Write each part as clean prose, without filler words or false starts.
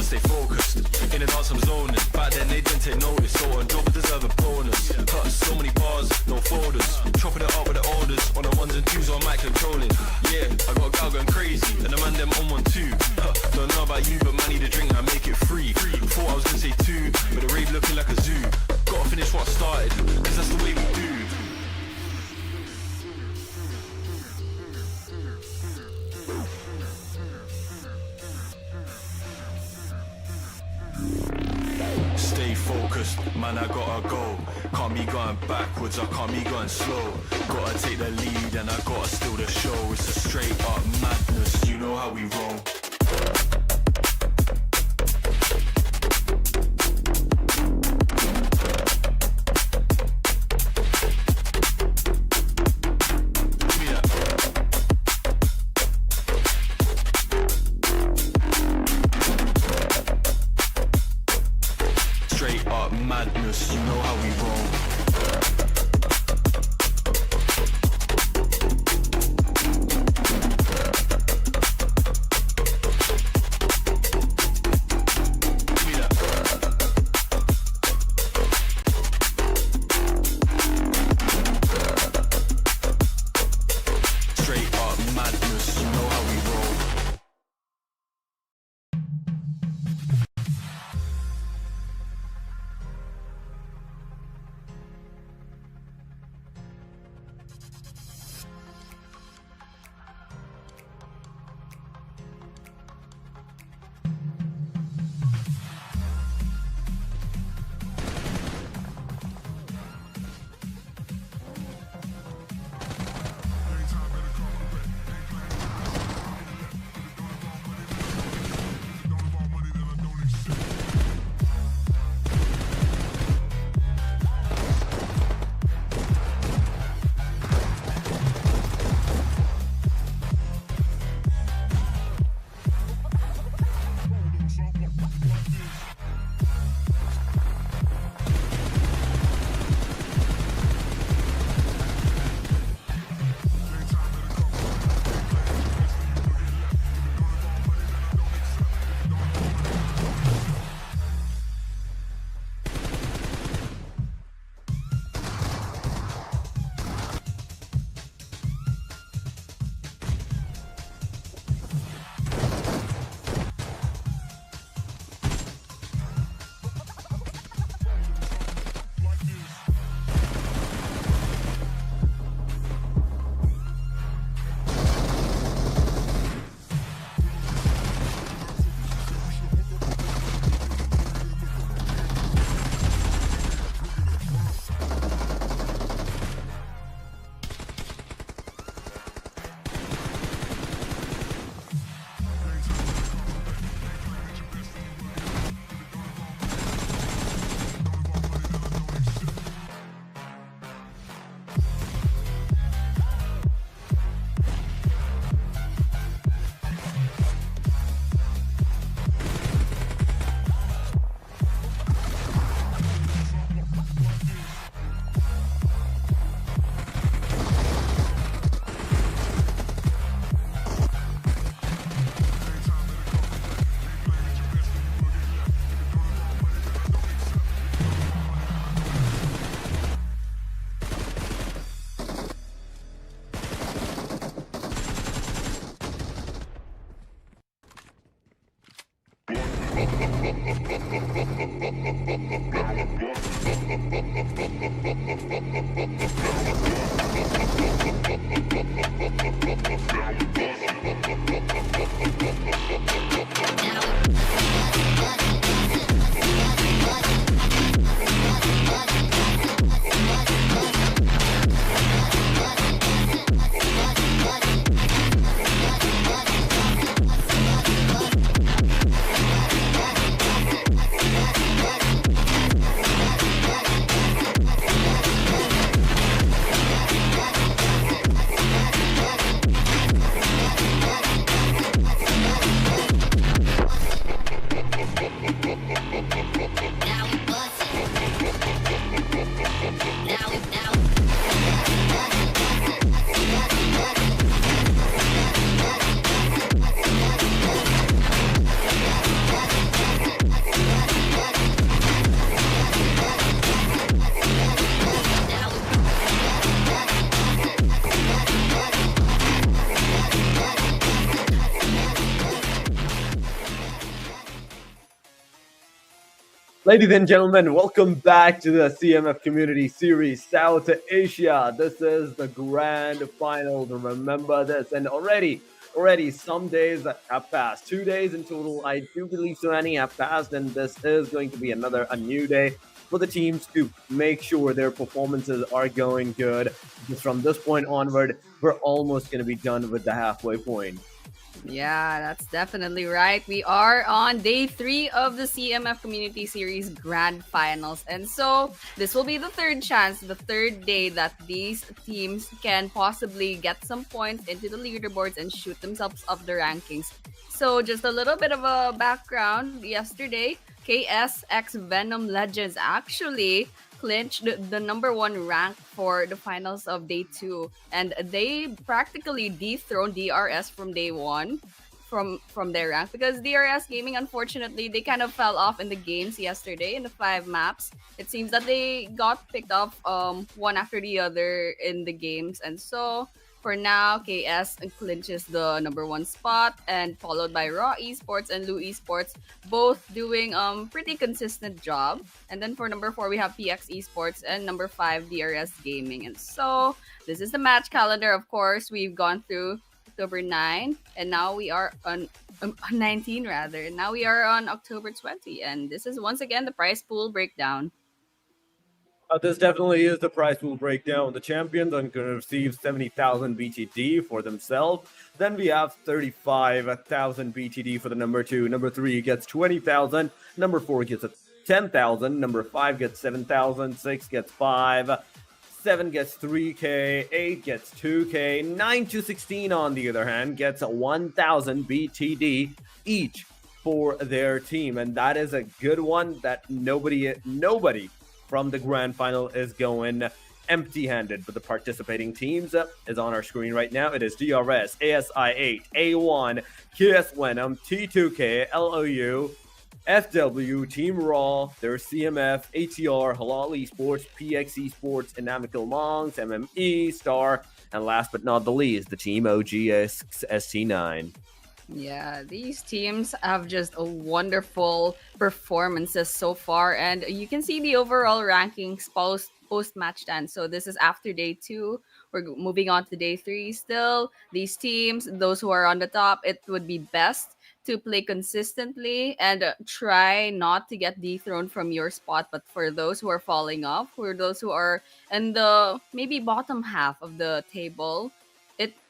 stay focused. In the dance I'm zoning. Back then they didn't take notice, so on job I deserve a bonus. Cut so many bars, no folders. Chopping it up with the orders. On the ones and twos on mic controlling. Yeah, I got a gal going crazy, and the man them on one too. Don't know about you, but man need a drink, I make it free. Thought I was gonna say two, but the rave looking like a zoo. Gotta finish what I started, cause that's the way we do. Stay focused, man, I gotta go. Can't be going backwards, I can't be going slow. Gotta take the lead and I gotta steal the show. It's a straight up madness, you know how we roll. Madness, you know how we roll. Straight up madness, you know how we roll. Ladies and gentlemen, welcome back to the CMF Community Series South Asia. This is the grand final. Remember this, and already some days have passed. 2 days in total, I do believe so many have passed, and this is going to be a new day for the teams to make sure their performances are going good. Because from this point onward, we're almost going to be done with the halfway point. Yeah, that's definitely right. We are on day three of the CMF Community Series Grand Finals. And so this will be the third chance, the third day that these teams can possibly get some points into the leaderboards and shoot themselves up the rankings. So just a little bit of a background. Yesterday, KSX Venom Legends actually clinched the number one rank for the finals of day two, and they practically dethroned DRS from day one from their rank because DRS Gaming, unfortunately, they kind of fell off in the games yesterday in the five maps. It seems that they got picked off one after the other in the games, and so for now, KS clinches the number one spot, and followed by Raw Esports and Lu Esports, both doing pretty consistent job. And then for number four, we have PX Esports, and number five, DRS Gaming. And so this is the match calendar. Of course, we've gone through October 9, and now we are on 19 rather. And now we are on October 20, and this is once again the prize pool breakdown. This definitely is the price pool breakdown. The champions are going to receive 70,000 BTD for themselves. Then we have 35,000 BTD for the number two. Number three gets 20,000. Number four gets 10,000. Number five gets 7,000. Six gets 5. 7 gets 3K. 8 gets 2K. 9 to 16, on the other hand, gets 1,000 BTD each for their team. And that is a good one that nobody from the grand final is going empty-handed. But the participating teams is on our screen right now. It is DRS, ASI8, A1, KS Venom, T2K, LOU, FW, Team Raw, there's CMF, ATR, Halal Esports, PX Esports, Inamical Monks, MME, Star, and last but not the least, the Team OGS ST9. Yeah, these teams have just a wonderful performances so far, and you can see the overall rankings post match stand. So this is after day two. We're moving on to day three. Still, these teams, those who are on the top, it would be best to play consistently and try not to get dethroned from your spot. But for those who are falling off, for those who are in the maybe bottom half of the table,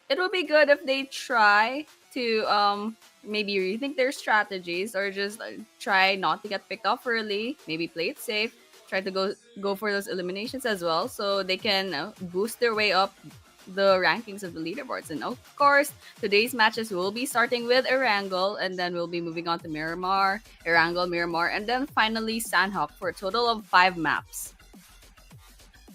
it will be good if they try to maybe rethink their strategies or just try not to get picked off early, maybe play it safe, try to go for those eliminations as well so they can boost their way up the rankings of the leaderboards. And of course, today's matches will be starting with Erangel, and then we'll be moving on to Miramar, Erangel, Miramar, and then finally Sanhok for a total of 5 maps.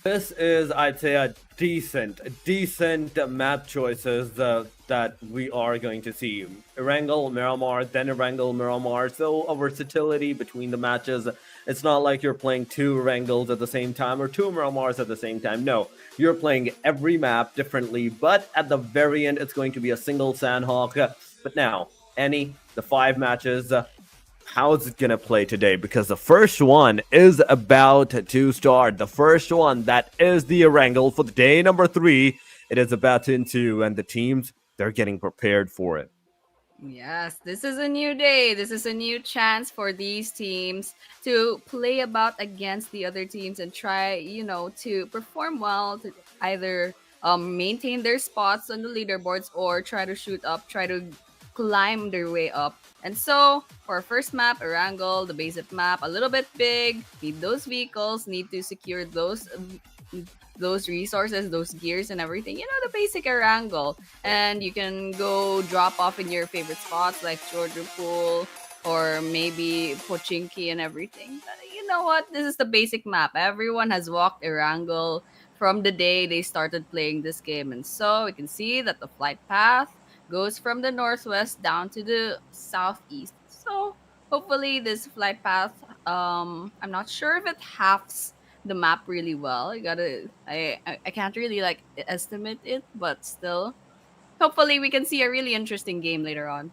This is, I'd say, a decent map choices that we are going to see. Erangel, Miramar, then Erangel, Miramar. So a versatility between the matches. It's not like you're playing two Erangels at the same time or two Miramars at the same time. No, you're playing every map differently. But at the very end, it's going to be a single Sanhok. But now, the 5 matches, how's it gonna play today? Because the first one is about to start. The first one, that is the Erangel for the day number 3. It is about to ensue, and the teams, they're getting prepared for it. Yes, this is a new day. This is a new chance for these teams to play about against the other teams and try, to perform well, to either maintain their spots on the leaderboards or try to shoot up, try to climb their way up. And so, for our first map, Erangel, the basic map, a little bit big, need those vehicles, need to secure those resources, those gears and everything. The basic Erangel. And you can go drop off in your favorite spots like Jordan Pool or maybe Pochinki and everything. But you know what? This is the basic map. Everyone has walked Erangel from the day they started playing this game. And so we can see that the flight path goes from the northwest down to the southeast. So hopefully this flight path, I'm not sure if it halves the map really well. I can't really like estimate it, but still, hopefully we can see a really interesting game later on.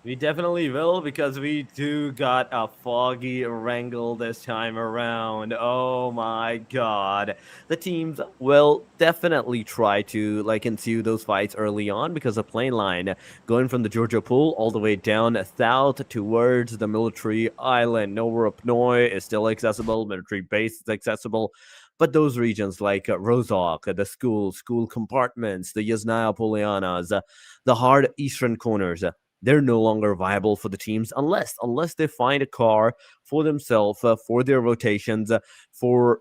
We definitely will because we do got a foggy wrangle this time around. Oh my god. The teams will definitely try to like ensue those fights early on because the plane line going from the Georgia pool all the way down south towards the military island. Nowhere up north is still accessible, military base is accessible. But those regions like Rozok, the school compartments, the Yasnaya Polianas, the hard eastern corners, they're no longer viable for the teams unless they find a car for themselves for their rotations for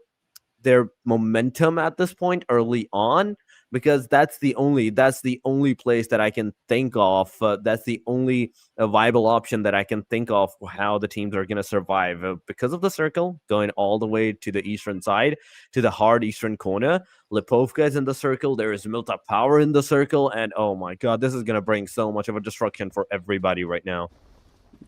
their momentum at this point early on because that's the only place that I can think of. That's the only viable option that I can think of for how the teams are going to survive because of the circle going all the way to the eastern side to the hard eastern corner. Lipovka is in the circle. There is Milta Power in the circle, and oh my god, this is going to bring so much of a destruction for everybody right now.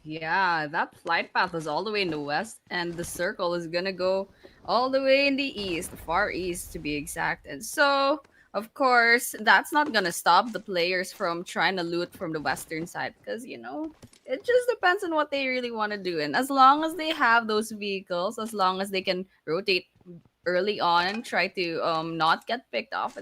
Yeah, that flight path is all the way in the west, and the circle is gonna go all the way in the east, the far east to be exact. And so, of course, that's not gonna stop the players from trying to loot from the western side because, it just depends on what they really want to do. And as long as they have those vehicles, as long as they can rotate early on and try to not get picked off,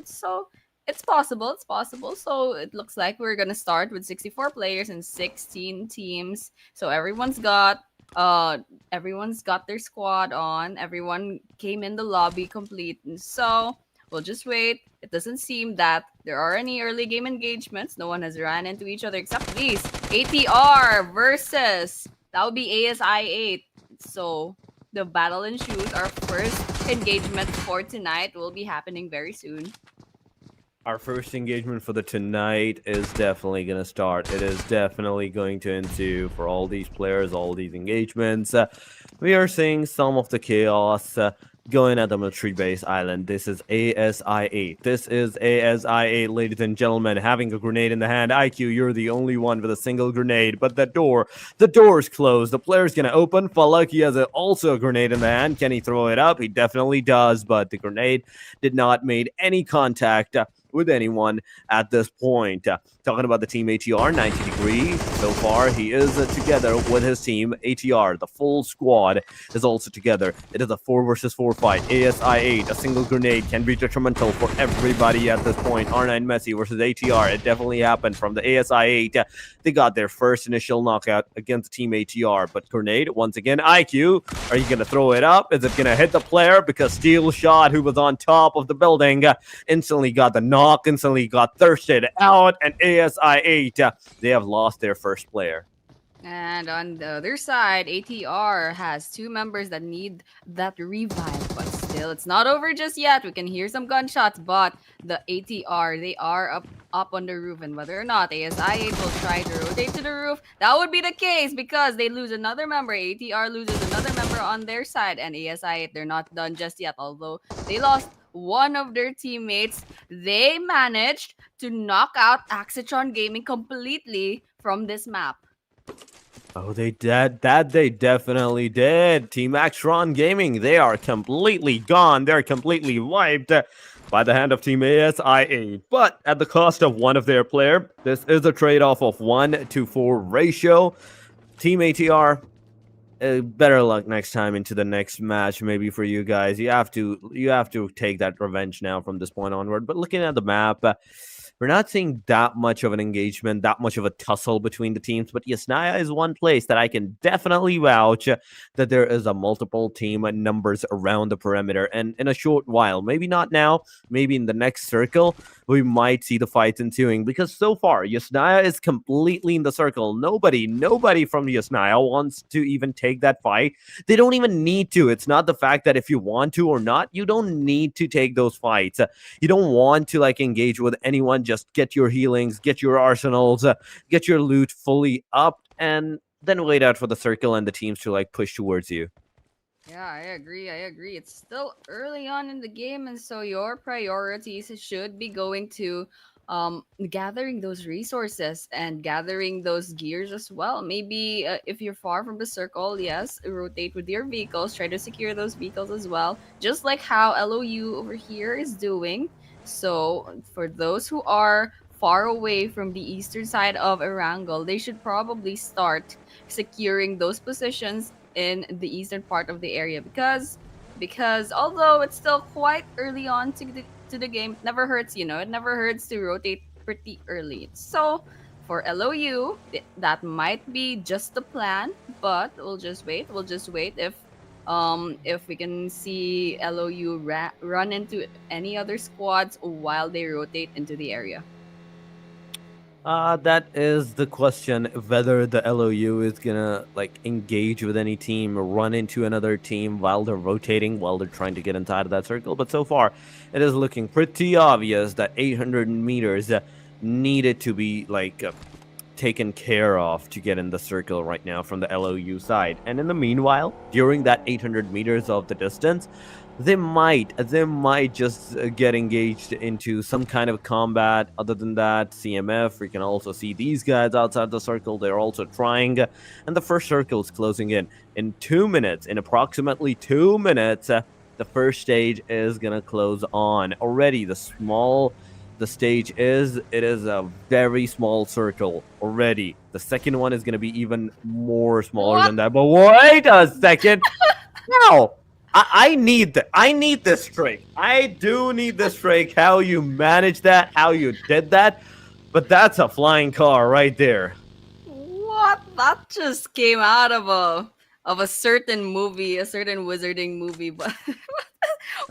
it's possible. It's possible. So it looks like we're gonna start with 64 players and 16 teams. So everyone's got their squad on. Everyone came in the lobby complete. And so we'll just wait. It doesn't seem that there are any early game engagements. No one has ran into each other except these. ATR versus that would be ASI 8. So the battle ensues. Our first engagement for tonight will be happening very soon. Our first engagement for the tonight is definitely going to start. It is definitely going to ensue for all these players, all these engagements. We are seeing some of the chaos going at the military base island. This is ASI-8. This is ASI-8, ladies and gentlemen, having a grenade in the hand. IQ, you're the only one with a single grenade, but the door's closed. The player's going to open. Falak, he has also a grenade in the hand. Can he throw it up? He definitely does, but the grenade did not made any contact with anyone at this point. Talking about the team ATR, 90 degree. So far, he is together with his team ATR. The full squad is also together. It is a 4 versus 4 fight. ASI-8, a single grenade can be detrimental for everybody at this point. R9 Messi versus ATR. It definitely happened from the ASI-8. They got their first initial knockout against Team ATR. But grenade, once again, IQ, are you going to throw it up? Is it going to hit the player? Because Steel Shot, who was on top of the building, instantly got the knock, instantly got thirsted out, and ASI-8, they have lost their first player. And on the other side, ATR has two members that need that revive, but still, it's not over just yet. We can hear some gunshots, but the ATR, they are up on the roof, and whether or not ASI-8 will try to rotate to the roof, that would be the case because they lose another member. ATR loses another member on their side, and ASI-8, they're not done just yet, although they lost one of their teammates. They managed to knock out Axitron Gaming completely from this map. Oh, they did. That they definitely did. Team Axtron Gaming, they are completely gone. They're completely wiped by the hand of Team ASIA. But at the cost of one of their player, this is a trade-off of 1-4 ratio. Team ATR, better luck next time into the next match. Maybe for you guys, you have to take that revenge now from this point onward. But looking at the map, we're not seeing that much of an engagement, that much of a tussle between the teams. But Yasnaya is one place that I can definitely vouch that there is a multiple team numbers around the perimeter. And in a short while, maybe not now, maybe in the next circle, we might see the fights ensuing. Because so far, Yasnaya is completely in the circle. Nobody from Yasnaya wants to even take that fight. They don't even need to. It's not the fact that if you want to or not, you don't need to take those fights. You don't want to like engage with anyone. Just get your healings, get your arsenals, get your loot fully up, and then wait out for the circle and the teams to like push towards you. Yeah, I agree. I agree. It's still early on in the game, and so your priorities should be going to gathering those resources and gathering those gears as well. Maybe if you're far from the circle, yes, rotate with your vehicles, try to secure those vehicles as well, just like how LOU over here is doing. So for those who are far away from the eastern side of Erangel, they should probably start securing those positions in the eastern part of the area because although it's still quite early on to the game, it never hurts, it never hurts to rotate pretty early. So for LOU, that might be just the plan, but we'll just wait. We'll just wait if we can see LOU run into any other squads while they rotate into the area. That is the question, whether the LOU is gonna like engage with any team or run into another team while they're rotating, while they're trying to get inside of that circle. But so far, it is looking pretty obvious that 800 meters needed to be taken care of to get in the circle right now from the LOU side. And in the meanwhile, during that 800 meters of the distance, they might just get engaged into some kind of combat. Other than that, CMF, we can also see these guys outside the circle. They're also trying, and the first circle is closing in 2 minutes. In approximately 2 minutes, the first stage is gonna close on already. The stage is a very small circle already. The second one is gonna be even more smaller than that. But wait a second. No. I need this streak. I do need this streak. How you managed that, how you did that, but that's a flying car right there. What? That just came out of a certain movie, a certain wizarding movie. But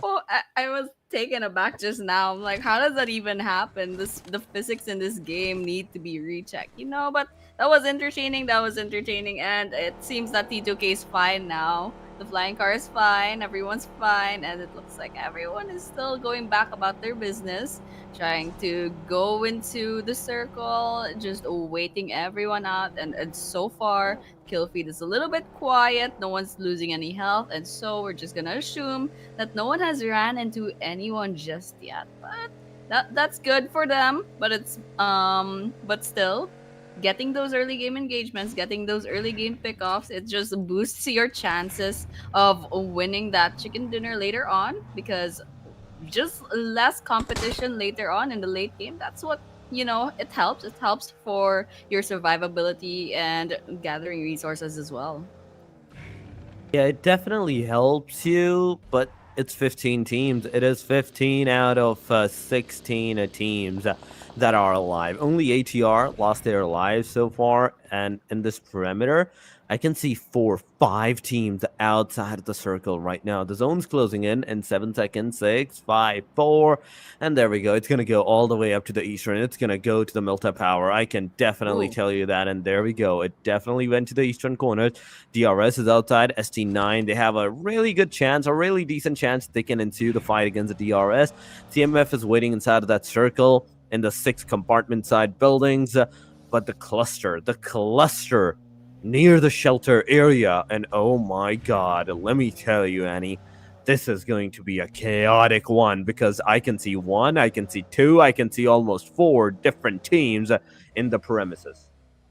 well, I was taken aback just now. I'm like, how does that even happen? The physics in this game need to be rechecked, But that was entertaining. That was entertaining, and it seems that T2K is fine now. The flying car is fine, everyone's fine, and it looks like everyone is still going back about their business, trying to go into the circle, just waiting everyone out. And so far, kill feed is a little bit quiet, no one's losing any health, and so we're just gonna assume that no one has ran into anyone just yet. But that's good for them, but but still, getting those early game engagements, getting those early game pickoffs, it just boosts your chances of winning that chicken dinner later on, because just less competition later on in the late game, that's what, it helps for your survivability and gathering resources as well. Yeah, it definitely helps you, but it's 15 teams. It is 15 out of 16 teams that are alive. Only ATR lost their lives so far, and in this perimeter, I can see 5 teams outside of the circle right now. The zone's closing in 7 seconds. 6, 5, 4, and there we go. It's gonna go all the way up to the eastern. It's gonna go to the Milta Power. I can definitely tell you that, and there we go. It definitely went to the eastern corner. DRS is outside. ST9, they have a really good chance, a really decent chance they can ensue the fight against the DRS. CMF is waiting inside of that circle in the 6 compartment side buildings, but the cluster near the shelter area, and oh my god, let me tell you, Annie, this is going to be a chaotic one, because I can see 1, I can see 2, I can see almost 4 different teams in the premises.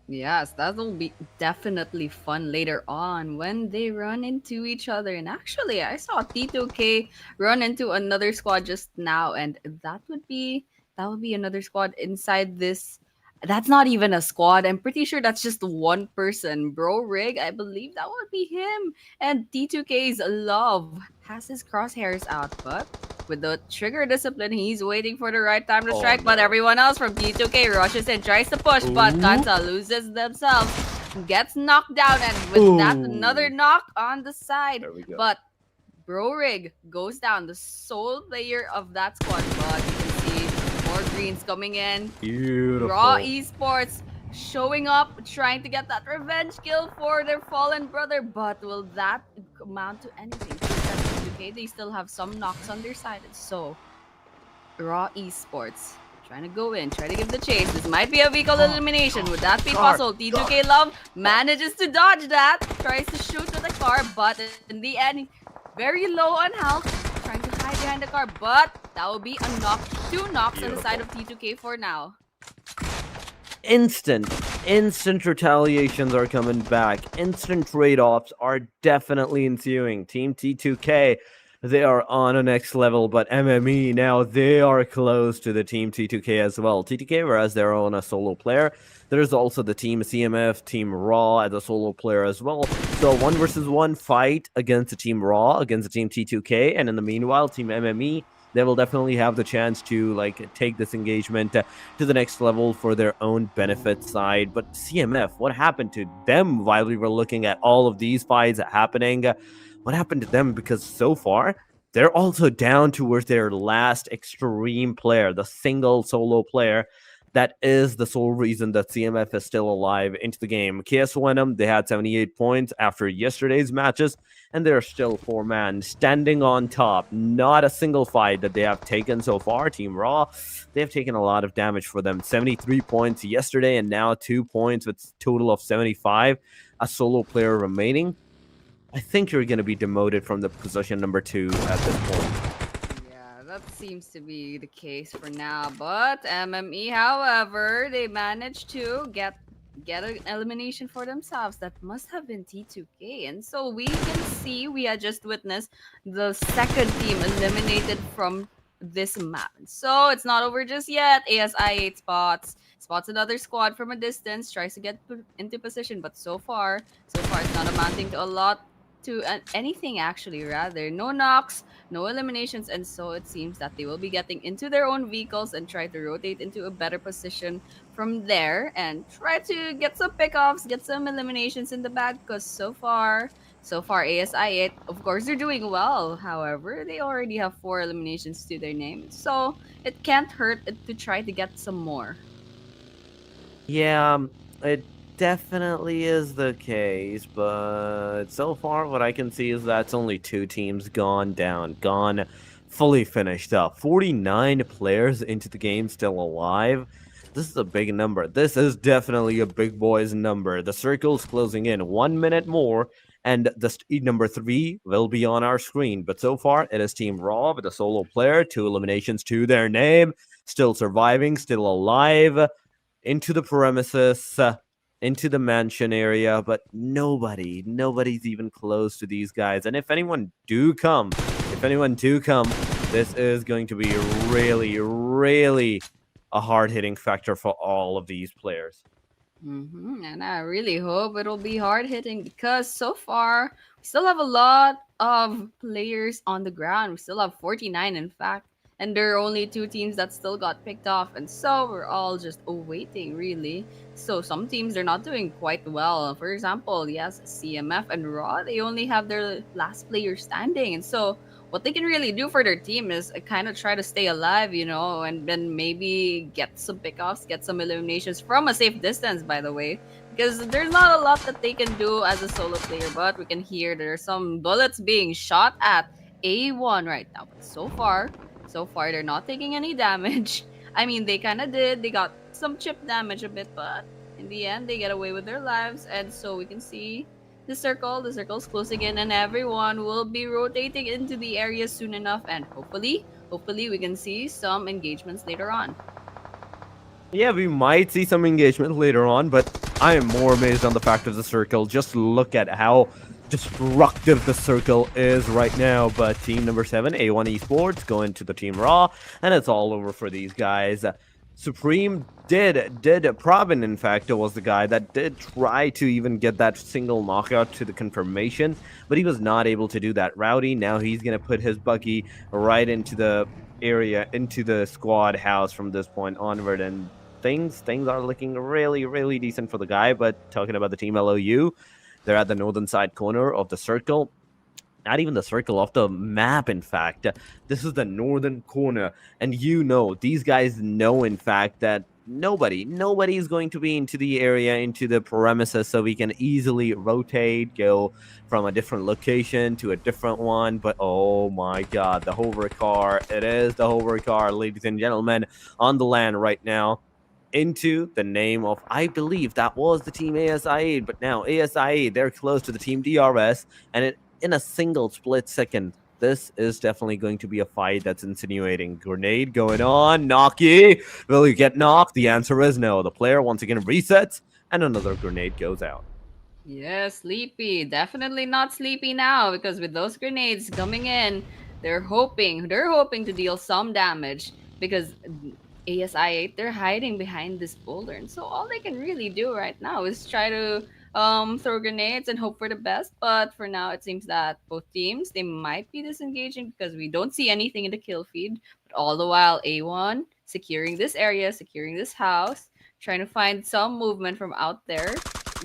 Yes, that will be definitely fun later on when they run into each other. And actually, I saw T2K run into another squad just now, and that would be another squad inside this. That's not even a squad. I'm pretty sure that's just one person. Bro Rig, I believe that would be him. And T2K's Love has his crosshairs out, but with the trigger discipline, he's waiting for the right time to strike. But everyone else from T2K rushes in, tries to push, but Kansa loses themselves, gets knocked down, and with that, another knock on the side. But Bro Rig goes down, the sole player of that squad. But you can see more greens coming in. Beautiful. Raw Esports showing up, trying to get that revenge kill for their fallen brother. But will that amount to anything? Okay, they still have some knocks on their side. So, Raw Esports trying to go in, try to give the chase. This might be a vehicle elimination. Would that be possible? T2K Love manages to dodge that, tries to shoot to the car, but in the end, very low on health, trying to hide behind the car, but that will be a knock. 2 knocks on the side of T2K for now. Instant retaliations are coming back. Instant trade-offs are definitely ensuing. Team T2K they are on a next level, but MME now they are close to the team T2K as well. T2K, whereas they're on a solo player, there's also the team CMF, Team Raw as a solo player as well. So 1 versus 1 fight against the Team Raw, against the Team T2K, and in the meanwhile, Team MME, they will definitely have the chance to like take this engagement to the next level for their own benefit side. But CMF, what happened to them while we were looking at all of these fights happening? What happened to them? Because so far, they're also down towards their last extreme player, the single solo player. That is the sole reason that CMF is still alive into the game. KS Venom, they had 78 points after yesterday's matches, and they're still 4-man standing on top. Not a single fight that they have taken so far. Team Raw, they have taken a lot of damage for them. 73 points yesterday, and now 2 points with a total of 75. A solo player remaining. I think you're going to be demoted from the position number 2 at this point. Yeah, that seems to be the case for now. But MME, however, they managed to get an elimination for themselves. That must have been T2K. And so we can see, we had just witnessed the second team eliminated from this map. And so it's not over just yet. ASI 8 spots another squad from a distance, tries to get into position, but so far it's not amounting to a lot, to anything actually. Rather, no knocks, no eliminations, and so it seems that they will be getting into their own vehicles and try to rotate into a better position from there and try to get some pickoffs, get some eliminations in the bag. Because so far ASI 8, of course, they're doing well. However, they already have 4 eliminations to their name, so it can't hurt to try to get some more. Yeah, it definitely is the case, but so far what I can see is that's only 2 teams gone down, gone fully finished up. 49 players into the game still alive. This is a big number. This is definitely a big boys number. The circle's closing in. 1 minute more, and the number 3 will be on our screen. But so far, it is Team Raw with a solo player, 2 eliminations to their name, still surviving, still alive, into the premises, into the mansion area, but nobody's even close to these guys. And if anyone do come, this is going to be really a hard-hitting factor for all of these players. And I really hope it'll be hard hitting, because so far we still have a lot of players on the ground. We still have 49, in fact, and there are only 2 teams that still got picked off, and so we're all just awaiting, really. So some teams are not doing quite well. For example, yes, CMF and Raw, they only have their last player standing, and so what they can really do for their team is kind of try to stay alive, and then maybe get some pickoffs, get some eliminations from a safe distance, by the way, because there's not a lot that they can do as a solo player. But we can hear there's some bullets being shot at A1 right now. But so far they're not taking any damage. I mean, they kind of did. They got some chip damage a bit, but in the end, they get away with their lives. And so we can see the circle's closing in, and everyone will be rotating into the area soon enough, and hopefully we can see some engagements later on. Yeah, we might see some engagement later on, but I am more amazed on the fact of the circle. Just look at how destructive the circle is right now. But team number 7, A1 Esports, going to the Team Raw, and it's all over for these guys. Supreme did Probin, in fact, was the guy that did try to even get that single knockout to the confirmation, but he was not able to do that. Rowdy, now he's gonna put his buggy right into the area, into the squad house from this point onward, and things are looking really decent for the guy. But talking about the team LOU, they're at the northern side corner of the circle. Not even the circle, of the map, in fact. This is the northern corner, and these guys know, in fact, that nobody is going to be into the area, into the premises, so we can easily rotate, go from a different location to a different one. But oh my god, the hover car, it is the hover car, ladies and gentlemen, on the land right now, into the name of, I believe that was the team ASI, but now ASI, they're close to the team DRS, and in a single split second, this is definitely going to be a fight that's insinuating. Grenade going on. Knocky, will you get knocked? The answer is no. The player once again resets, and another grenade goes out. Yeah, sleepy. Definitely not sleepy now, because with those grenades coming in, They're hoping to deal some damage because ASI8, they're hiding behind this boulder. And so all they can really do right now is try to throw grenades and hope for the best. But for now, it seems that both teams, they might be disengaging because we don't see anything in the kill feed. But all the while, A1 securing this area, securing this house, trying to find some movement from out there,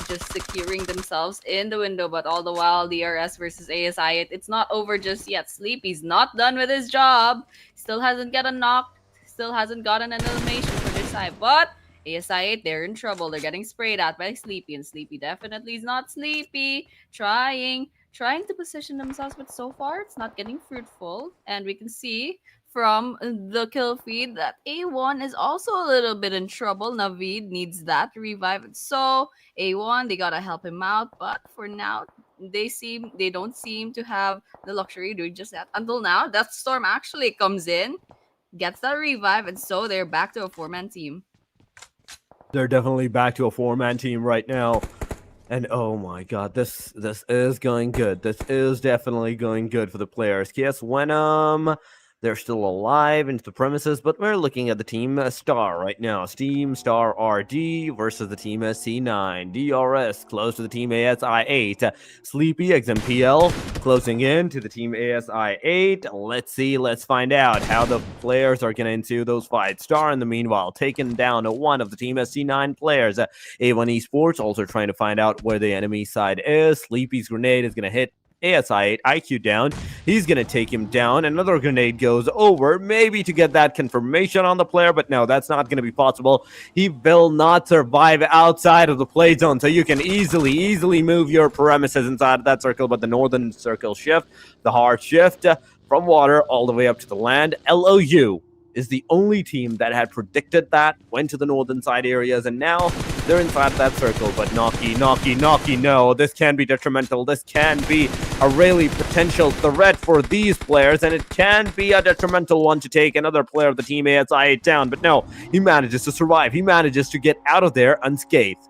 just securing themselves in the window. But all the while, DRS versus ASI, it's not over just yet. Sleepy's not done with his job. Still hasn't got a knock. Still hasn't gotten an elimination for this side. But ASI8, they're in trouble. They're getting sprayed at by Sleepy. And Sleepy definitely is not sleepy. Trying to position themselves. But so far, it's not getting fruitful. And we can see from the kill feed that A1 is also a little bit in trouble. Navid needs that revive. So A1, they gotta help him out. But for now, they don't seem to have the luxury of doing just that. Until now, Death Storm actually comes in, gets that revive, and so they're back to a 4-man team. They're definitely back to a 4-man team right now. And oh my god, this is going good. This is definitely going good for the players. Yes, when they're still alive into the premises, but we're looking at the team Star right now. Team Star RD versus the team SC9. DRS close to the team ASI8. Sleepy XMPL closing in to the team ASI8. Let's see, let's find out how the players are getting into those fights. Star, in the meanwhile, taking down one of the team SC9 players. A1 Esports also trying to find out where the enemy side is. Sleepy's grenade is going to hit ASI8, IQ down. He's going to take him down. Another grenade goes over, maybe to get that confirmation on the player, but no, that's not going to be possible. He will not survive outside of the play zone, so you can easily move your premises inside of that circle, but the northern circle shift, the hard shift from water all the way up to the land. LOU is the only team that had predicted that, went to the northern side areas, and now they're inside that circle. But Noki, no, this can be detrimental. This can be a really potential threat for these players, and it can be a detrimental one to take another player of the team ASI down. But no, he manages to survive. He manages to get out of there unscathed.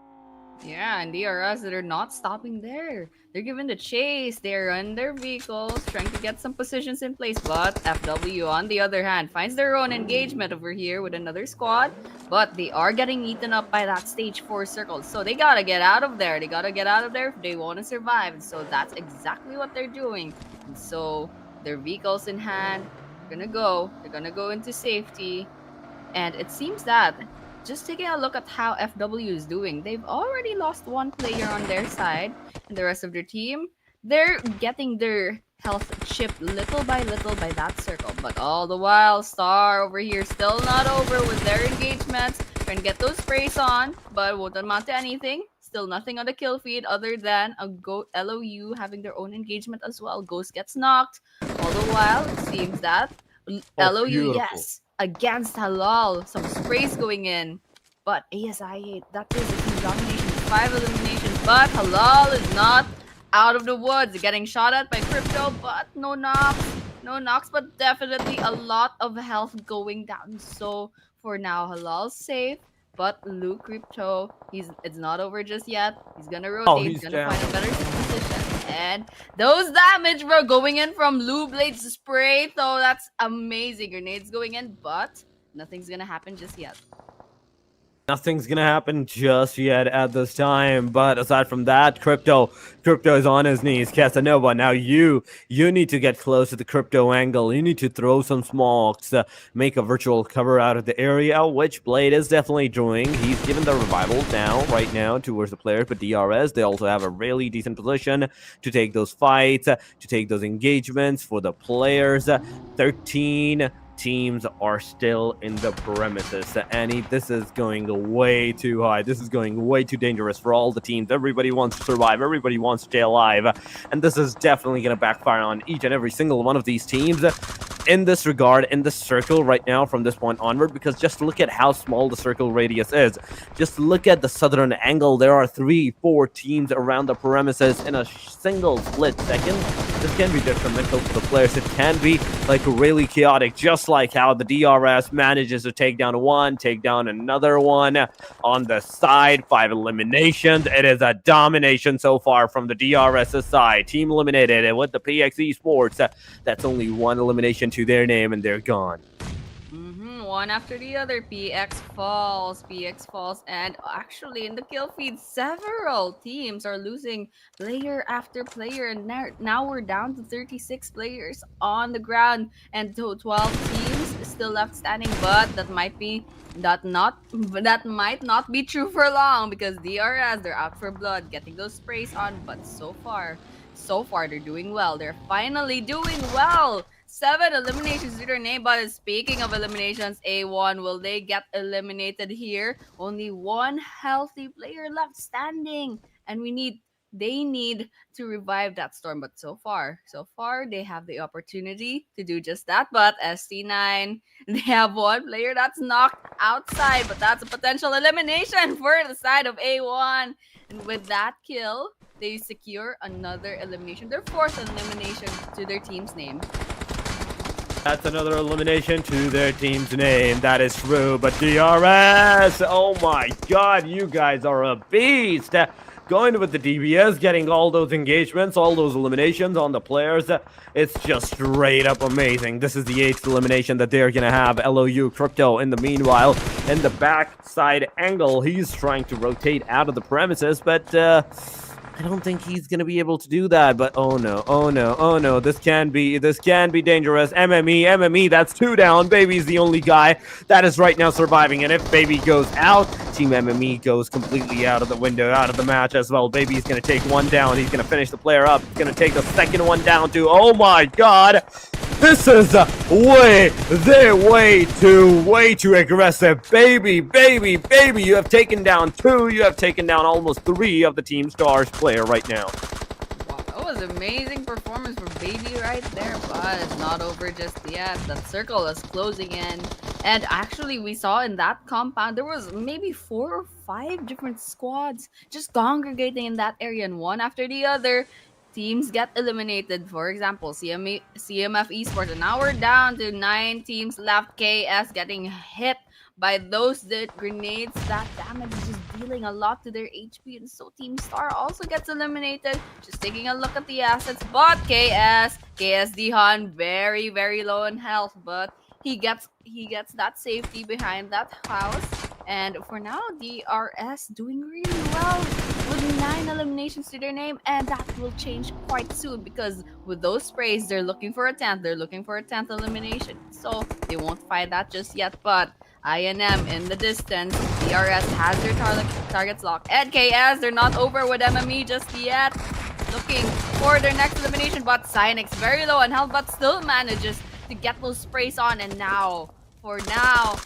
Yeah, and DRS, they're not stopping there. They're giving the chase. They're in their vehicles, trying to get some positions in place. But FW, on the other hand, finds their own engagement over here with another squad. But they are getting eaten up by that stage 4 circle. So they gotta get out of there. They gotta get out of there if they want to survive. And so that's exactly what they're doing. And so their vehicles in hand, they're gonna go. They're gonna go into safety. And it seems that, just taking a look at how FW is doing, they've already lost one player on their side, and the rest of their team, they're getting their health chipped little by that circle. But all the while, Star over here still not over with their engagements, trying to get those sprays on, but won't amount to anything. Still nothing on the kill feed other than a LOU having their own engagement as well. Ghost gets knocked. All the while, it seems that LOU, beautiful. yes, against Halal, some sprays going in, but ASI8, that is a team domination, 5 eliminations, but Halal is not out of the woods, getting shot at by Crypto, but no knocks, but definitely a lot of health going down. So for now, Halal's safe, but Luke Crypto, it's not over just yet. He's gonna rotate, he's gonna find a better position. And those damage were going in from Lou Blade's spray, so that's amazing. Grenades going in, but nothing's gonna happen just yet. Nothing's gonna happen just yet at this time, but aside from that, Crypto is on his knees. Casanova, now you need to get close to the Crypto angle. You need to throw some smokes, make a virtual cover out of the area, which Blade is definitely doing. He's given the revival right now towards the players, but DRS, they also have a really decent position to take those fights, to take those engagements for the players. 13 teams are still in the premises. Annie, this is going way too high. This is going way too dangerous for all the teams. Everybody wants to survive. Everybody wants to stay alive. And this is definitely going to backfire on each and every single one of these teams in this regard, in this circle right now from this point onward, because just look at how small the circle radius is. Just look at the southern angle. There are 3-4 teams around the premises in a single split second. This can be detrimental for the players. It can be like really chaotic, just like how the DRS manages to take down one, take down another one on the side. 5 eliminations. It is a domination so far from the DRS side. Team eliminated, and with the PX Esports, that's only 1 elimination to their name, and they're gone. One after the other. PX falls, and actually in the kill feed, several teams are losing player after player, and now we're down to 36 players on the ground, and 12 teams still left standing. But that might not be true for long, because DRS, they're out for blood, getting those sprays on. But so far they're doing well. They're finally doing well. 7 eliminations to their name. But speaking of eliminations, A1, will they get eliminated here? Only one healthy player left standing, and they need to revive that storm. But so far they have the opportunity to do just that. But ST9, they have one player that's knocked outside, but that's a potential elimination for the side of A1. And with that kill, they secure another elimination, their 4th elimination to their team's name. That's another elimination to their team's name. That is true. But DRS, oh my god, you guys are a beast. Going with the DBS, getting all those engagements, all those eliminations on the players. It's just straight up amazing. This is the 8th elimination that they're going to have. LOU Crypto in the meanwhile. In the backside angle, he's trying to rotate out of the premises, but I don't think he's gonna be able to do that. But oh no, this can be dangerous. MME, that's 2 down. Baby's the only guy that is right now surviving, and if Baby goes out, Team MME goes completely out of the window, out of the match as well. Baby's gonna take 1 down. He's gonna finish the player up. He's gonna take the second one down too. Oh my god, this is way too aggressive. Baby, you have taken down 2. You have taken down almost 3 of the Team Stars player right now. Wow, that was amazing performance for Baby right there, but it's not over just yet. That circle is closing in, and actually we saw in that compound there was maybe 4 or 5 different squads just congregating in that area, and one after the other teams get eliminated. For example, CMF Esports, and now we're down to 9 teams left. KS getting hit by those grenades. That damage is just dealing a lot to their HP, and so Team Star also gets eliminated. Just taking a look at the assets, but KS Dihan very low in health, but he gets that safety behind that house. And for now, DRS doing really well with 9 eliminations to their name, and that will change quite soon, because with those sprays, they're looking for a 10th. They're looking for a 10th elimination, so they won't fight that just yet. But INM in the distance, DRS has their targets locked, and KS, they're not over with MME just yet. Looking for their next elimination, but Cynix very low on health, but still manages to get those sprays on. And for now,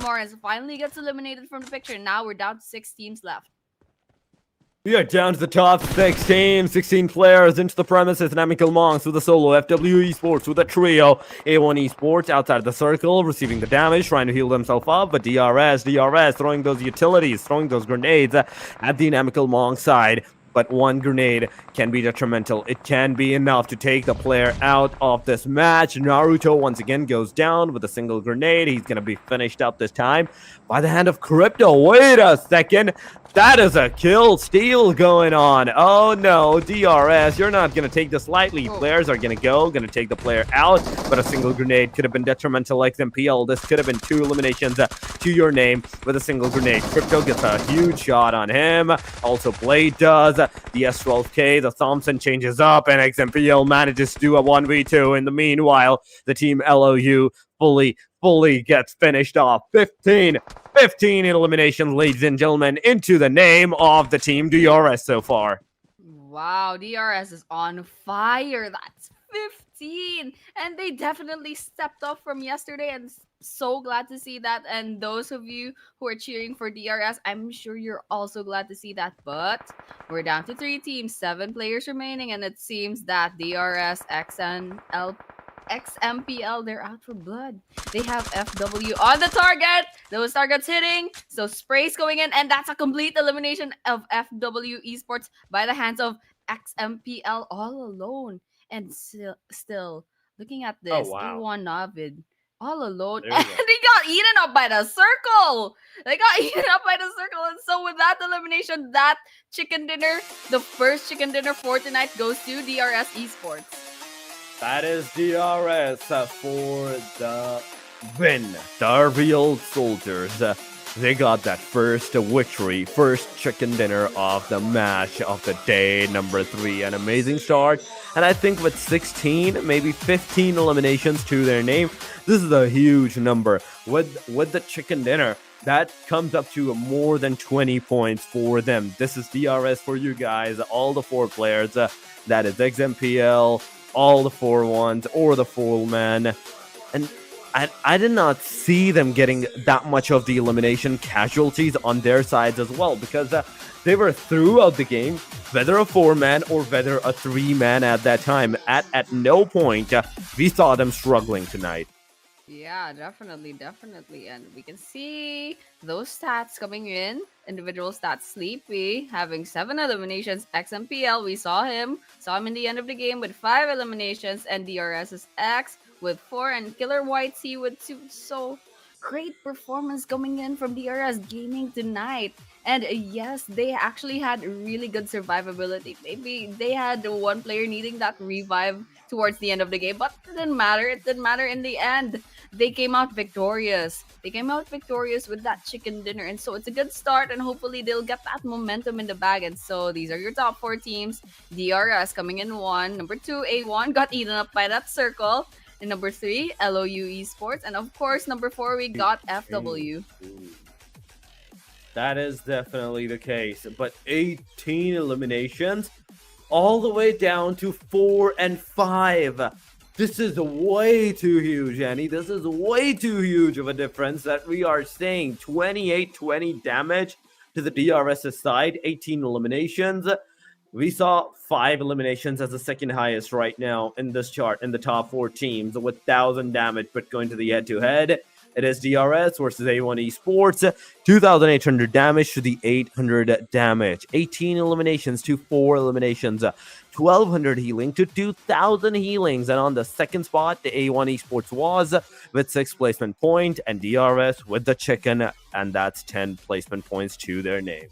MORONS finally gets eliminated from the picture. Now we're down to 6 teams left. We are down to the top 6 teams, 16 players into the premises. Dynamical Monks with a solo, FW Esports with a trio, A1 Esports outside of the circle, receiving the damage, trying to heal themselves up, but DRS throwing those utilities, throwing those grenades at the Dynamical Monks side. But 1 grenade can be detrimental. It can be enough to take the player out of this match. Naruto once again goes down with a single grenade. He's going to be finished up this time by the hand of Crypto. Wait a second. That is a kill steal going on. Oh no, DRS, you're not going to take this lightly. Players are going to take the player out, but a single grenade could have been detrimental like MPL. This could have been 2 eliminations to your name with a single grenade. Crypto gets a huge shot on him. Also, Blade does. The S12K, the Thompson changes up, and XMPL manages to do a 1v2. In the meanwhile, the team LOU fully gets finished off. 15 eliminations, ladies and gentlemen, into the name of the team DRS so far. Wow, DRS is on fire. That's 15. And they definitely stepped up from yesterday, and so glad to see that. And those of you who are cheering for DRS, I'm sure you're also glad to see that. But we're down to 3 teams, 7 players remaining, and it seems that DRS, XMPL, they're out for blood. They have FW on the target. Those targets hitting. So sprays going in, and that's a complete elimination of FW Esports by the hands of XMPL all alone. And still looking at Oh this, wow. A1 Navid all alone, There and you go. he got eaten up by the circle. They got eaten up by the circle, and so with that elimination, that chicken dinner, the first chicken dinner for tonight, goes to DRS Esports. That is DRS for the win. The real soldiers. They got that first victory, first chicken dinner of the match of the day, number 3. An amazing start. And I think with 16, maybe 15 eliminations to their name, this is a huge number. With the chicken dinner, that comes up to more than 20 points for them. This is DRS for you guys, all the 4 players. That is XMPL, all the 4-1s, or the full man. And I did not see them getting that much of the elimination casualties on their sides as well, because they were throughout the game, whether a 4-man or whether a 3-man at that time. At no point we saw them struggling tonight. Yeah, definitely. And we can see those stats coming in. Individual stats, Sleepy having 7 eliminations. XMPL, we saw him in the end of the game with 5 eliminations, and DRS's X with 4, and Killer White C with 2. So great performance coming in from DRS Gaming tonight. And yes, they actually had really good survivability. Maybe they had one player needing that revive towards the end of the game, but it didn't matter. It didn't matter in the end. They came out victorious. They came out victorious with that chicken dinner. And so it's a good start, and hopefully they'll get that momentum in the bag. And so these are your top 4 teams. DRS coming in 1. Number 2, A1 got eaten up by that circle. And number 3, LOU Esports. And of course, number 4, we got FW. That is definitely the case. But 18 eliminations, all the way down to 4 and 5. This is way too huge, Annie. This is way too huge of a difference that we are seeing. 28-20 damage to the DRS side, 18 eliminations. We saw 5 eliminations as the second highest right now in this chart in the top 4 teams with 1,000 damage. But going to the head-to-head, it is DRS versus A1 Esports. 2,800 damage to the 800 damage. 18 eliminations to 4 eliminations. 1,200 healing to 2,000 healings. And on the second spot, the A1 Esports was with 6 placement point, and DRS with the chicken, and that's 10 placement points to their name.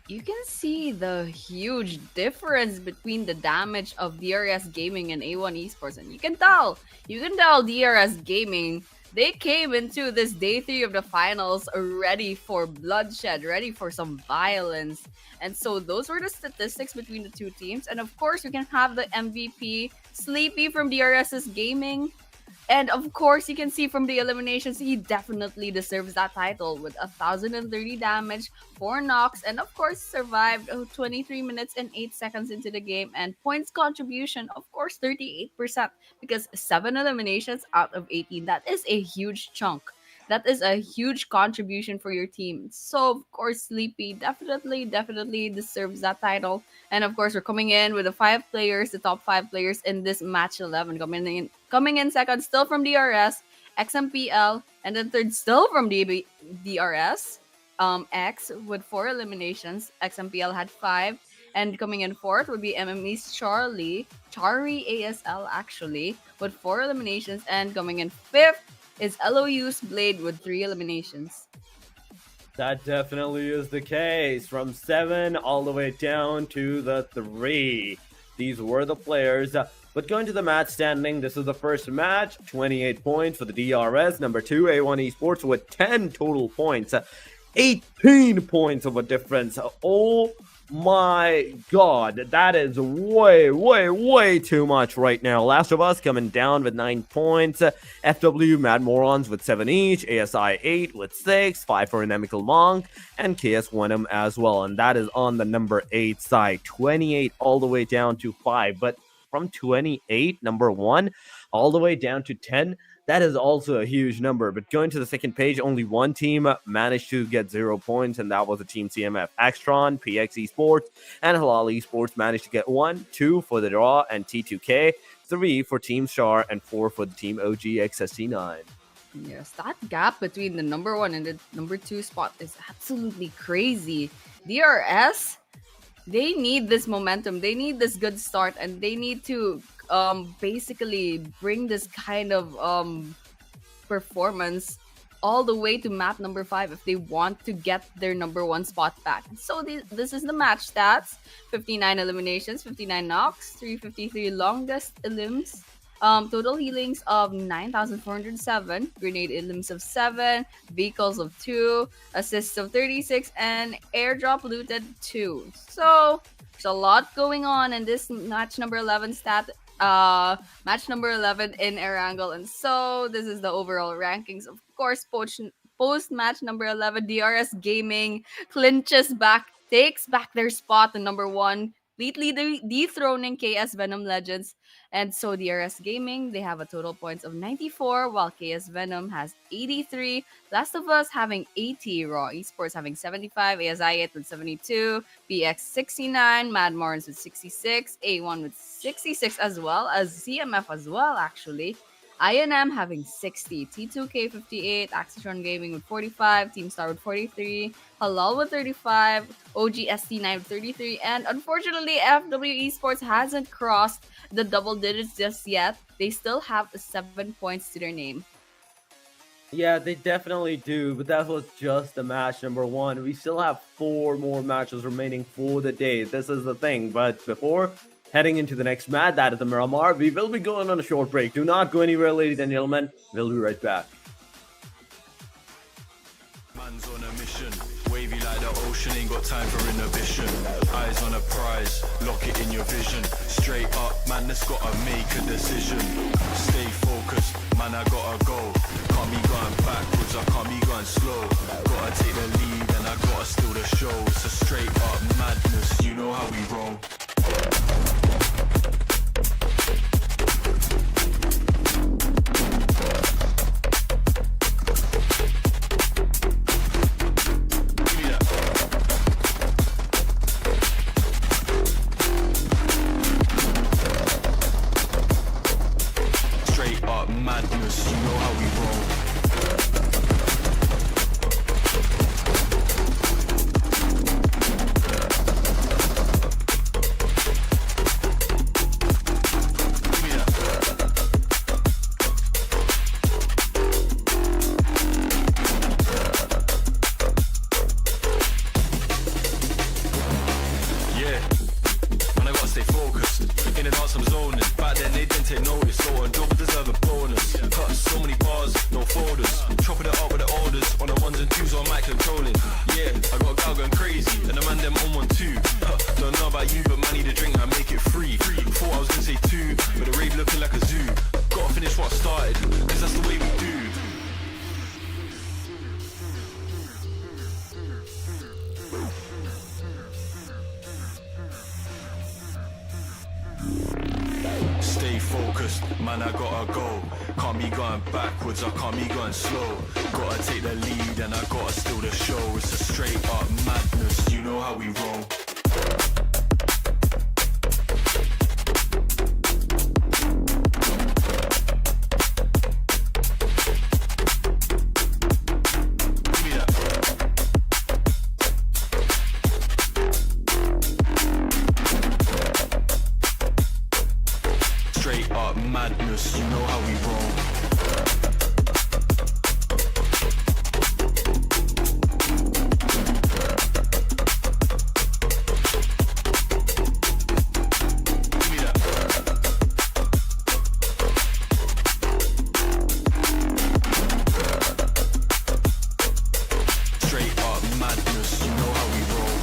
You can see the huge difference between the damage of DRS Gaming and A1 Esports, and you can tell DRS Gaming, they came into this day 3 of the finals ready for bloodshed, ready for some violence. And so those were the statistics between the 2 teams. And of course, we can have the MVP, Sleepy from DRS's Gaming. And of course, you can see from the eliminations, he definitely deserves that title with 1,030 damage, 4 knocks, and of course survived 23 minutes and 8 seconds into the game. And points contribution, of course, 38%, because 7 eliminations out of 18. That is a huge chunk. That is a huge contribution for your team. So of course, Sleepy definitely deserves that title. And of course, we're coming in with the 5 players, the top 5 players in this match 11. Coming in second, still from DRS, XMPL, and then third, still from DRS, X with 4 eliminations. XMPL had 5. And coming in fourth would be MME's Chari ASL actually, with 4 eliminations. And coming in fifth is LOU's Blade with 3 eliminations. That definitely is the case. From 7 all the way down to the 3. These were the players. But going to the match standing, this is the first match. 28 points for the DRS. Number 2, A1 Esports with 10 total points. 18 points of a difference. Oh my god, that is way too much right now. Last of Us coming down with 9 points. FW Mad Morons with 7 each. ASI 8 with 6. 5 for Anemical Monk. And KS Venom as well. And that is on the number 8 side. 28 all the way down to 5. But from 28, number 1, all the way down to 10, that is also a huge number. But going to the second page, only one team managed to get 0 points, and that was the Team CMF. Axtron, PX Esports, and Halal Esports managed to get 1, 2 for the draw, and T2K, 3 for Team Star, and 4 for the Team OG XST9. Yes, that gap between the number 1 and the number 2 spot is absolutely crazy. DRS they need this momentum. They need this good start, and they need to basically bring this kind of performance all the way to map number 5 if they want to get their number 1 spot back. So this is the match stats: 59 eliminations, 59 knocks, 353 longest elims, total healings of 9,407, grenade elims of 7, vehicles of 2, assists of 36, and airdrop looted 2. So there's a lot going on in this match number 11 match number 11 in Erangel. And so this is the overall rankings. Of course, post match number 11, DRS Gaming takes back their spot in number 1, completely dethroning KS Venom Legends. And so DRS Gaming, they have a total points of 94, while KS Venom has 83, Last of Us having 80, Raw Esports having 75, ASI8 with 72, PX 69, Mad Morons with 66, A1 with 66, as well as CMF as well, actually. INM having 60, T2K 58, Axitron Gaming with 45, Team Star with 43, Halal with 35, OGST9 with 33, and unfortunately, FW Esports hasn't crossed the double digits just yet. They still have 7 points to their name. Yeah, they definitely do, but that was just the match number 1. We still have 4 more matches remaining for the day. This is the thing, but before heading into the next match, that is the Miramar, we will be going on a short break. Do not go anywhere, ladies and gentlemen. We'll be right back. Man's on a mission, wavy like the ocean, ain't got time for inhibition. Eyes on a prize, lock it in your vision. Straight up, man, that's gotta make a decision. Stay focused, man, I gotta go. Can't be going backwards, I can't be going slow. Gotta take the lead and I gotta steal the show. It's a straight up madness, you know how we roll. Madness, you know how we roll. Yeah, man, I gotta stay focused. In the dance, I'm zoning. Back then, they didn't take notice. So on job, deserve a bonus. Cut so many bars, no folders. Chopping it up with the orders. On the ones and twos, on mic controlling. Yeah, I got a gal going crazy. And the man, them on 1 2. Don't know about you, but man, need a drink, I make it free. Thought I was gonna say 2, but the rave looking like a zoo. Gotta finish what I started, cause that's the way we do. Stay focused, man, I gotta go. Can't be going backwards, I can't be going slow. Gotta take the lead and I gotta steal the show. It's a straight up madness, you know how we roll. Straight up madness, you know how we roll. Straight up madness, you know how we roll.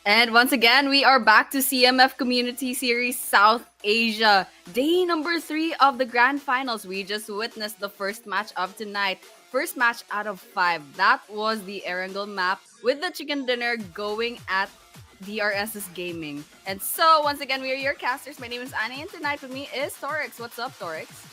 And once again, we are back to CMF Community Series South Asia. Day number 3 of the grand finals. We just witnessed the first match of tonight. First match out of 5. That was the Erangel map with the chicken dinner going at DRS's gaming. And so, once again, we are your casters. My name is Annie, and tonight with me is Torix. What's up, Torix?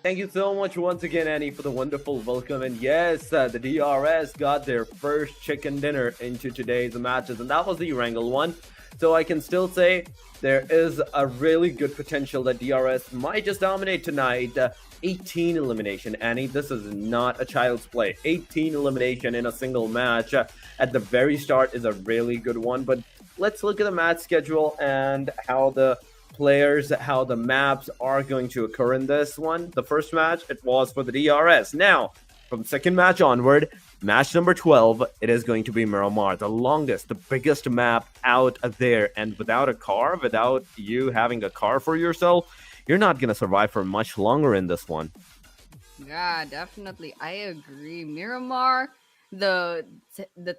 Thank you so much once again, Annie, for the wonderful welcome. And yes, the DRS got their first chicken dinner into today's matches, and that was the Erangel one. So I can still say there is a really good potential that DRS might just dominate tonight. 18 elimination, Annie. This is not a child's play. 18 elimination in a single match at the very start is a really good one. But let's look at the match schedule and how the players, how the maps are going to occur in this one. The first match, it was for the DRS. Now, from second match onward, match number 12, it is going to be Miramar, the longest, the biggest map out there. And without a car, without you having a car for yourself, you're not going to survive for much longer in this one. Yeah, definitely. I agree. Miramar, the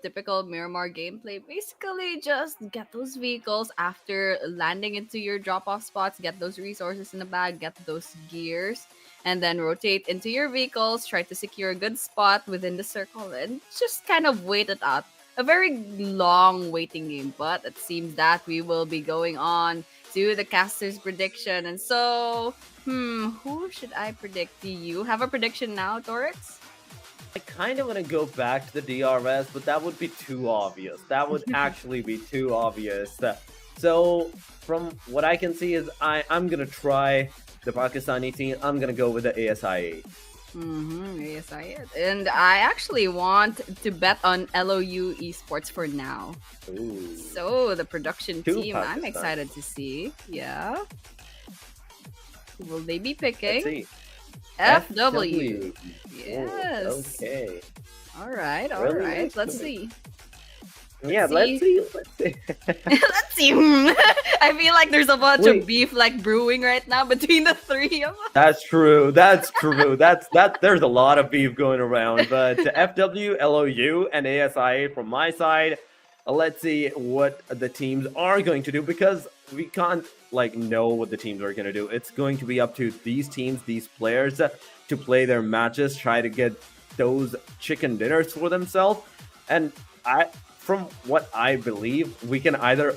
typical Miramar gameplay, basically just get those vehicles after landing into your drop-off spots, get those resources in the bag, get those gears, and then rotate into your vehicles, try to secure a good spot within the circle, and just kind of wait it out. A very long waiting game, but it seems that we will be going on to the caster's prediction. And so, who should I predict? Do you have a prediction now, Torix? I kind of want to go back to the DRS, but that would be too obvious. That would actually be too obvious. So, from what I can see is I'm going to try the Pakistani team. I'm going to go with the ASIA. ASI. And I actually want to bet on LOU Esports for now. Ooh. So, the production Two team, I'm Pakistan. excited to see. Yeah. Who will they be Let's picking? see. FW. Oh, Yes. okay. All right. All Really right. nice Let's to me. see. Yeah, see. let's see. Let's see. Let's see. I feel like there's a bunch Wait. of beef like brewing right now between the three of us. That's true. That's true. That. There's a lot of beef going around. But FW, LOU, and ASIA from my side, let's see what the teams are going to do, because we can't know what the teams are going to do. It's going to be up to these teams, these players, to play their matches, try to get those chicken dinners for themselves. And from what I believe, we can either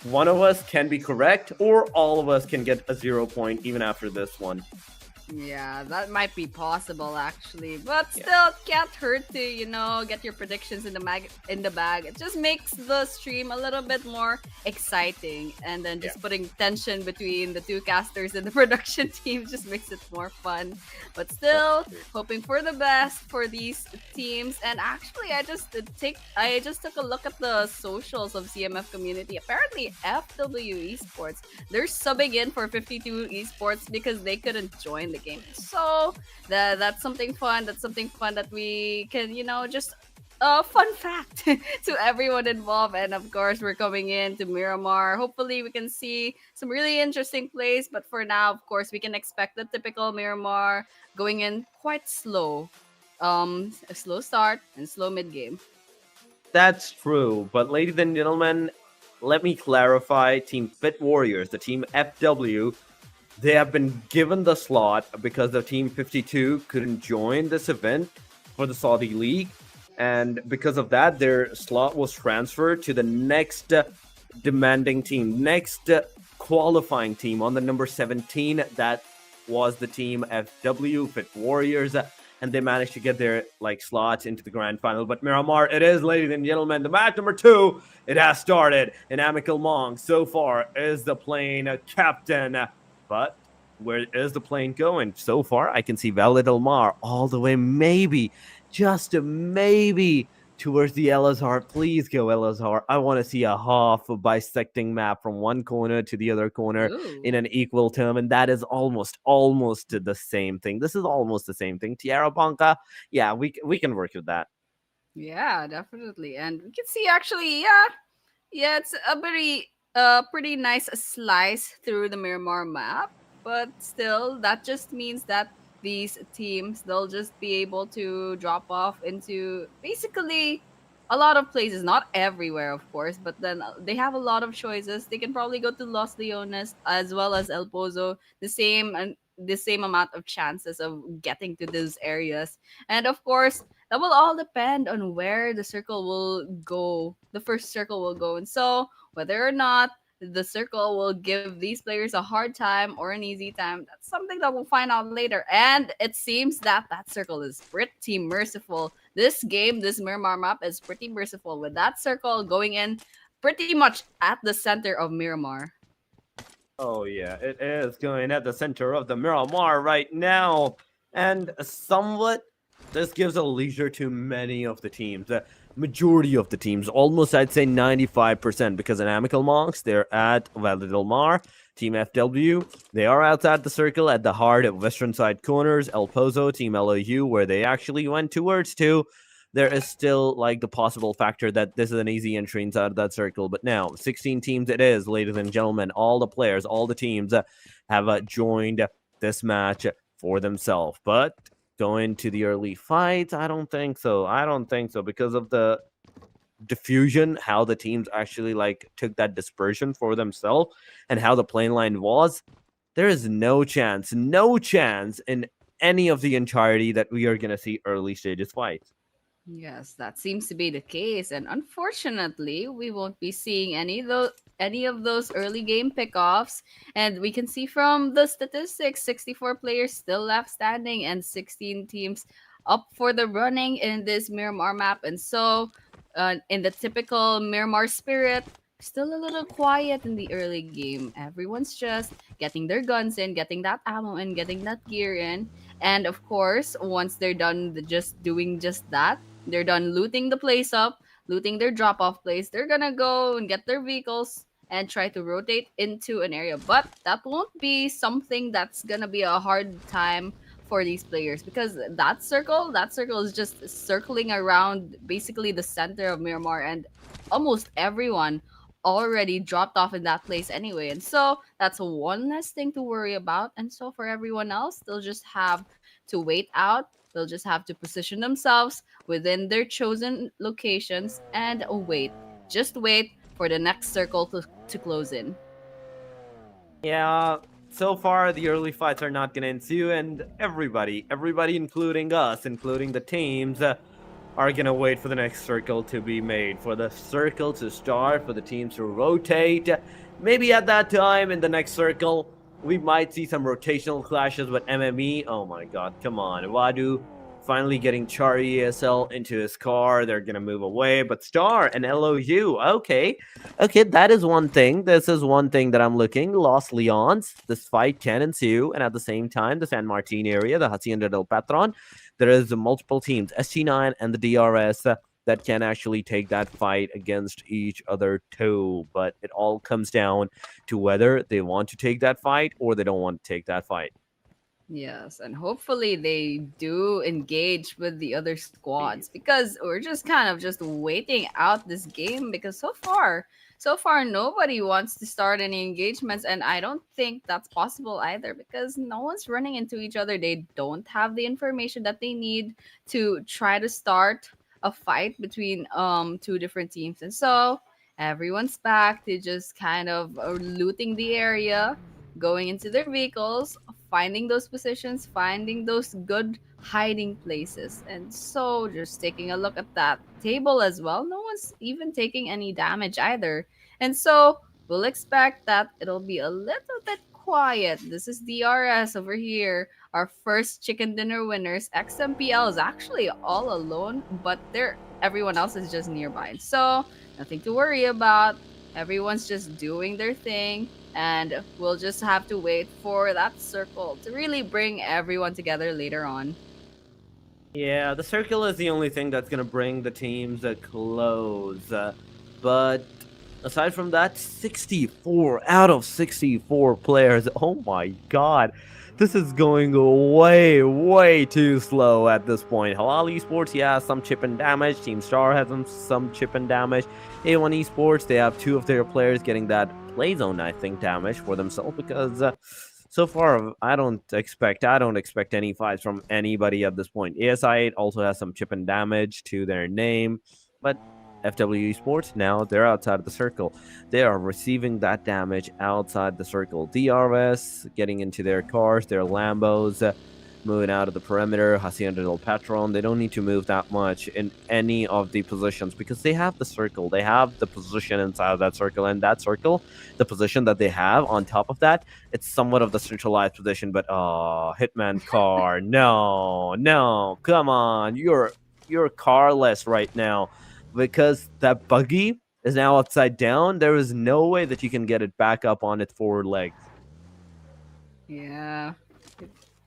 one of us can be correct, or all of us can get a 0 point even after this one. Yeah, that might be possible actually, but Yeah. still it can't hurt to get your predictions in the bag. It just makes the stream a little bit more exciting, and then just putting tension between the two casters and the production team just makes it more fun. But still, hoping for the best for these teams. And actually, I just took a look at the socials of CMF community. Apparently, FW Esports, they're subbing in for 52 Esports because they couldn't join the game. So that's something fun. That's something fun that we can, just a fun fact to everyone involved. And of course, we're coming in to Miramar. Hopefully, we can see some really interesting plays. But for now, of course, we can expect the typical Miramar going in quite slow. A slow start and slow mid game. That's true, but ladies and gentlemen, let me clarify. Team Fit Warriors, the team FW, they have been given the slot because the team 52 couldn't join this event for the Saudi League. And because of that, their slot was transferred to the next demanding team, next qualifying team on the number 17. That was the team FW, Fit Warriors. And they managed to get their slots into the grand final. But Miramar, it is, ladies and gentlemen, the match number 2. It has started. And Amical Mong so far is the plane captain. But where is the plane going? So far, I can see Valid Elmar all the way, maybe, just maybe, towards the Elazar. Please go, Elazar. I want to see a half bisecting map from one corner to the other corner Ooh. in an equal term, and that is almost the same thing. This is almost the same thing. Tierra Banca, yeah, we can work with that. Yeah, definitely. And we can see actually, yeah, it's a pretty nice slice through the Miramar map. But still, that just means that these teams, they'll just be able to drop off into basically a lot of places, not everywhere, of course, but then they have a lot of choices. They can probably go to Los Leones as well as El Pozo, the same amount of chances of getting to those areas. And of course, that will all depend on where the circle will go. The first circle will go. And so, whether or not the circle will give these players a hard time or an easy time, that's something that we'll find out later. And it seems that that circle is pretty merciful. This game, this Miramar map, is pretty merciful with that circle going in pretty much at the center of Miramar. Oh yeah, it is going at the center of the Miramar right now. And somewhat, this gives a leisure to many of the teams. The majority of the teams, almost I'd say 95%, because in Amical Monks, they're at Validolmar. Team FW, they are outside the circle at the hard western side corners. El Pozo, Team LOU, where they actually went towards to. There is still like the possible factor that this is an easy entry inside of that circle. But now, 16 teams it is, ladies and gentlemen. All the players, all the teams have joined this match for themselves. But going to the early fights, I don't think so. I don't think so because of the diffusion, how the teams actually like took that dispersion for themselves and how the plane line was. There is no chance in any of the entirety that we are going to see early stages fights. Yes, that seems to be the case, and unfortunately, we won't be seeing any of those early game pickoffs. And we can see from the statistics, 64 players still left standing, and 16 teams up for the running in this Miramar map. And so, in the typical Miramar spirit, still a little quiet in the early game. Everyone's just getting their guns in, getting that ammo in, getting that gear in. And of course, once they're done just doing just that, they're done looting the place up, looting their drop off place. They're gonna go and get their vehicles and try to rotate into an area. But that won't be something that's gonna be a hard time for these players because that circle is just circling around basically the center of Miramar, and almost everyone already dropped off in that place anyway. And so that's one less thing to worry about. And so for everyone else, they'll just have to wait out. They'll just have to position themselves within their chosen locations and wait. Just wait for the next circle to close in. Yeah, so far the early fights are not going to ensue, and everybody, including us, including the teams, are going to wait for the next circle to be made, for the circle to start, for the teams to rotate. Maybe at that time in the next circle, we might see some rotational clashes with MME. Oh my god, come on. Wadu finally getting Char ESL into his car. They're going to move away, but Star and LOU, okay. Okay, that is one thing. This is one thing that I'm looking. Los Leons, this fight can ensue, and at the same time, the San Martin area, the Hacienda del Patron, there is multiple teams, ST9 and the DRS, that can actually take that fight against each other too. But it all comes down to whether they want to take that fight or they don't want to take that fight. Yes, and hopefully they do engage with the other squads because we're just kind of just waiting out this game because so far nobody wants to start any engagements, and I don't think that's possible either because no one's running into each other. They don't have the information that they need to try to start a fight between two different teams. And so everyone's back to just kind of looting the area, going into their vehicles, finding those positions, finding those good hiding places. And so just taking a look at that table as well, no one's even taking any damage either. And so we'll expect that it'll be a little bit quiet. This is DRS over here. Our first chicken dinner winners. XMPL is actually all alone, but everyone else is just nearby. So nothing to worry about. Everyone's just doing their thing, and we'll just have to wait for that circle to really bring everyone together later on. Yeah, the circle is the only thing that's going to bring the teams close. But aside from that, 64 out of 64 players. Oh my god. This is going way, way too slow at this point. Halal Esports, yeah, some chip and damage. Team Star has some chip and damage. A1 Esports, they have two of their players getting that play zone, I think, damage for themselves because so far I don't expect any fights from anybody at this point. ASI also has some chip and damage to their name, but FW Esports, now they're outside of the circle. They are receiving that damage outside the circle. DRS getting into their cars, their Lambos, moving out of the perimeter. Hacienda del Patron, they don't need to move that much in any of the positions because they have the circle. They have the position inside of that circle, and that circle, the position that they have on top of that, it's somewhat of the centralized position. But oh, Hitman car, no, come on, you're carless right now because that buggy is now upside down. There is no way that you can get it back up on its forward legs. Yeah.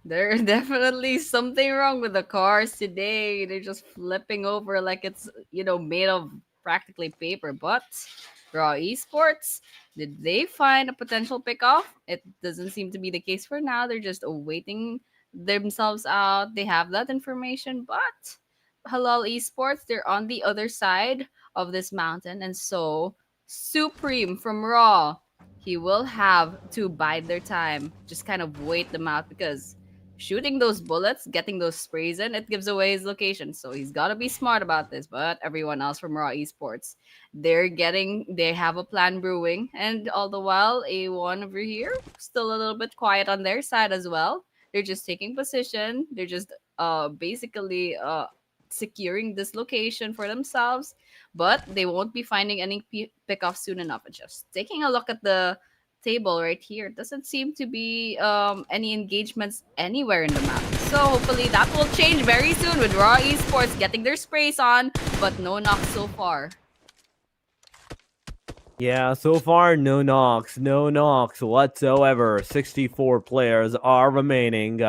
There's definitely something wrong with the cars today. They're just flipping over like it's, made of practically paper. But Raw Esports, did they find a potential pickoff? It doesn't seem to be the case for now. They're just awaiting themselves out. They have that information, but Halal Esports, they're on the other side of this mountain. And so, Supreme from Raw, he will have to bide their time. Just kind of wait them out because shooting those bullets, getting those sprays in, it gives away his location. So he's got to be smart about this. But everyone else from Raw Esports, they have a plan brewing. And all the while, A1 over here, still a little bit quiet on their side as well. They're just taking position. They're just basically securing this location for themselves. But they won't be finding any pickoff soon enough. Just taking a look at the table right here, doesn't seem to be any engagements anywhere in the map. So hopefully that will change very soon with Raw Esports getting their sprays on, but no knocks so far. Yeah, so far, no knocks whatsoever. 64 players are remaining,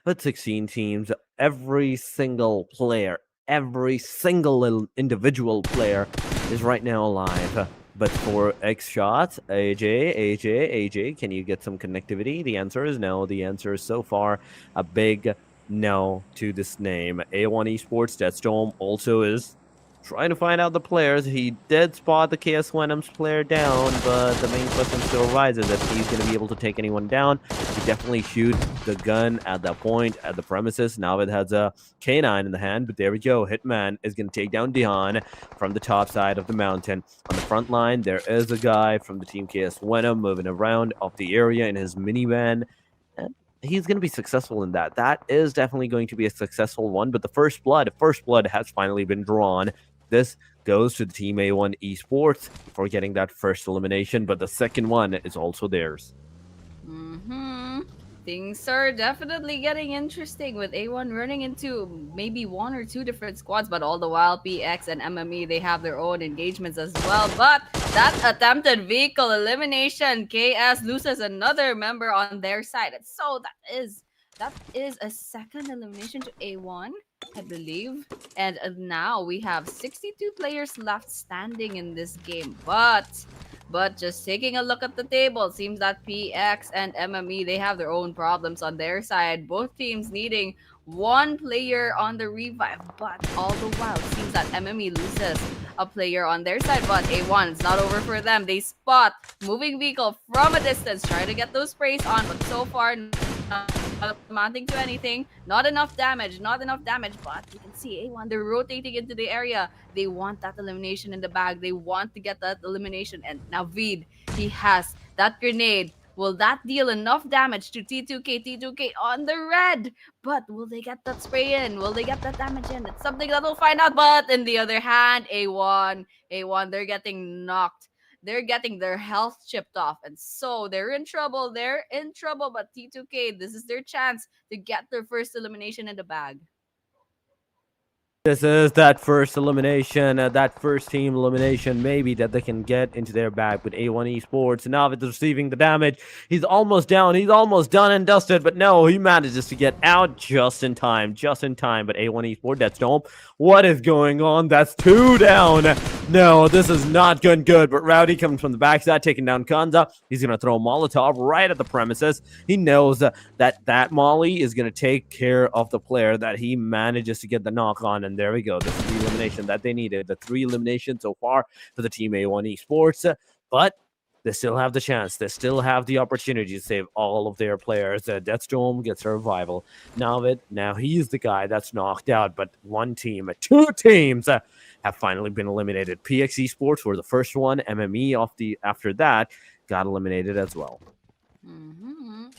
but 16 teams. Every single player, every single individual player is right now alive. But for X shots, AJ, can you get some connectivity? The answer is no. The answer is so far a big no to this name. A1 Esports, Deathstorm also is trying to find out the players. He did spot the KS Venom's player down, but the main question still arises if he's going to be able to take anyone down. He definitely shoot the gun at that point at the premises. Navid has a K9 in the hand, but there we go. Hitman is going to take down Dion from the top side of the mountain. On the front line, there is a guy from the team KS Venom moving around off the area in his minivan. And he's going to be successful in that. That is definitely going to be a successful one, but the first blood has finally been drawn. This goes to the Team A1 Esports for getting that first elimination, but the second one is also theirs. Things are definitely getting interesting with A1 running into maybe one or two different squads, but all the while PX and MME, they have their own engagements as well. But that attempted vehicle elimination, KS loses another member on their side. And so that is a second elimination to A1, I believe. And now we have 62 players left standing in this game. But just taking a look at the table, seems that PX and MME, they have their own problems on their side. Both teams needing one player on the revive. But all the while, it seems that MME loses a player on their side. But A1, it's not over for them. They spot moving vehicle from a distance, try to get those sprays on. But so far, not amounting to anything. Not enough damage. But you can see A1, they're rotating into the area. They want that elimination in the bag. They want to get that elimination. And now Vid, he has that grenade. Will that deal enough damage to T2K? T2K on the red. But will they get that spray in? Will they get that damage in? It's something that we'll find out. But in the other hand, A1, they're getting knocked. They're getting their health chipped off. And so they're in trouble. But T2K, this is their chance to get their first elimination in the bag. This is that first elimination, that first team elimination, maybe that they can get into their bag with A1 Esports. Navid receiving the damage. He's almost down. He's almost done and dusted, but no, he manages to get out just in time. But A1 Esports, that's dope. What is going on? That's two down. No, this is not going good, but Rowdy comes from the backside, taking down Kanza. He's going to throw a Molotov right at the premises. He knows that Molly is going to take care of the player that he manages to get the knock on, and there we go. This is the elimination that they needed. The 3 eliminations so far for the Team A1 Esports, but they still have the chance. They still have the opportunity to save all of their players. Deathstorm gets a revival. Now he's the guy that's knocked out, but two teams have finally been eliminated. PX Esports were the first one. MME after that got eliminated as well.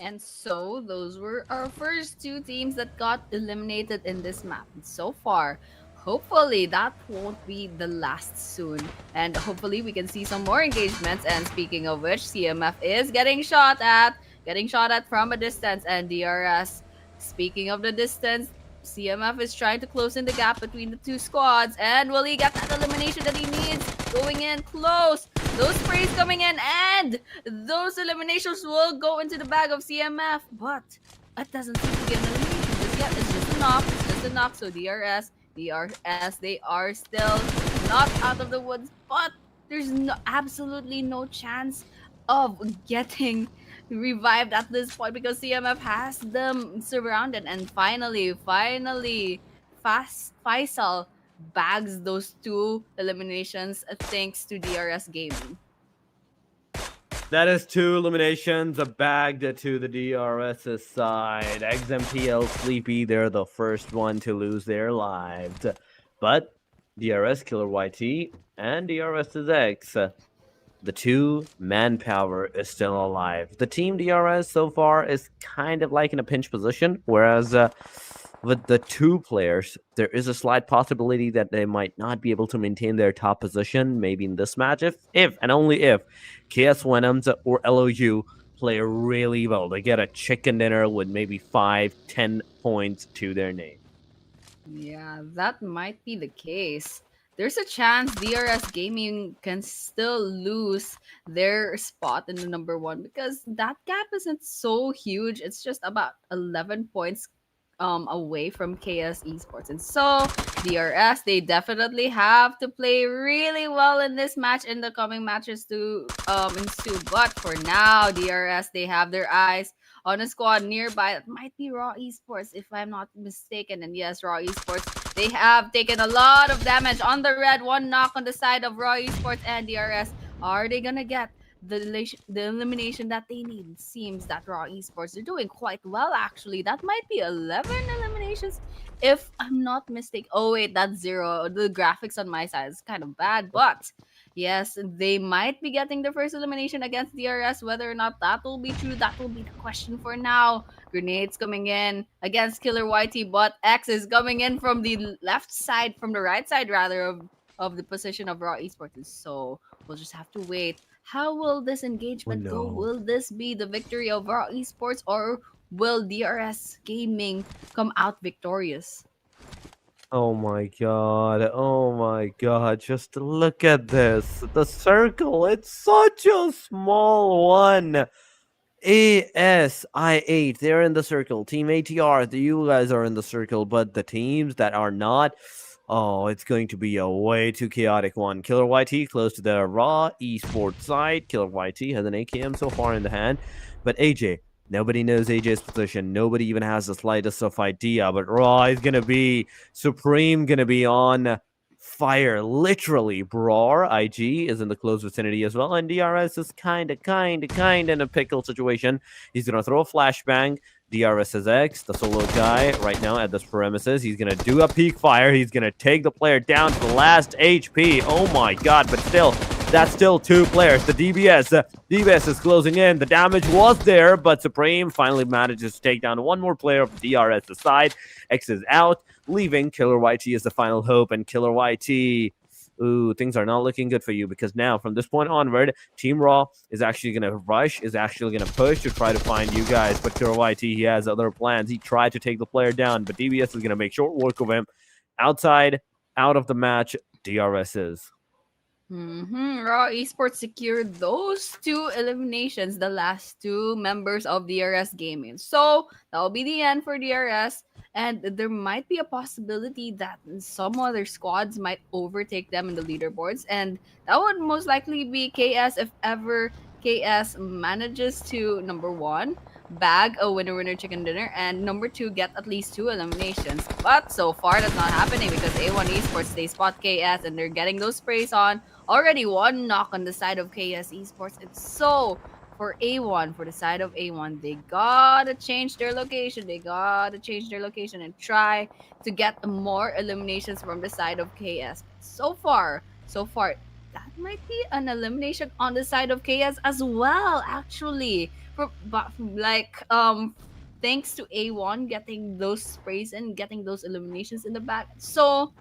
And so those were our first two teams that got eliminated in this map. And so far, hopefully that won't be the last soon. And hopefully we can see some more engagements. And speaking of which, CMF is getting shot at from a distance. And DRS, speaking of the distance, CMF is trying to close in the gap between the two squads. And will he get that elimination that he needs? Going in close. Those sprays coming in, and those eliminations will go into the bag of CMF. But it doesn't seem to be an elimination just yet. It's just a knock. It's just a knock. So DRS, they are still not out of the woods. But there's absolutely no chance of getting revived at this point because CMF has them surrounded. And finally, Faisal bags those two eliminations thanks to DRS Gaming. That is two eliminations bagged to the DRS's side. XMPL Sleepy, they're the first one to lose their lives. But DRS Killer YT and DRS's X, the two manpower is still alive. The team DRS so far is kind of like in a pinch position, whereas with the two players, there is a slight possibility that they might not be able to maintain their top position, maybe in this match, if and only if KS Venoms or LOU play really well. They get a chicken dinner with maybe 5-10 points to their name. Yeah, that might be the case. There's a chance DRS Gaming can still lose their spot in the number one because that gap isn't so huge. It's just about 11 points away from KS Esports. And so DRS, they definitely have to play really well in this match in the coming matches to ensue. But for now, DRS, they have their eyes on a squad nearby. That might be Raw Esports, if I'm not mistaken. And yes, Raw Esports, they have taken a lot of damage on the red. One knock on the side of Raw Esports and DRS. Are they gonna get the elimination that they need? It seems that Raw Esports are doing quite well, actually. That might be 11 eliminations, if I'm not mistaken. Oh, wait, that's 0. The graphics on my side is kind of bad, but yes, they might be getting the first elimination against DRS. Whether or not that will be true, that will be the question for now. Grenades coming in against Killer YT, but X is coming in from the left side, from the right side rather, of the position of Raw Esports. And so we'll just have to wait. How will this engagement go? Will this be the victory of Raw Esports, or will DRS Gaming come out victorious? Oh my god, just look at this. The circle, it's such a small one. ASI8, they're in the circle. Team ATR, you guys are in the circle, but the teams that are not, oh, it's going to be a way too chaotic one. Killer YT close to the Raw Esports side. Killer YT has an AKM so far in the hand, but AJ, nobody knows AJ's position. Nobody even has the slightest of idea. But Raw is going to be Supreme, going to be on fire. Literally, Brawr IG is in the close vicinity as well. And DRS is kind of in a pickle situation. He's going to throw a flashbang. DRS is X, the solo guy right now at this premises. He's going to do a peak fire. He's going to take the player down to the last HP. Oh my god, but still, that's still two players. The DBS is closing in. The damage was there, but Supreme finally manages to take down one more player of the DRS side. X is out, leaving Killer YT as the final hope. And Killer YT, ooh, things are not looking good for you, because now from this point onward, Team Raw is actually going to rush, is actually going to push to try to find you guys. But Killer YT, he has other plans. He tried to take the player down, but DBS is going to make short work of him. Outside, out of the match, DRS is. Raw Esports secured those two eliminations, the last two members of DRS Gaming. So that will be the end for DRS, and there might be a possibility that some other squads might overtake them in the leaderboards, and that would most likely be KS if ever KS manages to, number one, bag a winner chicken dinner, and number two, get at least two eliminations. But so far that's not happening because A1 Esports, they spot KS and they're getting those sprays on. Already one knock on the side of KS Esports. It's so for A1, for the side of A1, they gotta change their location. They gotta change their location and try to get more eliminations from the side of KS. So far, that might be an elimination on the side of KS as well, actually. But like thanks to A1 getting those sprays and getting those eliminations in the back. So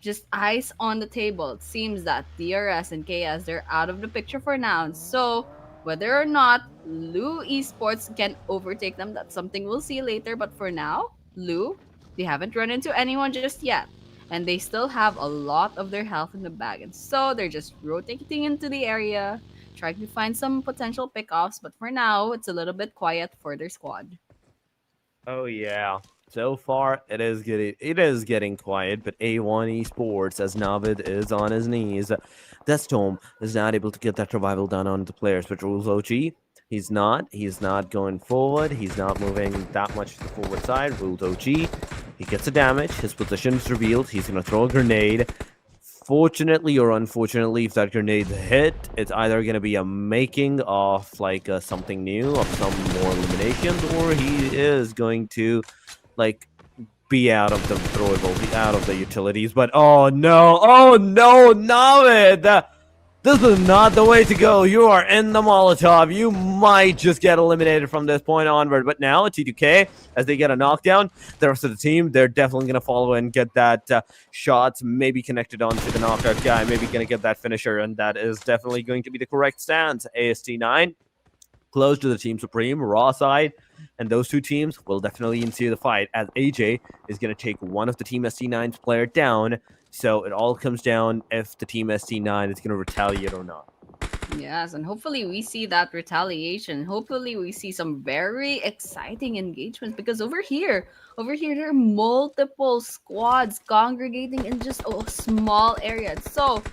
just eyes on the table. It seems that DRS and KS they're out of the picture for now. So whether or not Lu Esports can overtake them, that's something we'll see later. But for now, Lu, they haven't run into anyone just yet. And they still have a lot of their health in the bag. And so they're just rotating into the area, trying to find some potential pickoffs. But for now, it's a little bit quiet for their squad. Oh yeah. So far, it is getting quiet, but A1 Esports, as Navid is on his knees, Destorm is not able to get that revival done on the players. But Rules OG, he's not. He's not going forward. He's not moving that much to the forward side. Rules OG, he gets a damage. His position is revealed. He's gonna throw a grenade. Fortunately or unfortunately, if that grenade hit, it's either going to be a making of like something new, of some more eliminations, or he is going to like be out of the throwable, be out of the utilities. But oh no, Navid! This is not the way to go. You are in the Molotov. You might just get eliminated from this point onward. But now, T2K, as they get a knockdown, the rest of the team, they're definitely going to follow and get that shots maybe connected onto the knockout guy, maybe going to get that finisher, and that is definitely going to be the correct stance. AST9, close to the Team Supreme, Raw side, and those two teams will definitely ensue the fight, as AJ is going to take one of the Team ST9's player down. So it all comes down if the Team ST9 is going to retaliate or not. Yes, and hopefully we see that retaliation. Hopefully we see some very exciting engagements because over here there are multiple squads congregating in just a small area. So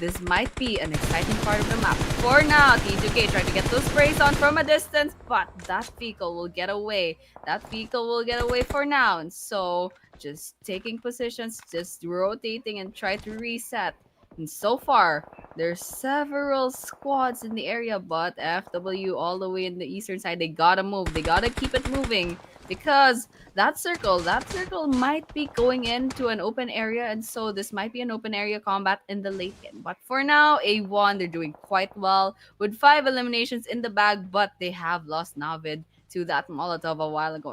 this might be an exciting part of the map. For now, T2K trying to get those sprays on from a distance, but that vehicle will get away. That vehicle will get away for now. And so just taking positions, just rotating and try to reset. And so far, there's several squads in the area, but FW all the way in the eastern side, they gotta move. They gotta keep it moving because that circle might be going into an open area, and so this might be an open area combat in the late game. But for now, A1, they're doing quite well with 5 eliminations in the bag, but they have lost Navid to that Molotov a while ago.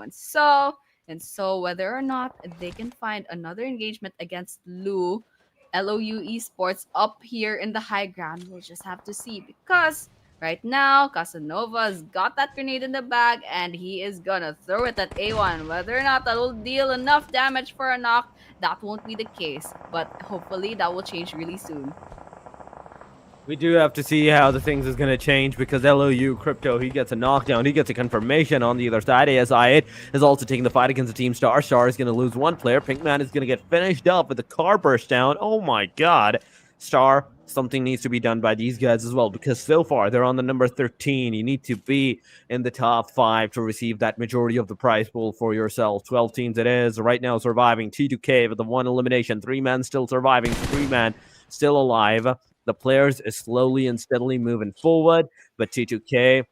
And so whether or not they can find another engagement against LOU Esports up here in the high ground, we'll just have to see because right now Casanova's got that grenade in the bag and he is gonna throw it at A1. Whether or not that will deal enough damage for a knock, that won't be the case, but hopefully that will change really soon. We do have to see how the things is going to change because LOU Crypto, he gets a knockdown. He gets a confirmation on the other side. ASI8 is also taking the fight against the Team Star. Star is going to lose one player. Pinkman is going to get finished up with the car burst down. Oh my god. Star, something needs to be done by these guys as well because so far they're on the number 13. You need to be in the top 5 to receive that majority of the prize pool for yourself. 12 teams it is. Right now surviving. T2K with the 1 elimination. 3 men still surviving. 3 men still alive. The players is slowly and steadily moving forward, but T2K,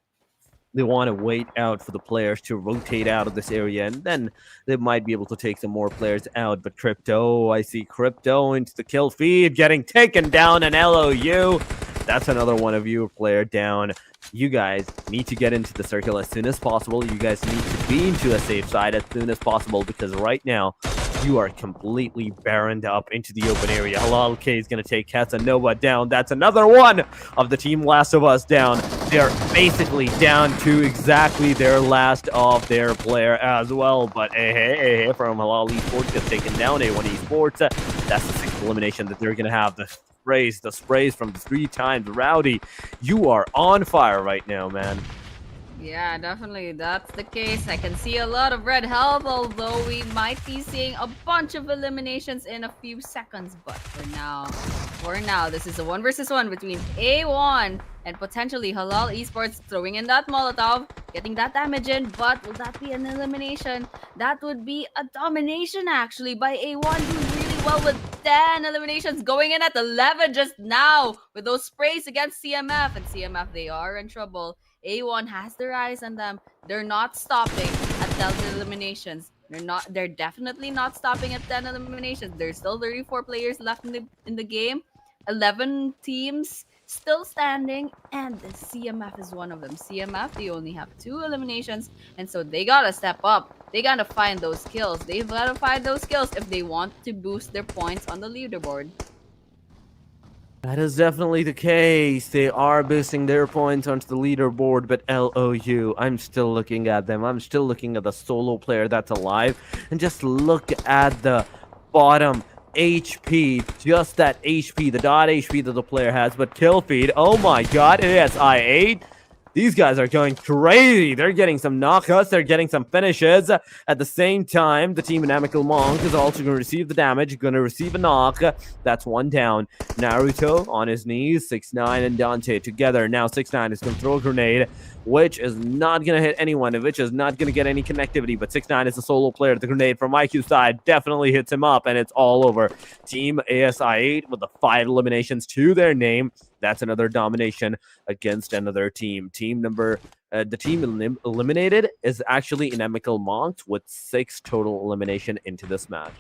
they want to wait out for the players to rotate out of this area, and then they might be able to take some more players out. But Crypto, I see Crypto into the kill feed, getting taken down, and LOU, that's another one of you player down. You guys need to get into the circle as soon as possible. You guys need to be into a safe side as soon as possible because right now, you are completely barrened up into the open area. Halal K is going to take Casanova down. That's another one of the Team Last of Us down. They're basically down to exactly their last of their player as well. But hey, from Halal Esports gets taken down. A1 Esports. That's the 6th elimination that they're going to have. The sprays from the 3 times. Rowdy, you are on fire right now, man. Yeah, definitely. That's the case. I can see a lot of red health, although we might be seeing a bunch of eliminations in a few seconds. But for now, this is a 1 versus 1 between A1 and potentially Halal Esports throwing in that Molotov, getting that damage in. But will that be an elimination? That would be a domination, actually, by A1 doing really well with 10 eliminations, going in at 11 just now with those sprays against CMF. And CMF, they are in trouble. A1 has their eyes on them. They're not stopping at 10 eliminations. They're definitely not stopping at 10 eliminations. There's still 34 players left in the game. 11 teams still standing, and the CMF is one of them. CMF, they only have 2 eliminations, and so they gotta step up. They gotta find those kills. They've gotta find those kills if they want to boost their points on the leaderboard. That is definitely the case. They are boosting their points onto the leaderboard, but LOU, I'm still looking at them. I'm still looking at the solo player that's alive. And just look at the bottom HP. Just that HP, the dot HP that the player has. But kill feed, oh my god, ASI8. These guys are going crazy. They're getting some knockouts. They're getting some finishes. At the same time, the team in Amicable Monk is also going to receive the damage. Going to receive a knock. That's one down. Naruto on his knees. 6ix9ine and Dante together. Now 6ix9ine is going to throw a grenade, which is not going to hit anyone. Which is not going to get any connectivity. But 6ix9ine is a solo player. The grenade from IQ side definitely hits him up, and it's all over. Team ASI8 with the 5 eliminations to their name. That's another domination against another team. The team eliminated is actually Inimical Monks with 6 total elimination into this match.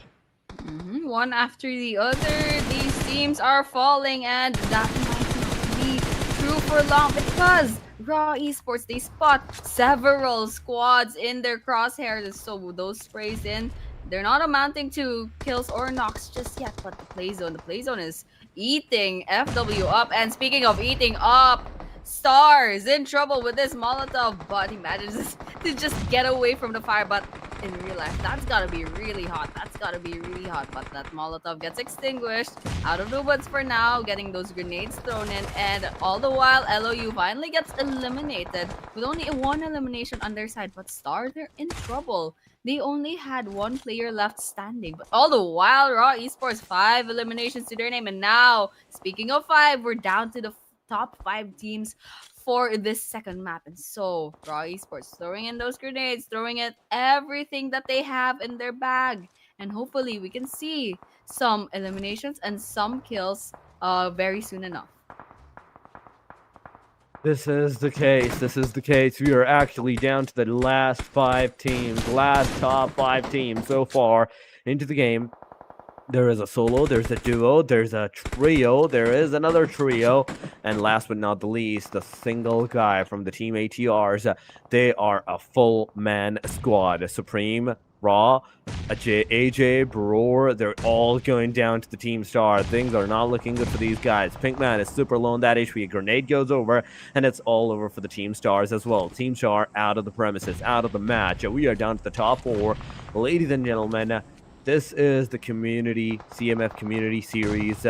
One after the other, these teams are falling, and that might not be true for long because Raw Esports, they spot several squads in their crosshairs. So those sprays in, they're not amounting to kills or knocks just yet, but the play zone is eating FW up. And speaking of eating up, Stars in trouble with this Molotov, but he manages to just get away from the fire. But in real life, that's gotta be really hot. But that Molotov gets extinguished out of the woods for now, getting those grenades thrown in. And all the while, LOU finally gets eliminated with only 1 elimination on their side. But Stars, they're in trouble. They only had 1 player left standing. But all the while, Raw Esports, 5 eliminations to their name. And now, speaking of 5, we're down to the top 5 teams for this second map. And so, Raw Esports throwing in those grenades, throwing in everything that they have in their bag. And hopefully, we can see some eliminations and some kills very soon enough. This is the case. We are actually down to the last 5 teams, last top 5 teams so far into the game. There is a solo, there's a duo, there's a trio, there is another trio, and last but not the least, the single guy from the team ATRs. They are a full-man squad. Supreme, Raw, AJ, Bror, they're all going down to the Team Star. Things are not looking good for these guys. Pinkman is super low on that HP. A grenade goes over, and it's all over for the Team Stars as well. Team Star out of the premises, out of the match. We are down to the top 4. Ladies and gentlemen, this is the CMF Community Series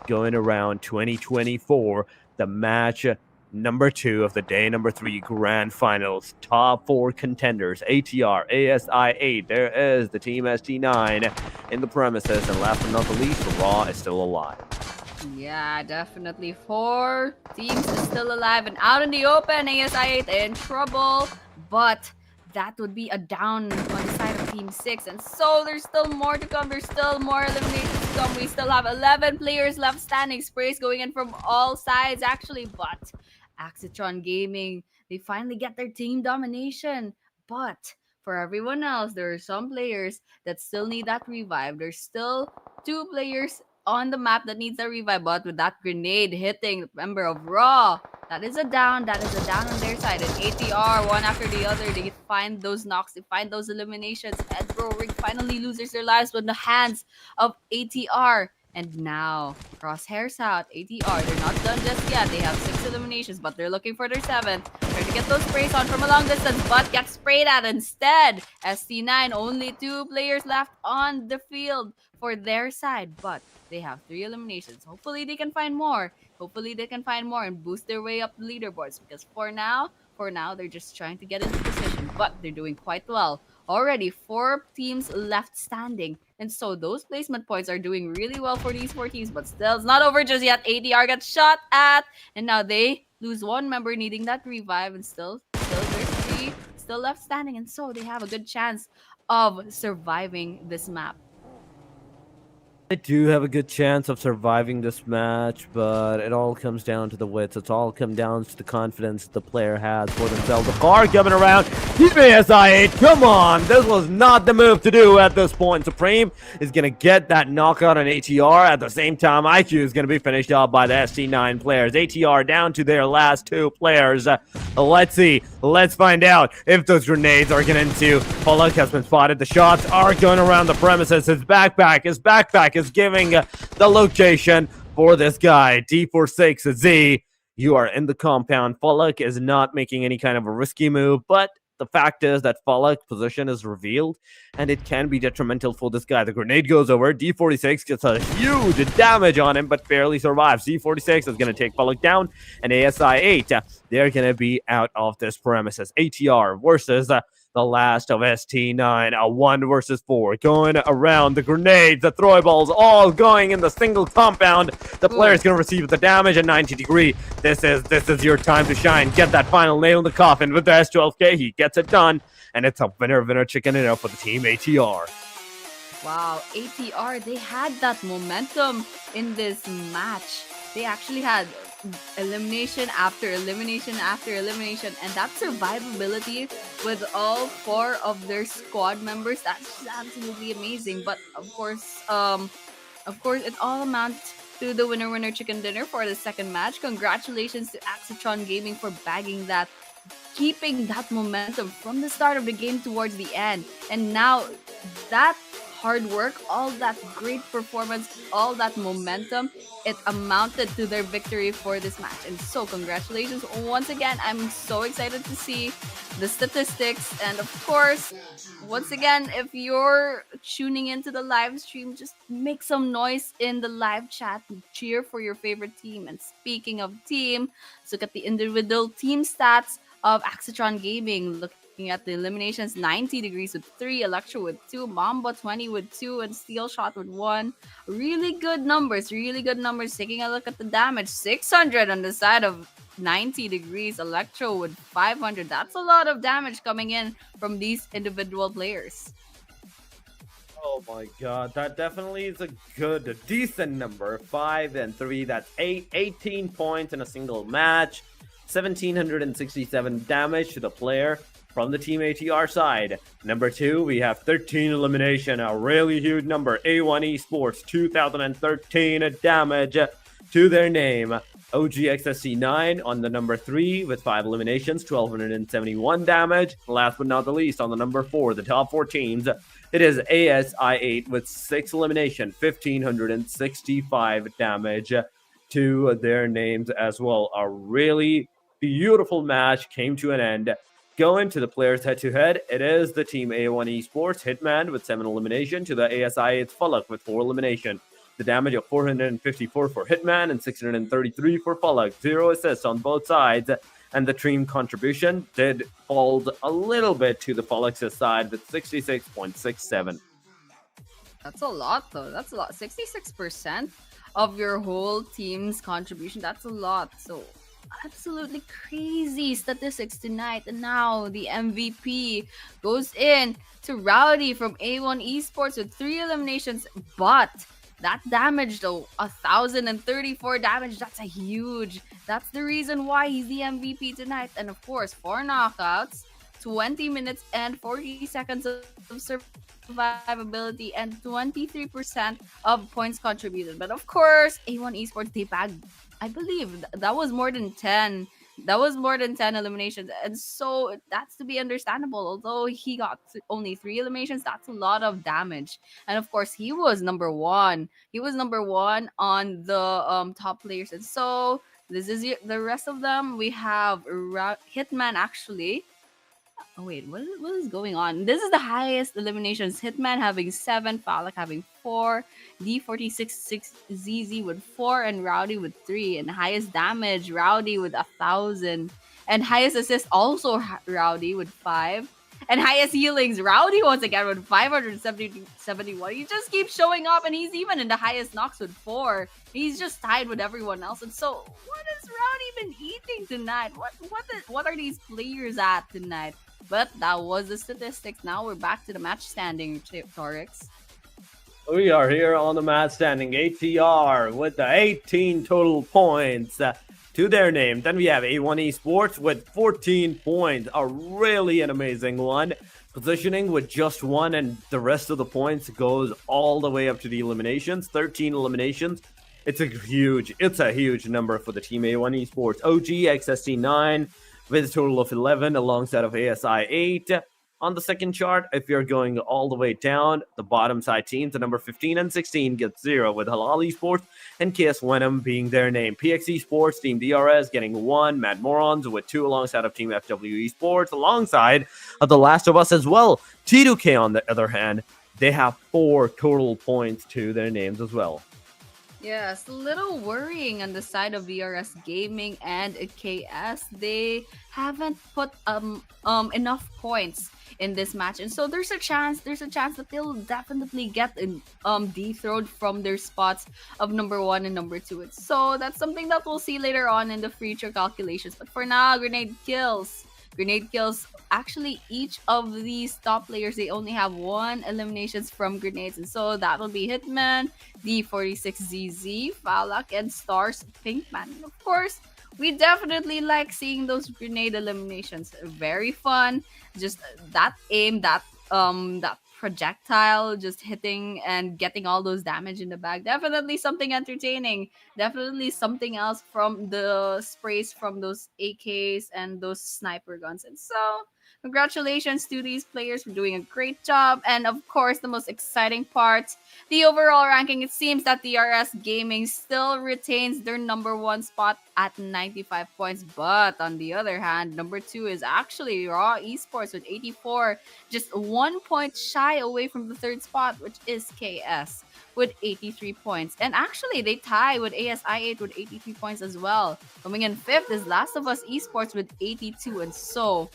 going around 2024. The match number 2 of the day number 3 grand finals. Top 4 contenders: ATR, ASI8. There is the team ST9 in the premises, and last but not the least, Raw is still alive. Yeah, definitely 4 teams is still alive and out in the open. ASI8 in trouble, but that would be a down on the side of Team 6. And so there's still more to come. There's still more eliminations to come. We still have 11 players left standing. Sprays going in from all sides, actually. But Axitron Gaming, they finally get their team domination. But for everyone else, there are some players that still need that revive. There's still 2 players on the map that needs a revive. But with that grenade hitting the member of Raw, that is a down. That is a down on their side. And ATR, one after the other, they find those knocks. They find those eliminations. And Brorig finally loses their lives in the hands of ATR. And now, Crosshairs out. ATR, they're not done just yet. They have 6 eliminations, but they're looking for their 7th. Trying to get those sprays on from a long distance, but gets sprayed at instead. ST9, only 2 players left on the field for their side, but they have 3 eliminations. Hopefully, they can find more. And boost their way up the leaderboards, because for now, they're just trying to get into position, but they're doing quite well. Already 4 teams left standing, and so those placement points are doing really well for these 4 teams, but still, it's not over just yet. ADR gets shot at, and now they lose 1 member needing that revive, and still there's 3 still left standing, and so they have a good chance of surviving this map. I do have a good chance of surviving this match, but it all comes down to the wits. It's all come down to the confidence the player has for themselves. The car coming around. SI8, come on! This was not the move to do at this point. Supreme is going to get that knockout on ATR. At the same time, IQ is going to be finished off by the ST9 players. ATR down to their last two players. Let's see. Let's find out if those grenades are getting into. Pollock has been spotted. The shots are going around the premises. His backpack is giving the location for this guy. D46Z, you are in the compound. Pollock is not making any kind of a risky move, but the fact is that Pollock's position is revealed, and it can be detrimental for this guy. The grenade goes over. D46 gets a huge damage on him, but barely survives. D46 is going to take Pollock down, and ASI8, they're going to be out of this premises. ATR versus the last of ST9, a 1 versus 4, going around the grenades, the throwables, all going in the single compound. The player is going to receive the damage at 90 degree. This is your time to shine. Get that final nail in the coffin with the S12K. He gets it done, and it's a winner chicken dinner for the team ATR. Wow, ATR, they had that momentum in this match. They actually had elimination after elimination after elimination, and that survivability with all 4 of their squad members, that's absolutely amazing. But of course it all amounts to the winner chicken dinner for the second match. Congratulations to Axatron Gaming for bagging that, keeping that momentum from the start of the game towards the end. And now that hard work, all that great performance, all that momentum, it amounted to their victory for this match. And so congratulations once again. I'm so excited to see the statistics. And of course, once again, if you're tuning into the live stream, just make some noise in the live chat and cheer for your favorite team. And speaking of team, let's look at the individual team stats of Axatron Gaming. Looking at the eliminations, 90 degrees with 3, Electro with 2, Mamba 20 with 2, and Steel Shot with 1. Really good numbers. Taking a look at the damage, 600 on the side of 90 degrees, Electro with 500. That's a lot of damage coming in from these individual players. Oh my god, that definitely is a decent number. 5 and 3, that's 18 points in a single match. 1,767 damage to the player from the Team ATR side. Number 2, we have 13 elimination, a really huge number. A1 Esports, 2013 damage to their name. OGXSC9 on the number 3 with 5 eliminations, 1,271 damage. Last but not the least, on the number 4, the top 4 teams, it is ASI8 with 6 elimination, 1,565 damage to their names as well. A really beautiful match came to an end. Going to the players head-to-head, it is the Team A1 Esports Hitman with 7 elimination to the ASI8's Pollock with 4 elimination. The damage of 454 for Hitman and 633 for Pollock. 0 assists on both sides, and the team contribution did fall a little bit to the Pollock's side with 66.67. That's a lot, though. That's a lot. 66% of your whole team's contribution. That's a lot. So absolutely crazy statistics tonight. And now the MVP goes in to Rowdy from A1 Esports with 3 eliminations. But that damage, though, 1,034 damage, that's the reason why he's the MVP tonight. And of course, 4 knockouts, 20 minutes and 40 seconds of survivability, and 23% of points contributed. But of course, A1 Esports, they bagged, I believe that was more than 10. That was more than 10 eliminations. And so that's to be understandable. Although he got only 3 eliminations, that's a lot of damage. And of course, he was number 1. He was number 1 on the top players. And so this is the rest of them. We have Hitman actually. Oh wait, what is going on? This is the highest eliminations. Hitman having 7, Falak having 4, D46-6ZZ with 4, and Rowdy with 3. And highest damage, Rowdy with 1,000. And highest assist, also Rowdy with 5. And highest healings, Rowdy once again with 571. He just keeps showing up, and he's even in the highest knocks with 4. He's just tied with everyone else. And so, what has Rowdy been eating tonight? What are these players at tonight? But that was the statistics. Now we're back to the match standing, Torix. We are here on the mat standing ATR with the 18 total points to their name. Then we have A1 Esports with 14 points, a really an amazing one. Positioning with just one, and the rest of the points goes all the way up to the eliminations. 13 eliminations. It's a huge number for the team A1 Esports. OG XST9 with a total of 11 alongside of ASI 8. On the second chart, if you're going all the way down, the bottom side teams, the number 15 and 16 get 0, with Halal Esports and KS Venom being their name. PX Esports, Team DRS getting 1, Mad Morons with 2 alongside of Team FW Esports, alongside of The Last of Us as well. T2K, on the other hand, they have 4 total points to their names as well. Yeah, it's a little worrying on the side of VRS Gaming and KS. They haven't put enough points in this match, and so there's a chance that they'll definitely get dethroned from their spots of number 1 and number 2. And so that's something that we'll see later on in the future calculations. But for now, grenade kills. Actually, each of these top players, they only have 1 eliminations from grenades, and so that'll be Hitman, D46ZZ, Falak, and Stars Pinkman. And of course, we definitely like seeing those grenade eliminations. Very fun. Just that aim, that projectile just hitting and getting all those damage in the back. Definitely something entertaining. Definitely something else from the sprays from those AKs and those sniper guns. And so congratulations to these players for doing a great job. And of course, the most exciting part, the overall ranking. It seems that DRS Gaming still retains their number 1 spot at 95 points. But on the other hand, number 2 is actually Raw Esports with 84, just 1 point shy away from the 3rd spot, which is KS with 83 points. And actually, they tie with ASI 8 with 83 points as well. Coming in 5th is Last of Us Esports with 82. And so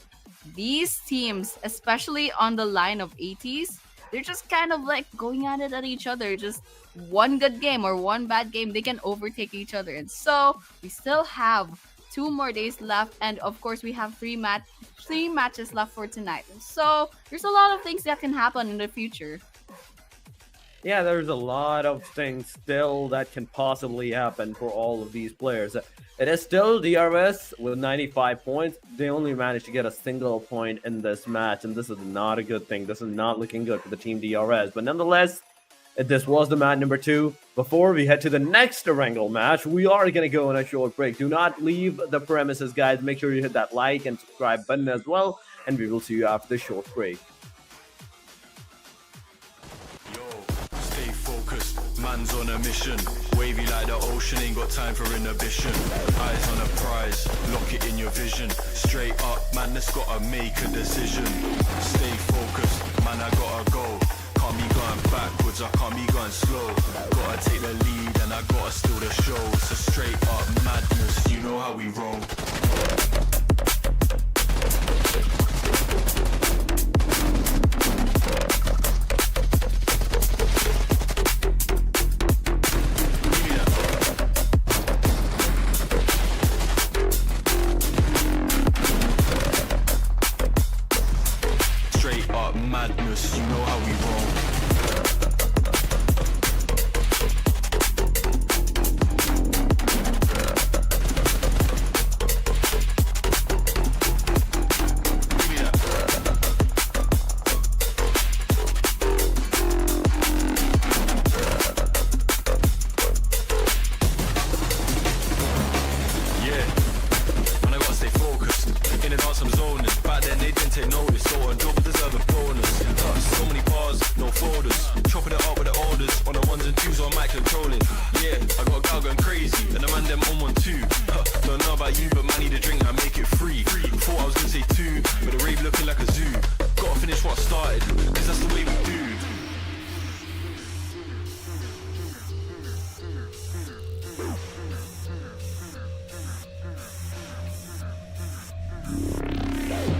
these teams, especially on the line of 80s, they're just kind of like going at it at each other. Just one good game or one bad game, they can overtake each other. And so we still have 2 more days left, and of course we have 3 matches left for tonight. And so there's a lot of things that can happen in the future. Yeah, there's a lot of things still that can possibly happen for all of these players. It is still DRS with 95 points. They only managed to get a single point in this match, and this is not a good thing. This is not looking good for the team DRS. But nonetheless, this was the match number 2. Before we head to the next Erangel match, we are going to go on a short break. Do not leave the premises, guys. Make sure you hit that like and subscribe button as well, and we will see you after the short break. Man's on a mission, wavy like the ocean, ain't got time for inhibition. Eyes on a prize, lock it in your vision. Straight up, man, that's gotta make a decision. Stay focused, man, I gotta go. Can't be going backwards, I can't be going slow. Gotta take the lead and I gotta steal the show. It's a straight up madness, you know how we roll. Madness, you know how we roll.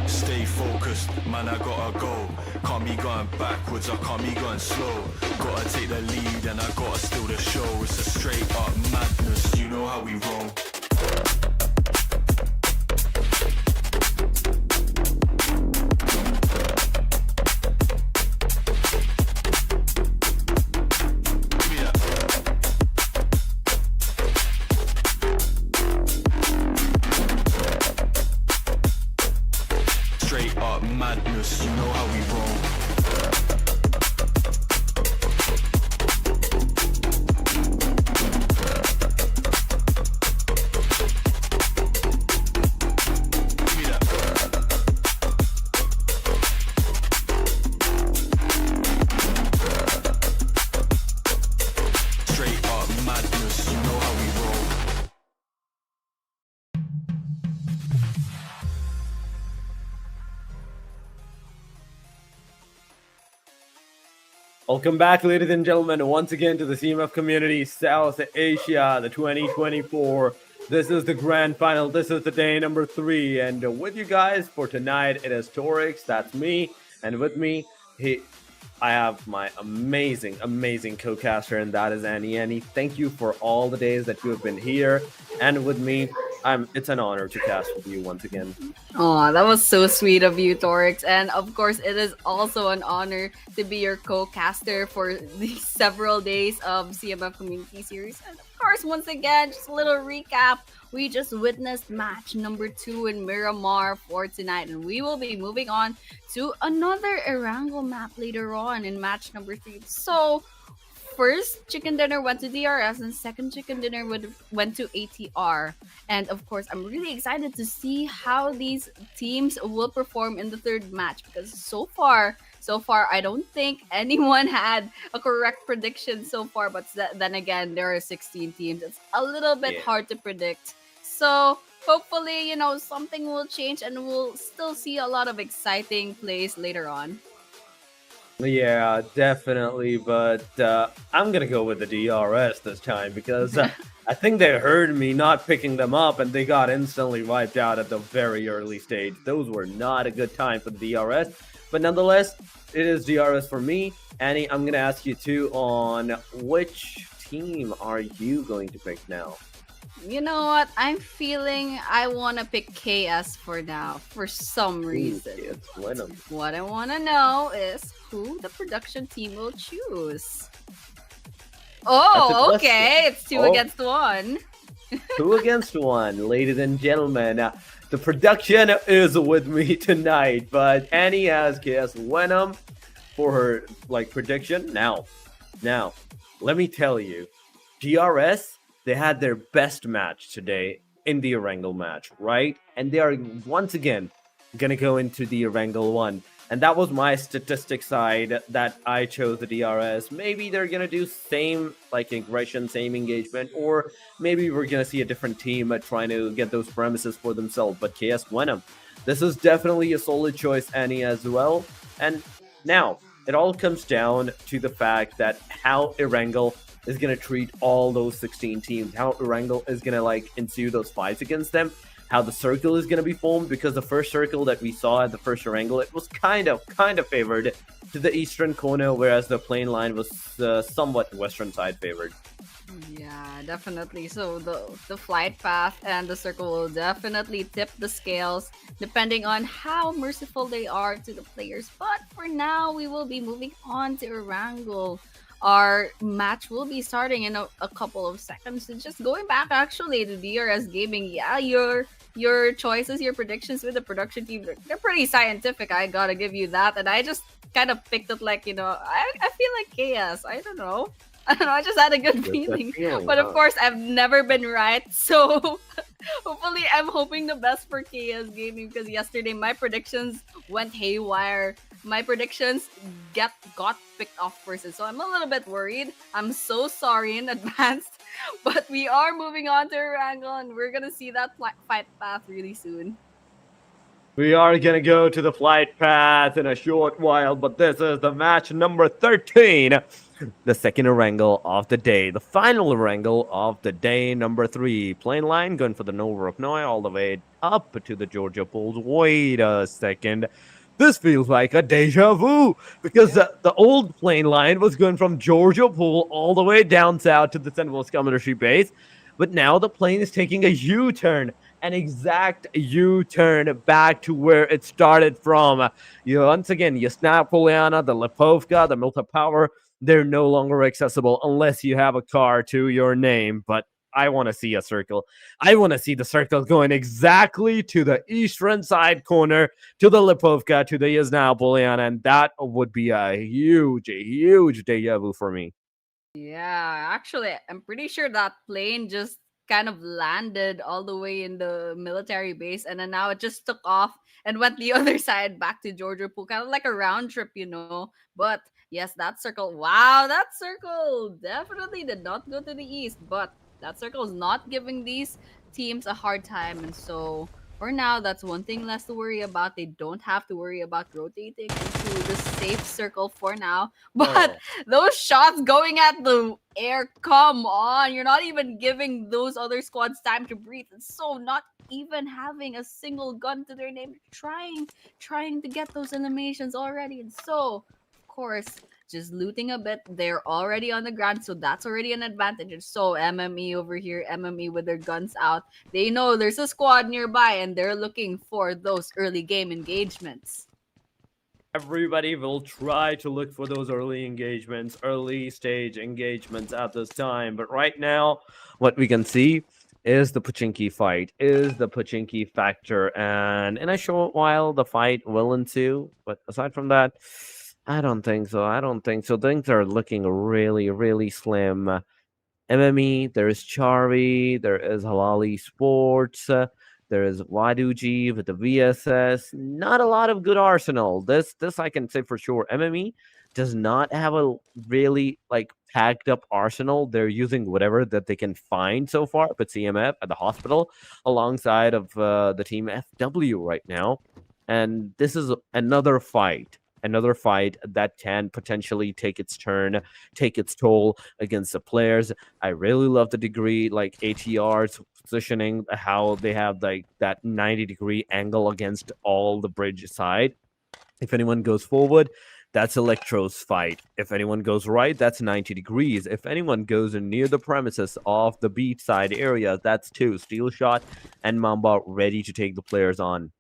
Stay focused, man, I gotta go. Can't be going backwards, I can't be going slow. Gotta take the lead and I gotta steal the show. It's a straight up madness, you know how we roll. madness, you know how we roll. Give me that. Straight up madness, you know how we roll. Welcome back, ladies and gentlemen, once again to the CMF Community South Asia, the 2024. This is the grand final. This is the day number 3. And with you guys for tonight, it is Torix, that's me. And with me, I have my amazing, amazing co-caster, and that is Annie. Annie, thank you for all the days that you have been here. And with me, it's an honor to cast with you once again. Oh, that was so sweet of you, Torix. And of course, it is also an honor to be your co-caster for these several days of CMF Community Series. And of course, once again, just a little recap. We just witnessed match number 2 in Miramar for tonight, and we will be moving on to another Erangel map later on in match number 3. So, first chicken dinner went to DRS, and second chicken dinner went to ATR. And of course, I'm really excited to see how these teams will perform in the third match, because so far, I don't think anyone had a correct prediction so far. But then again, there are 16 teams. It's a little bit hard to predict. So hopefully, something will change and we'll still see a lot of exciting plays later on. Yeah, definitely. But I'm going to go with the DRS this time because I think they heard me not picking them up and they got instantly wiped out at the very early stage. Those were not a good time for the DRS. But nonetheless, it is DRS for me. Annie, I'm going to ask you too on which team are you going to pick now? You know what? I'm feeling I want to pick KS for now for some reason. What I want to know is who the production team will choose. Oh, okay. It's 2 against 1. 2 against 1, ladies and gentlemen. The production is with me tonight, but Annie has KS Venom for her prediction. Now, let me tell you, DRS, they had their best match today in the Erangel match, right? And they are once again gonna go into the Erangel one. And that was my statistic side that I chose the DRS. Maybe they're gonna do same aggression, same engagement, or maybe we're gonna see a different team trying to get those premises for themselves. But KS Venom, this is definitely a solid choice, Annie, as well. And now it all comes down to the fact that how Erangel is going to treat all those 16 teams, how Erangel is going to ensue those fights against them, how the circle is going to be formed, because the first circle that we saw at the first Erangel, it was kind of favored to the eastern corner, whereas the plane line was somewhat western side favored. Yeah, definitely. So the flight path and the circle will definitely tip the scales depending on how merciful they are to the players. But for now, we will be moving on to Erangel. Our match will be starting in a couple of seconds. And just going back actually to DRS Gaming, yeah, your choices, your predictions with the production team, they're pretty scientific. I gotta give you that. And I just kind of picked it I feel like chaos. I don't know. I just had a good feeling. But of course, I've never been right. So hopefully, I'm hoping the best for KS Gaming, because yesterday my predictions went haywire. My predictions got picked off first. So I'm a little bit worried. I'm so sorry in advance. But we are moving on to Erangel, and we're going to see that fight path really soon. We are going to go to the flight path in a short while, but this is the match number 13. The second Erangel of the day. The final Erangel of the day, number 3. Plane line going for the Nova of Noi all the way up to the Georgia Pools. Wait a second. This feels like a deja vu, because the old plane line was going from Georgia Pool all the way down south to the Central Military Base. But now the plane is taking a U-turn, an exact U-turn back to where it started from. Once again, Yasna Poliana, the Lipovka, the Milta Power, they're no longer accessible unless you have a car to your name. But I want to see a circle. I want to see the circle going exactly to the eastern side corner, to the Lipovka, to the Yasnaya Polyana, and that would be a huge deja vu for me. Yeah, actually, I'm pretty sure that plane just kind of landed all the way in the military base, and then now it just took off and went the other side back to Georgia Pool, kind of like a round trip, you know. But yes, that circle, wow, that circle definitely did not go to the east, but that circle is not giving these teams a hard time, and so for now, that's one thing less to worry about. They don't have to worry about rotating into the safe circle for now. But Oh, those shots going at the air, come on. You're not even giving those other squads time to breathe. And so not even having a single gun to their name, trying to get those eliminations already. And so, of course, just looting a bit. They're already on the ground, so that's already an advantage. And so MME over here, MME with their guns out. They know there's a squad nearby and they're looking for those early game engagements. everybody will try to look for those early engagements, early stage engagements at this time. But right now, what we can see is the Pachinki fight, is the Pachinki factor. And in a short while, the fight will ensue. But aside from that, I don't think so. I don't think so. Things are looking really, really slim. MME, there is Chari, there is Halali Sports, there is Waduji with the VSS. Not a lot of good arsenal. This I can say for sure. MME does not have a really like packed up arsenal. They're using whatever that they can find so far. But CMF at the hospital alongside of the team FW right now, and this is another fight. Another fight that can potentially take its turn, take its toll against the players. I really love the degree like ATR's positioning, how they have like that 90-degree angle against all the bridge side. If anyone goes forward, that's Electro's fight. If anyone goes right, that's 90 degrees. If anyone goes near the premises of the beach side area, that's two. Steel Shot and Mamba ready to take the players on.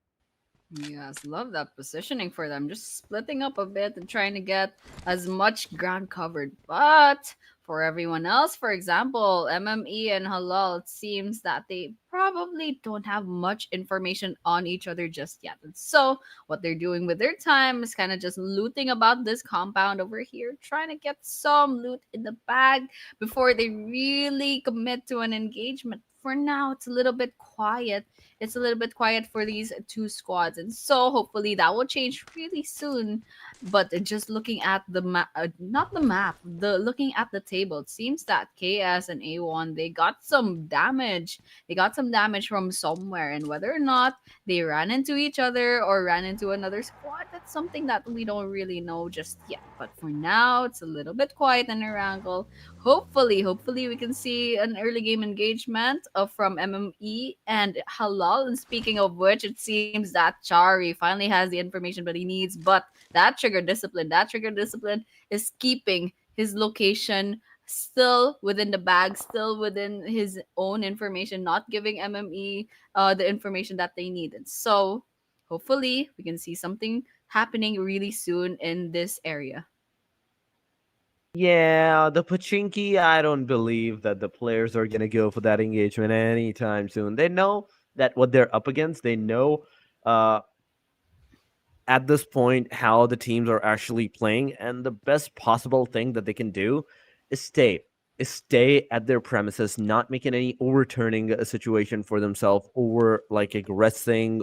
Yes, love that positioning for them. Just splitting up a bit and trying to get as much ground covered. But for everyone else, for example, MME and Halal, it seems that they probably don't have much information on each other just yet. And so, what they're doing with their time is kind of just looting about this compound over here, trying to get some loot in the bag before they really commit to an engagement. For now, it's a little bit quiet. It's a little bit quiet for these two squads, and so hopefully that will change really soon. But just looking at the map, not the map, the looking at the table, it seems that KS and A1 they got some damage. They got some damage from somewhere, and whether or not they ran into each other or ran into another squad, that's something that we don't really know just yet. But for now, it's a little bit quiet in Erangel. Hopefully we can see an early game engagement from MME and Halal. And speaking of which, it seems that Chari finally has the information that he needs, but that trigger discipline is keeping his location still within the bag, still within his own information, not giving MME the information that they needed. So hopefully we can see something happening really soon in this area. Yeah, the Pachinki, I don't believe that the players are going to go for that engagement anytime soon. They know that what they're up against, they know uh, at this point how the teams are actually playing, and the best possible thing that they can do is stay at their premises, not making any overturning a situation for themselves, over like aggressing,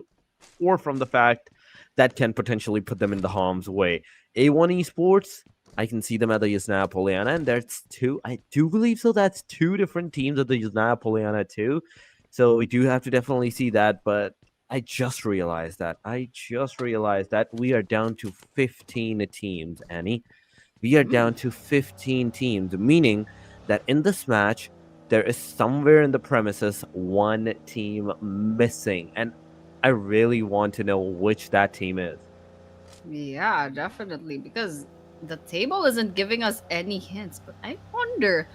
or from the fact that can potentially put them in the harm's way. A1 Esports, I can see them at the Yasnaya Polyana, and that's two. I do believe so. That's two different teams at the Yasnaya Polyana too. So we do have to definitely see that. But I just realized that. We are down to 15 teams, Annie. We are Mm. down to 15 teams, meaning that in this match, there is somewhere in the premises one team missing. And I really want to know which that team is. Yeah, definitely. Because the table isn't giving us any hints. But I wonder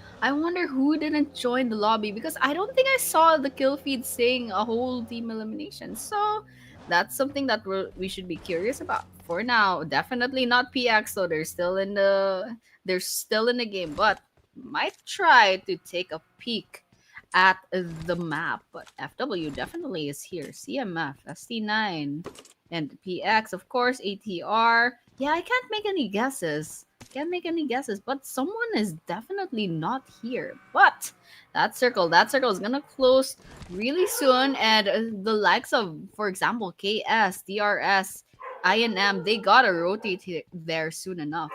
who didn't join the lobby because I don't think I saw the kill feed saying a whole team elimination. So that's something that we should be curious about. For now, definitely not PX. So they're still in the game, but might try to take a peek at the map. But FW definitely is here. CMF, ST9, and PX, of course, ATR. Yeah, I can't make any guesses. Can't make any guesses, but someone is definitely not here. But that circle is gonna close really soon, and the likes of, for example, KS, DRS, INM, they gotta rotate there soon enough.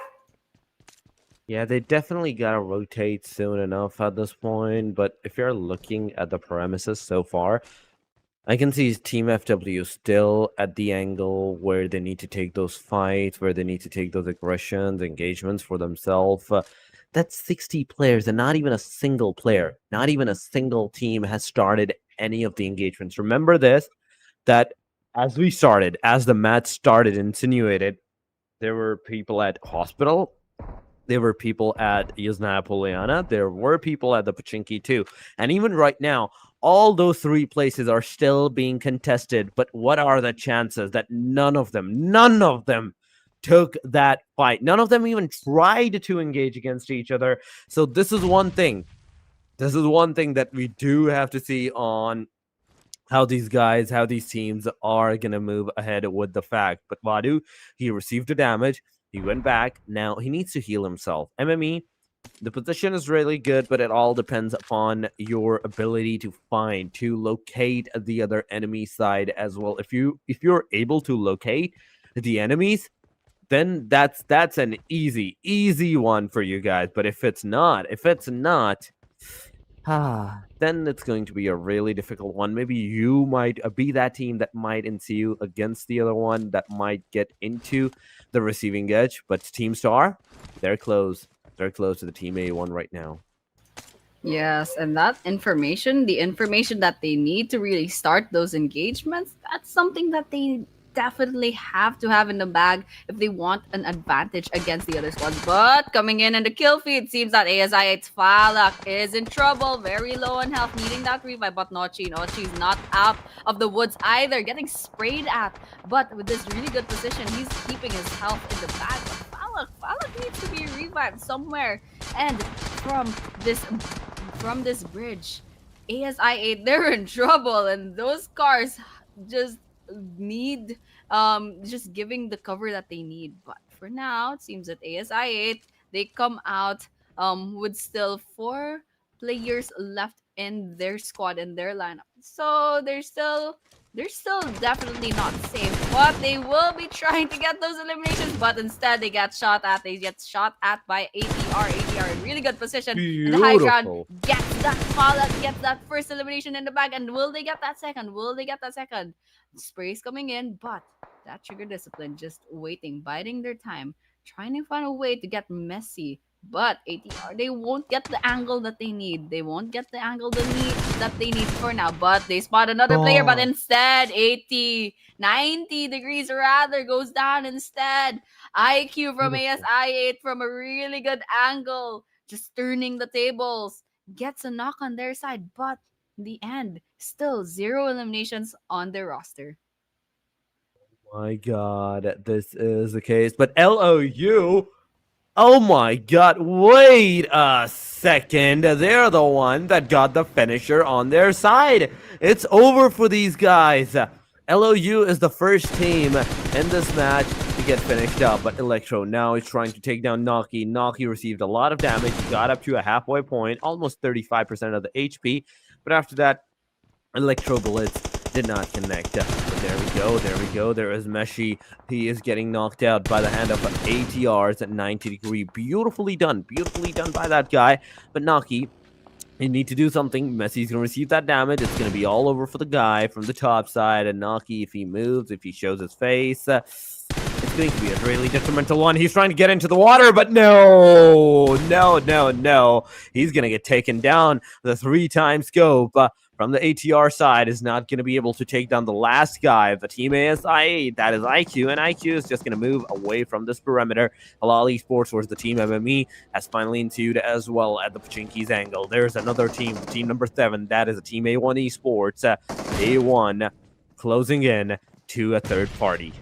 Yeah, they definitely gotta rotate soon enough at this point. But if you're looking at the premises so far, I can see Team FW still at the angle where they need to take those fights, where they need to take those aggressions, engagements for themselves. That's 60 players, and not even a single player, not even a single team has started any of the engagements. Remember this, that as we started, as the match started, insinuated, there were people at hospital, there were people at Yuzna Poliana, there were people at the Pachinki too. And even right now, all those three places are still being contested. But what are the chances that none of them took that fight? None of them even tried to engage against each other. So this is one thing. This is one thing that we do have to see on how these guys, how these teams are going to move ahead with the fact. But Vadu, he received the damage. He went back. Now he needs to heal himself. MME, the position is really good, but it all depends upon your ability to find, to locate the other enemy side as well. If you're able to locate the enemies, then that's an easy one for you guys. But if it's not, then it's going to be a really difficult one. Maybe you might be that team that might ensue against the other one, that might get into the receiving edge. But Team Star, they're close. They're close to the Team A1 right now. Yes, and that information, the information that they need to really start those engagements, that's something that they definitely have to have in the bag if they want an advantage against the other squads. But coming in the kill feed, seems that ASI8's Falak is in trouble, very low on health, needing that revive. But Nochi's not out of the woods either, getting sprayed at. But with this really good position, he's keeping his health in the bag. But Falak needs to be revived somewhere. And from this bridge, ASI8, they're in trouble, and those cars just need just giving the cover that they need. But for now, it seems that ASI8, they come out with still 4 players left in their squad, in their lineup. So they're still definitely not safe, but they will be trying to get those eliminations. But instead, they get shot at. They get shot at by ATR. ATR in really good position in the high ground. Gets that follow, gets that first elimination in the bag. And will they get that second? Sprays coming in, but that trigger discipline just waiting, biding their time, trying to find a way to get messy. But ATR, they won't get the angle that they need. They won't get the angle that they need for now. But they spot another player, but instead 80, 90 degrees rather goes down instead. IQ from ASI8 from a really good angle, just turning the tables, gets a knock on their side, but in the end, still 0 eliminations on their roster. My God, this is the case. But LOU, oh my God, wait a second. They're the one that got the finisher on their side. It's over for these guys. LOU is the first team in this match to get finished up, but Electro now is trying to take down Naki. Naki received a lot of damage. He got up to a halfway point, almost 35% of the HP. But after that, Electro Bullets did not connect. But there we go. There is Meshi. He is getting knocked out by the hand of ATRs at 90 degree. Beautifully done by that guy. But Naki, you need to do something. Messi's going to receive that damage. It's going to be all over for the guy from the top side. And Naki, if he moves, if he shows his face, it's going to be a really detrimental one. He's trying to get into the water, but no. He's going to get taken down. The 3-time scope from the ATR side is not going to be able to take down the last guy of the Team ASI8. That is IQ, and IQ is just going to move away from this perimeter. Halal Esports, towards the Team MME, has finally ensued as well at the Pachinki's angle. There's another team, team number 7. That is a Team A1 Esports. A1 closing in to a third party.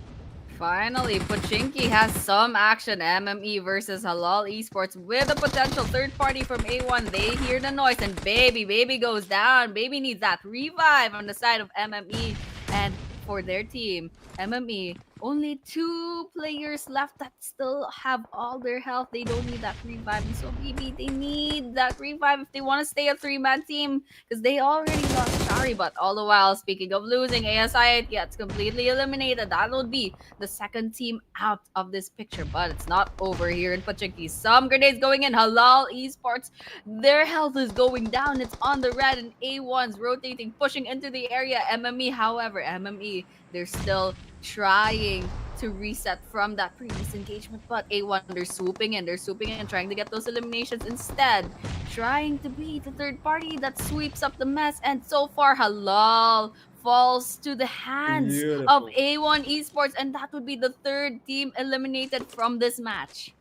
Finally, Pochinki has some action. MME versus Halal Esports with a potential third party from A1. They hear the noise and baby goes down. Baby needs that revive on the side of MME. And for their team, MME, only two players left that still have all their health. They don't need that revive. And so maybe they need that revive if they want to stay a three-man team because they already lost Shari. But all the while, speaking of losing, ASI gets completely eliminated. That would be the second team out of this picture. But it's not over here in Pachinki. Some grenades going in. Halal Esports, their health is going down. It's on the red, and A1's rotating, pushing into the area. MME, however, MME, they're still trying to reset from that previous engagement, but A1, they're swooping and trying to get those eliminations instead, trying to be the third party that sweeps up the mess. And so far, Halal falls to the hands of Beautiful. A1 Esports, and that would be the third team eliminated from this match.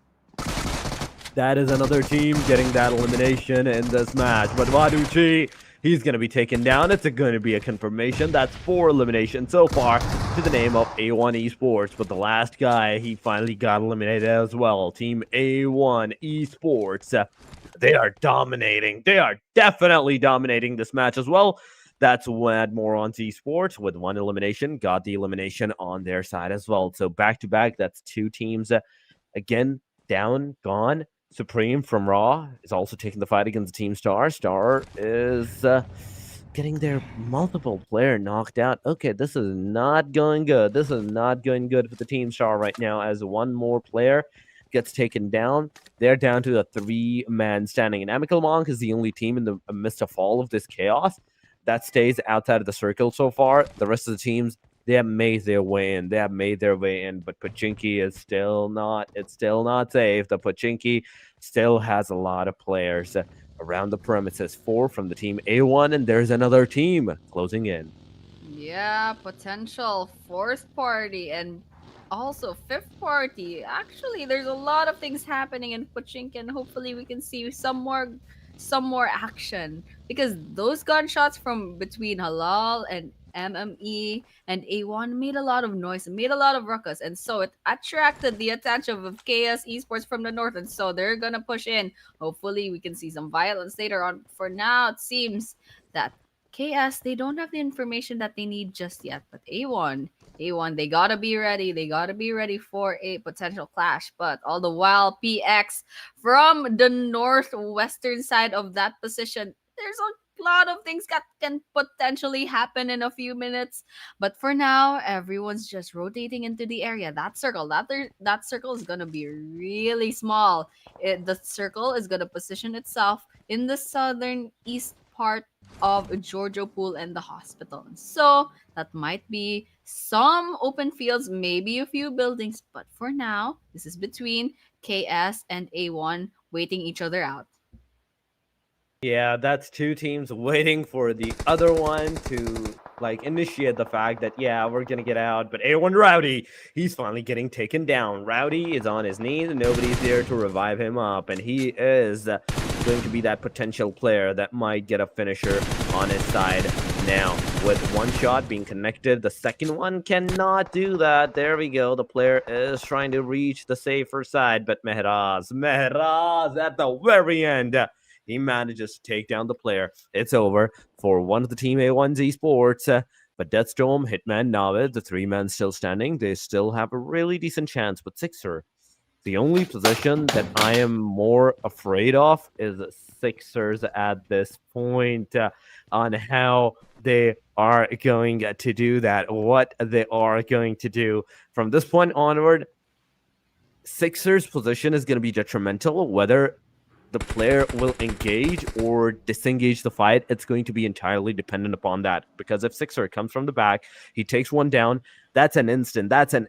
That is another team getting that elimination in this match. But Vaduchi, he's going to be taken down. It's going to be a confirmation. That's 4 eliminations so far to the name of A1 Esports. But the last guy, he finally got eliminated as well. Team A1 Esports. They are dominating. They are definitely dominating this match as well. That's when Morons Esports, with 1 elimination, got the elimination on their side as well. So back-to-back, that's 2 teams. Again, down, gone. Supreme from Raw is also taking the fight against Team Star. Star is getting their multiple player knocked out. Okay, this is not going good. This is not going good for the Team Star right now as one more player gets taken down. They're down to a 3-man standing. And Amical Monk is the only team in the midst of all of this chaos that stays outside of the circle so far. The rest of the teams, they have made their way in. But Pachinki is still not, it's still not safe. The Pachinki still has a lot of players around the premises. 4 from the team A1, and there's another team closing in. Yeah, potential fourth party and also fifth party. Actually, there's a lot of things happening in Pochinki, and hopefully we can see some more action because those gunshots from between Halal and MME and A1 made a lot of noise and made a lot of ruckus, and so it attracted the attention of KS Esports from the north, and so they're gonna push in. Hopefully we can see some violence later on. For now, it seems that KS, they don't have the information that they need just yet, but A1, they gotta be ready. They gotta be ready for a potential clash. But all the while, PX from the northwestern side of that position, there's a lot of things that can potentially happen in a few minutes. But for now, everyone's just rotating into the area. That circle is gonna be really small. The circle is gonna position itself in the southern east part of Giorgio Pool and the hospital. So that might be some open fields, maybe a few buildings, but for now, this is between KS and A1 waiting each other out. Yeah, that's 2 teams waiting for the other one to initiate the fact that yeah, we're gonna get out. But A1 Rowdy, he's finally getting taken down. Rowdy is on his knees and nobody's there to revive him up, and he is going to be that potential player that might get a finisher on his side now. With 1 shot being connected, the second one cannot do that. There we go. The player is trying to reach the safer side, but Mehraz at the very end, he manages to take down the player. It's over for one of the Team A1's Esports. But Deathstorm, Hitman, Navid, the 3 men still standing. They still have a really decent chance. But Sixer, the only position that I am more afraid of is Sixers at this point, on how they are going to do that, what they are going to do. From this point onward, Sixers' position is going to be detrimental. Whether the player will engage or disengage the fight, it's going to be entirely dependent upon that. Because if Sixer comes from the back, he takes 1 down, that's an instant A1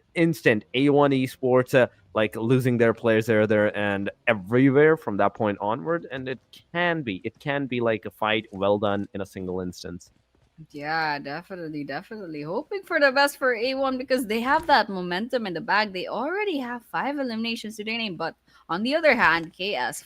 Esports losing their players there and everywhere from that point onward. And it can be like a fight well done in a single instance. Yeah, definitely. Hoping for the best for A1 because they have that momentum in the bag. They already have 5 eliminations to their name, but on the other hand, KS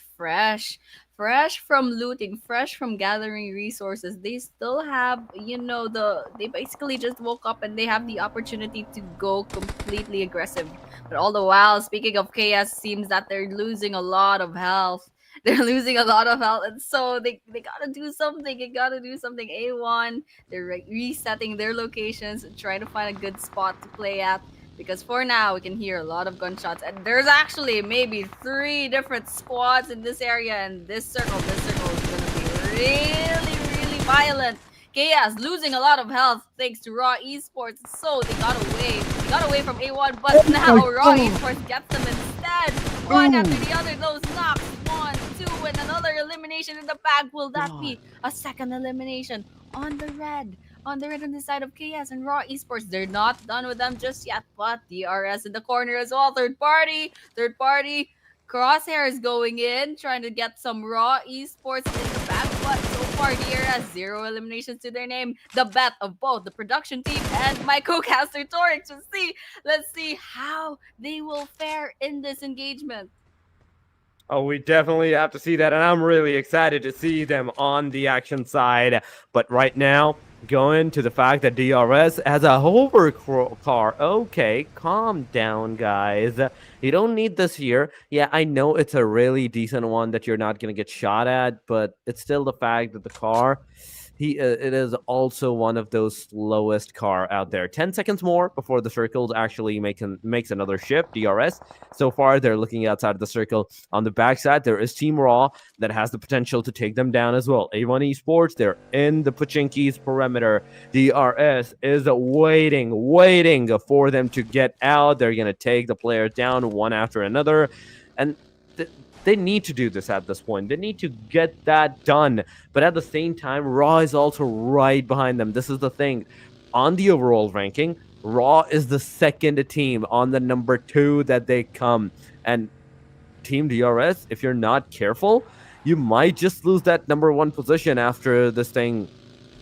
fresh from looting, fresh from gathering resources. They still have, they basically just woke up and they have the opportunity to go completely aggressive. But all the while, speaking of chaos, seems that they're losing a lot of health. They're losing a lot of health, and so they gotta do something. They gotta do something. A1, they're resetting their locations and trying to find a good spot to play at. Because for now, we can hear a lot of gunshots, and there's actually maybe 3 different squads in this area, and this circle is gonna be really, really violent. Chaos losing a lot of health thanks to Raw Esports, so they got away. They got away from A1, but now Raw Esports gets them instead. One after the other, those knocks. 1, 2, and another elimination in the bag. Will that be a second elimination on the red? On the side of KS and Raw Esports. They're not done with them just yet, but DRS in the corner as well. Third party. Crosshair is going in, trying to get some Raw Esports in the back, but so far DRS, 0 eliminations to their name. The bet of both the production team and my co-caster Torix. Let's see how they will fare in this engagement. Oh, we definitely have to see that, and I'm really excited to see them on the action side. But right now, going to the fact that DRS has a hover car. Okay, calm down, guys. You don't need this here. Yeah, I know it's a really decent one that you're not going to get shot at, but it's still the fact that the car... it is also one of those slowest car out there. 10 seconds more before the circles actually makes another shift. DRS. So far, they're looking outside of the circle. On the backside, there is Team Raw that has the potential to take them down as well. A1 Esports, they're in the Pachinki's perimeter. DRS is waiting for them to get out. They're going to take the players down one after another. And they need to do this at this point. They need to get that done. But at the same time, Raw is also right behind them. This is the thing. On the overall ranking, Raw is the second team on the number 2 that they come. And Team DRS, if you're not careful, you might just lose that number 1 position after this thing.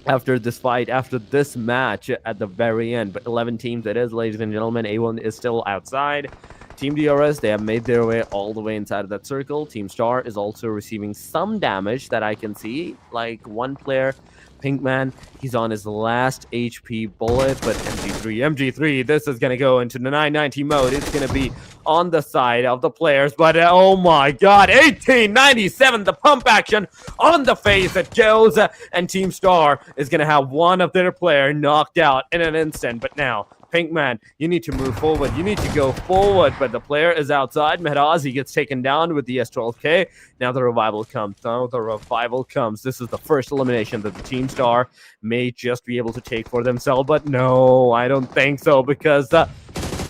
After this fight, after this match at the very end. But 11 teams it is, ladies and gentlemen. A1 is still outside. Team DRS, they have made their way all the way inside of that circle. Team Star is also receiving some damage that I can see. Like one player, Pinkman, he's on his last HP bullet, but MG3, this is going to go into the 990 mode. It's going to be on the side of the players, but oh my god, 1897, the pump action on the face it goes, and Team Star is going to have one of their player knocked out in an instant. But now, Pinkman, you need to move forward. You need to go forward, but the player is outside. Mehraz, he gets taken down with the S12K. Now the revival comes. This is the first elimination that the Team Star may just be able to take for themselves, but no, I don't think so, because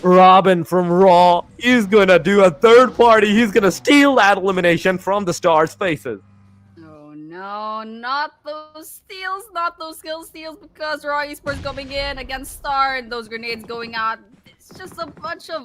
Robin from Raw is going to do a third party. He's going to steal that elimination from the Star's faces. No, not those steals, not those skill steals, because Raw Esports coming in against Star and those grenades going out. It's just a bunch of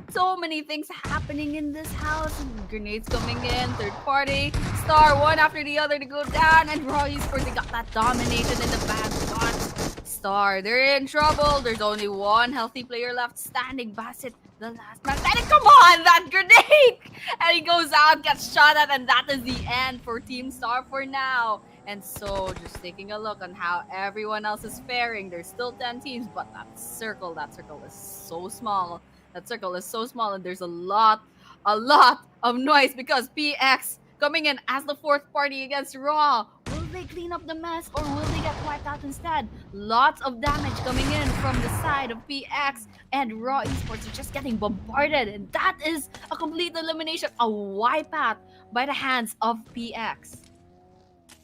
so many things happening in this house. Grenades coming in, third party, Star one after the other to go down, and Raw Esports, they got that domination in the bad spot. Star, they're in trouble. There's only one healthy player left standing. Bassett, the last man standing. Come on, that grenade! And he goes out, gets shot at, and that is the end for Team Star for now. And so, just taking a look on how everyone else is faring. There's still 10 teams, but that circle is so small. That circle is so small, and there's a lot of noise because PX coming in as the fourth party against Raw. Will they clean up the mess or will they get wiped out instead? Lots of damage coming in from the side of PX, and Raw Esports are just getting bombarded, and that is a complete elimination, a wipeout by the hands of PX.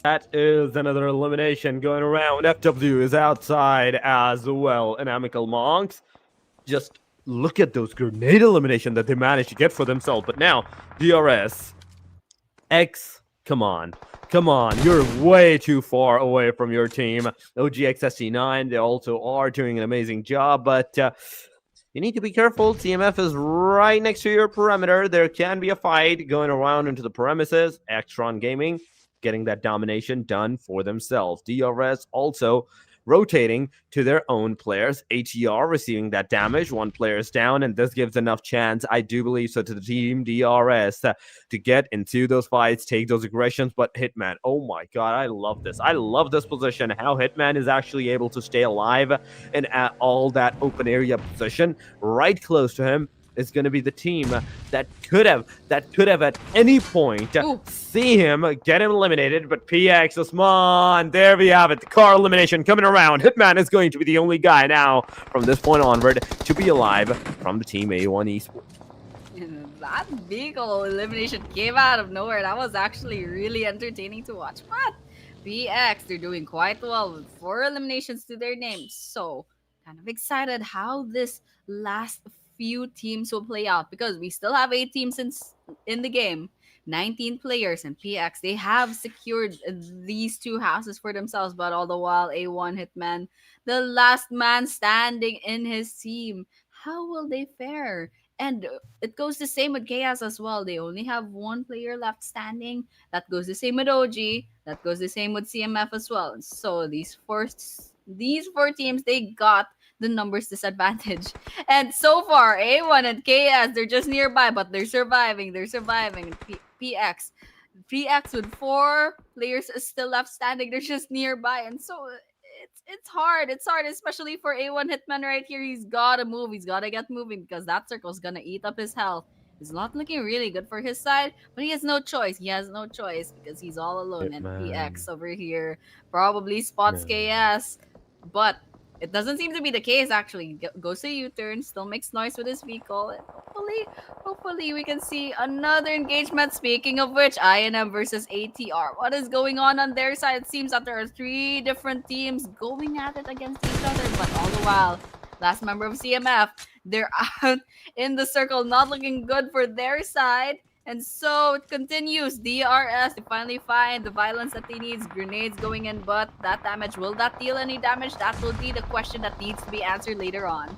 That is another elimination going around. FW is outside as well. And Amical Monks, just look at those grenade elimination that they managed to get for themselves. But now, DRS, X, come on, you're way too far away from your team. OGXSC9, they also are doing an amazing job, but you need to be careful. TMF is right next to your perimeter. There can be a fight going around into the premises. Extron Gaming getting that domination done for themselves. DRS also rotating to their own players. ATR receiving that damage. One player is down, and this gives enough chance, I do believe so, to the team DRS to get into those fights, take those aggressions. But Hitman, oh my god, I love this. I love this position, how Hitman is actually able to stay alive and at all that open area position. Right close to him is going to be the team that could have at any point see him get him eliminated. But PX, Usman, there we have it. The car elimination coming around. Hitman is going to be the only guy now from this point onward to be alive from the team A1 Esports. That big ol' elimination came out of nowhere. That was actually really entertaining to watch. But PX, they're doing quite well with 4 eliminations to their name. So, kind of excited how this last few teams will play out, because we still have 8 teams in the game, 19 players, and PX, they have secured these 2 houses for themselves. But all the while, A1 Hitman, the last man standing in his team, how will they fare? And it goes the same with Chaos as well. They only have 1 player left standing. That goes the same with OG. That goes the same with CMF as well. So these 4 teams, they got the numbers disadvantage. And so far, A1 and KS, they're just nearby, but they're surviving. PX with 4 players still left standing. They're just nearby. And so it's hard. It's hard, especially for A1 Hitman right here. He's got to move. He's got to get moving, because that circle's going to eat up his health. It's not looking really good for his side, but he has no choice. He has no choice because he's all alone. And PX over here probably spots KS, but it doesn't seem to be the case, actually. Goes to U-turn, still makes noise with his vehicle. And hopefully we can see another engagement. Speaking of which, INM versus ATR. What is going on their side? It seems that there are 3 different teams going at it against each other. But all the while, last member of CMF, they're out in the circle. Not looking good for their side. And so it continues. DRS to finally find the violence that they need. Grenades going in, but that damage, will that deal any damage? That will be the question that needs to be answered later on.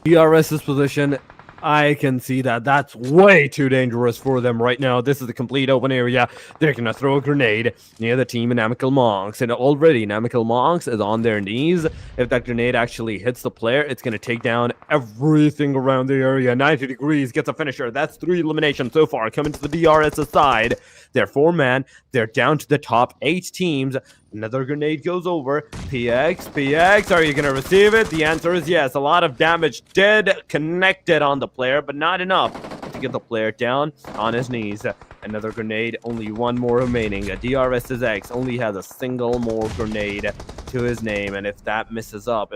DRS's position, I can see that that's way too dangerous for them right now. This is a complete open area. They're going to throw a grenade near the team in Amicable Monks. And already, Amicable Monks is on their knees. If that grenade actually hits the player, it's going to take down everything around the area. 90 degrees gets a finisher. That's 3 eliminations so far coming to the DRS side. They're 4-man. They're down to the top 8 teams. Another grenade goes over. PX, are you going to receive it? The answer is yes. A lot of damage did connected on the player, but not enough to get the player down on his knees. Another grenade, only 1 more remaining. DRS's X only has a single more grenade to his name, and if that misses up,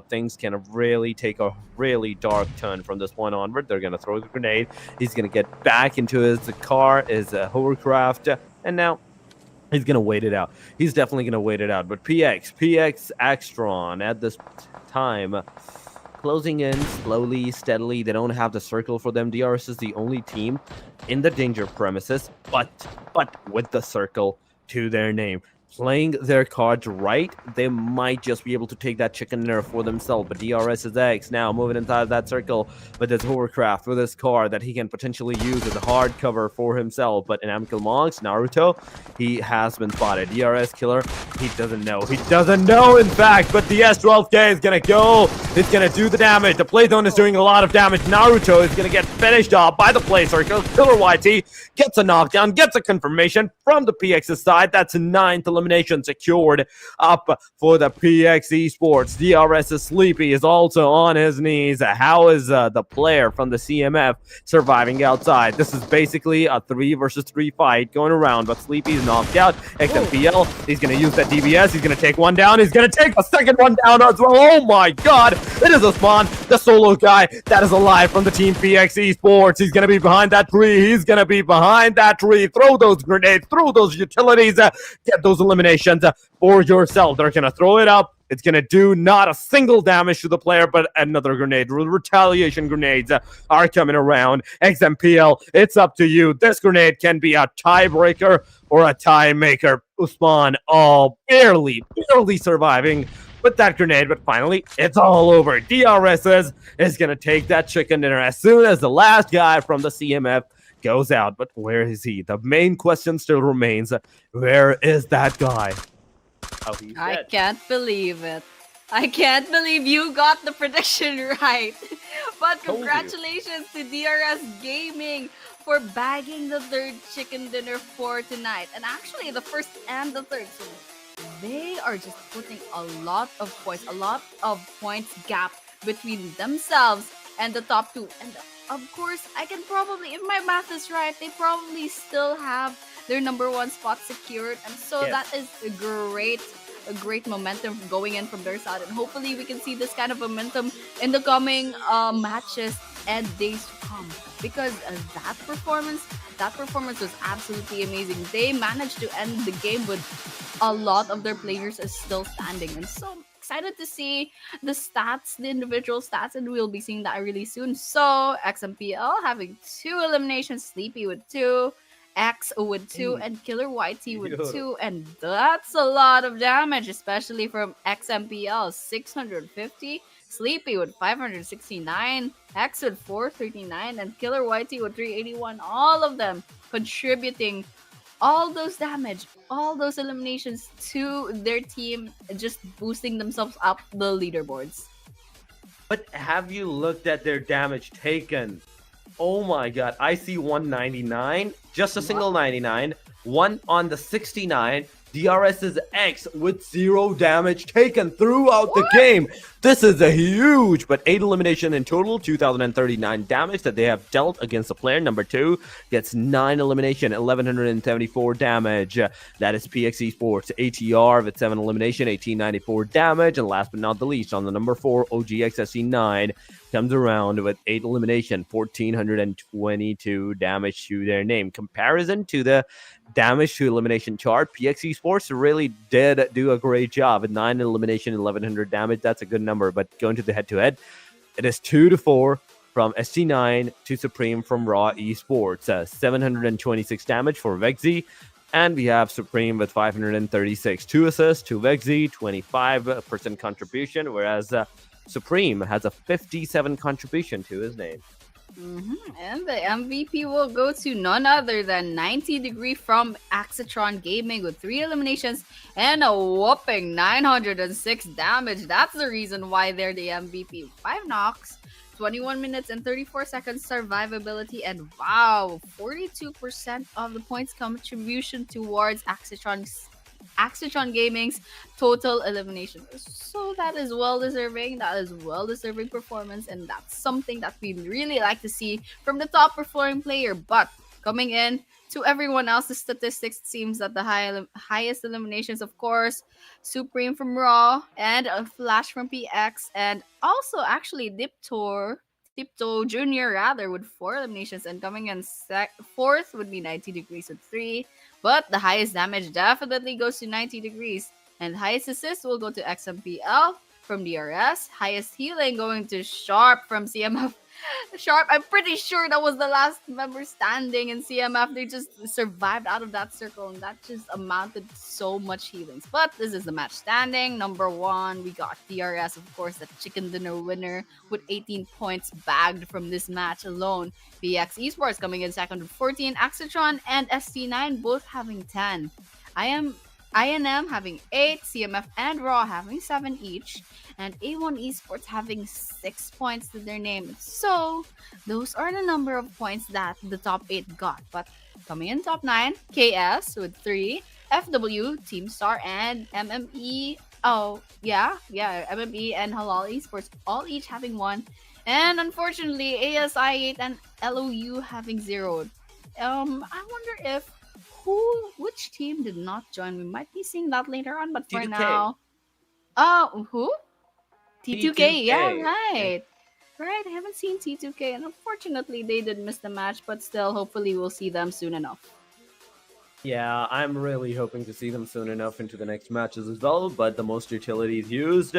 things can really take a really dark turn from this point onward. They're going to throw the grenade. He's going to get back into his car, his hovercraft, and now he's going to wait it out. He's definitely going to wait it out. But PX Axtron at this time, closing in slowly, steadily. They don't have the circle for them. DRS is the only team in the danger premises, but with the circle to their name. Playing their cards right, they might just be able to take that chicken dinner for themselves. But DRS is X now moving inside that circle with his hovercraft, with his car that he can potentially use as a hard cover for himself. But in Amicable Monks, Naruto, he has been spotted. DRS killer, he doesn't know. He doesn't know, in fact, but the S12K is going to go. It's going to do the damage. The play zone is doing a lot of damage. Naruto is going to get finished off by the play circle. Killer YT gets a knockdown, gets a confirmation from the PX's side. That's a 9th elimination secured up for the PX Esports. DRS is Sleepy is also on his knees. How is the player from the CMF surviving outside? This is basically a 3 versus 3 fight going around, but Sleepy is knocked out. XMPL, he's going to use that DBS. He's going to take one down. He's going to take a second one down as well. Oh my god, it is Usman, the solo guy that is alive from the team PX Esports. He's going to be behind that tree. He's going to be behind that tree. Throw those grenades, throw those utilities, get those eliminations for yourself. They're going to throw it up. It's going to do not a single damage to the player, but another grenade. Retaliation grenades are coming around. XMPL, it's up to you. This grenade can be a tiebreaker or a tie maker. Usman, barely surviving with that grenade, but finally, it's all over. DRS is going to take that chicken dinner as soon as the last guy from the CMF goes out. But where is he? The main question still remains, where is that guy? how he I said. can't believe it. I can't believe you got the prediction right. But Told you. congratulations to DRS Gaming for bagging the third chicken dinner for tonight. And actually, the first and the third. So they are just putting a lot of points gap between themselves and the top two. And of course, I can probably, if my math is right, they probably still have their number one spot secured. And so Yes. that is a great momentum going in from their side. And hopefully we can see this kind of momentum in the coming matches and days to come. Because that performance was absolutely amazing. They managed to end the game with a lot of their players is still standing. And so excited to see the stats, the individual stats, and we'll be seeing that really soon. So XMPL having 2 eliminations, Sleepy with 2, X with 2, and Killer YT with Yeah. 2. And that's a lot of damage, especially from XMPL, 650. Sleepy with 569, X with 439, and Killer YT with 381. All of them contributing all those damage, all those eliminations to their team, just boosting themselves up the leaderboards. But have you looked at their damage taken? Oh my god, I see 199, just a single 99, one on the 69. DRS's X with 0 damage taken throughout the game. This is a huge, but 8 elimination in total, 2,039 damage that they have dealt against the player. Number 2 gets 9 elimination, 1,174 damage. That is PX Esports. ATR with 7 elimination, 1,894 damage. And last but not the least, on the number 4, OGXSC9 comes around with 8 elimination, 1,422 damage to their name. Comparison to the damage to elimination chart, PX Esports really did do a great job with 9 elimination, 1,100 damage. That's a good number, but going to the head-to-head, it is 2-4 from ST9 to Supreme from Raw Esports. 726 damage for Vexy, and we have Supreme with 536. 2 assists to Vexy, 25% contribution, whereas Supreme has a 57 contribution to his name. And the MVP will go to none other than 90 Degree from Axatron Gaming with 3 eliminations and a whopping 906 damage. That's the reason why they're the MVP. 5 knocks, 21 minutes and 34 seconds survivability, and wow, 42% of the points contribution towards Axatron Gaming's total elimination. So that is well deserving. That is well deserving performance, and that's something that we really like to see from the top performing player. But coming in to everyone else's statistics, it seems that the highest eliminations, of course, Supreme from Raw and a Flash from PX, and also actually Tiptoe Jr. rather with 4 eliminations, and coming in fourth would be 90 Degrees with 3. But the highest damage definitely goes to 90 Degrees. And highest assist will go to XMPL from DRS. Highest healing going to Sharp from CMF. Sharp, I'm pretty sure that was the last member standing in CMF. They just survived out of that circle, and that just amounted to so much healings. But this is the match standing. Number 1, we got DRS, of course, the chicken dinner winner with 18 points bagged from this match alone. PX Esports coming in second with 14. Axatron and ST9 both having 10. INM having 8, CMF and Raw having 7 each, and A1 Esports having 6 points to their name. So, those are the number of points that the top 8 got. But coming in top 9, KS with 3, FW, Team Star, and MME. MME and Halal Esports all each having 1. And unfortunately, ASI8 and LOU having 0. I wonder if which team did not join. We might be seeing that later on, but for T2K. now, who? T2K. T2K. Yeah, right. Right, I haven't seen T2K, and unfortunately, they did miss the match, but still, hopefully, we'll see them soon enough. Yeah, I'm really hoping to see them soon enough into the next matches as well, but the most utilities used,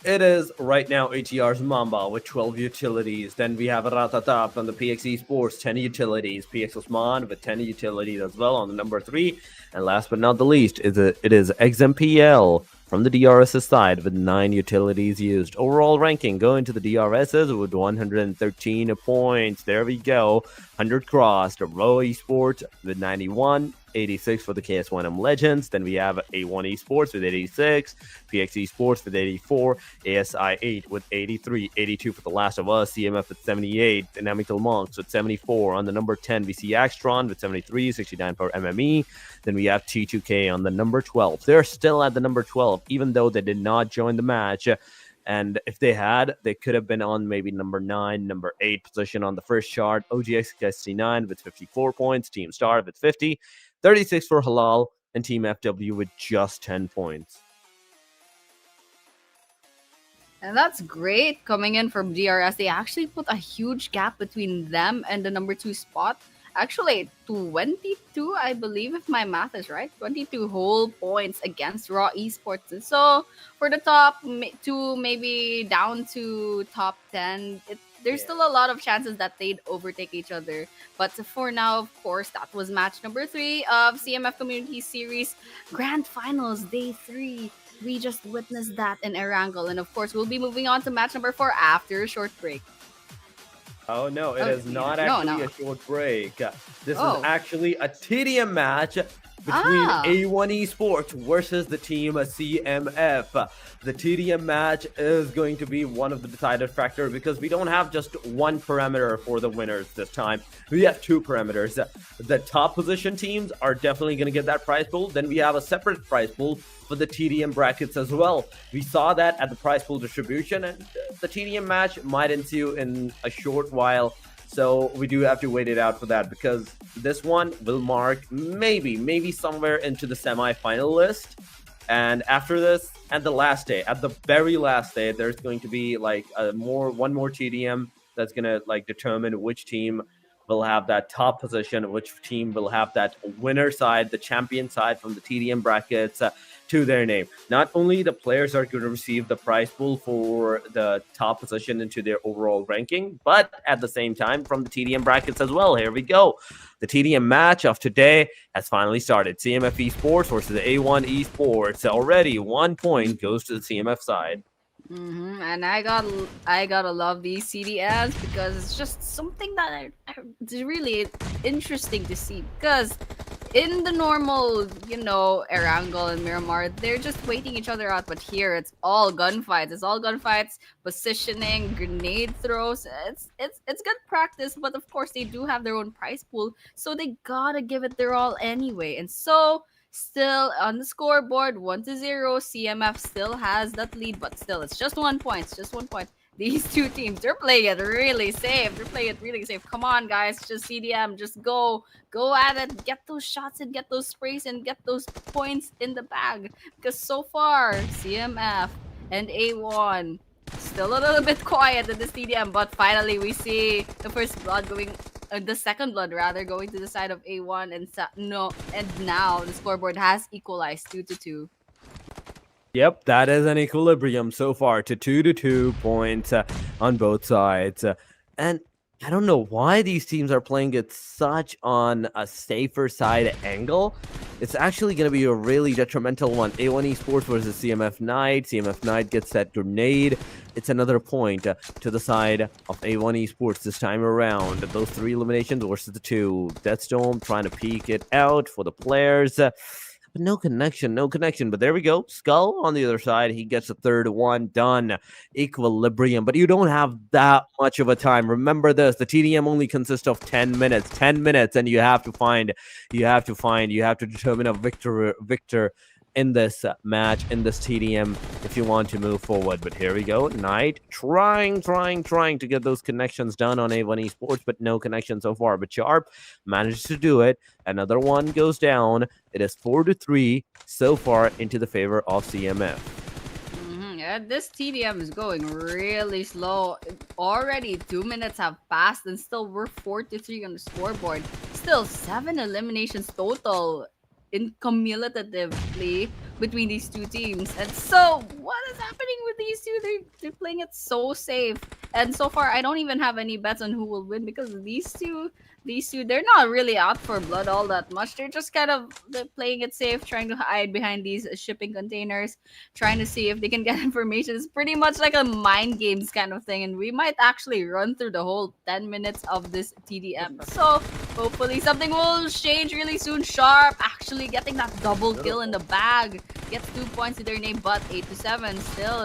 it is right now ATR's Mamba with 12 utilities. Then we have Ratata from the PX Esports, 10 utilities. PX Osman with 10 utilities as well on the number 3. And last but not the least, it is XMPL from the DRS's side with 9 utilities used. Overall ranking going to the DRS's with 113 points. There we go. 100 crossed. Raw Esports with 91. 86 for the KS1M Legends. Then we have A1 Esports with 86, PX Esports with 84, ASI 8 with 83, 82 for The Last of Us, CMF with 78, Dynamical Monks with 74. On the number 10, we see Axtron with 73, 69 for MME. Then we have T2K on the number 12. They're still at the number 12, even though they did not join the match. And if they had, they could have been on maybe number 9, number 8 position on the first chart. OGX69 with 54 points, Team Star with 50, 36 for Halal, and Team FW with just 10 points. And that's great coming in from DRS. They actually put a huge gap between them and the number 2 spot. Actually, 22, I believe, if my math is right. 22 whole points against Raw Esports. And so for the top 2, maybe down to top 10, there's still a lot of chances that they'd overtake each other. But for now, of course, that was match number 3 of CMF Community Series Grand Finals, Day 3. We just witnessed that in Erangel. And of course, we'll be moving on to match number 4 after a short break. Oh, no, it is not actually a short break. This is actually a TDM match between A1 Esports versus the team CMF. The TDM match is going to be one of the decided factor because we don't have just one parameter for the winners this time. We have 2 parameters. The top position teams are definitely going to get that prize pool. Then we have a separate prize pool for the TDM brackets as well. We saw that at the prize pool distribution, and the TDM match might ensue in a short while. So we do have to wait it out for that because this one will mark maybe somewhere into the semi-final list. And after this, at the very last day, there's going to be like one more TDM that's gonna like determine which team will have that top position, which team will have that winner side, the champion side from the TDM brackets to their name. Not only the players are going to receive the prize pool for the top position into their overall ranking, but at the same time from the TDM brackets as well. Here we go. The TDM match of today has finally started. CMF Esports versus A1 Esports. Already 1 point goes to the CMF side. And I gotta love these CDMs because it's just something that it's really interesting to see. Because in the normal, Erangel and Miramar, they're just waiting each other out. But here, it's all gunfights. It's all gunfights, positioning, grenade throws. It's good practice, but of course they do have their own prize pool, so they gotta give it their all anyway. And so, still on the scoreboard, 1-0. CMF still has that lead, but still, it's just 1 point. It's just 1 point. These 2 teams, they're playing it really safe. Come on, guys. Just CDM. Just go at it. Get those shots and get those sprays and get those points in the bag. Because so far, CMF and A1 still a little bit quiet in the CDM, but finally we see the first blood going. The second blood rather going to the side of A1, and now the scoreboard has equalized 2-2. Yep, that is an equilibrium so far to 2-2 points on both sides. And I don't know why these teams are playing it such on a safer side angle. It's actually going to be a really detrimental one. A1 Esports versus CMF Knight. CMF Knight gets that grenade. It's another point to the side of A1 Esports this time around. Those 3 eliminations versus the 2. Deathstorm trying to peek it out for the players. But no connection. But there we go. Skull on the other side. He gets the third one done. Equilibrium. But you don't have that much of a time. Remember this. The TDM only consists of 10 minutes. 10 minutes. And you have to determine a victor in this match, in this TDM, if you want to move forward. But here we go. Knight trying to get those connections done on A1 Esports, but no connection so far. But Sharp manages to do it. Another one goes down. It is 4-3 so far into the favor of CMF. Yeah, this TDM is going really slow. Already 2 minutes have passed and still we're 4-3 on the scoreboard. Still 7 eliminations total in cumulatively between these 2 teams. And so what is happening with these 2? They're playing it so safe. And so far I don't even have any bets on who will win because these two, they're not really out for blood all that much. They're just they're playing it safe, trying to hide behind these shipping containers, trying to see if they can get information. It's pretty much like a mind games kind of thing, and we might actually run through the whole 10 minutes of this TDM. So Hopefully something will change really soon. Sharp actually getting that double kill in the bag. Gets 2 points to their name, but 8-7.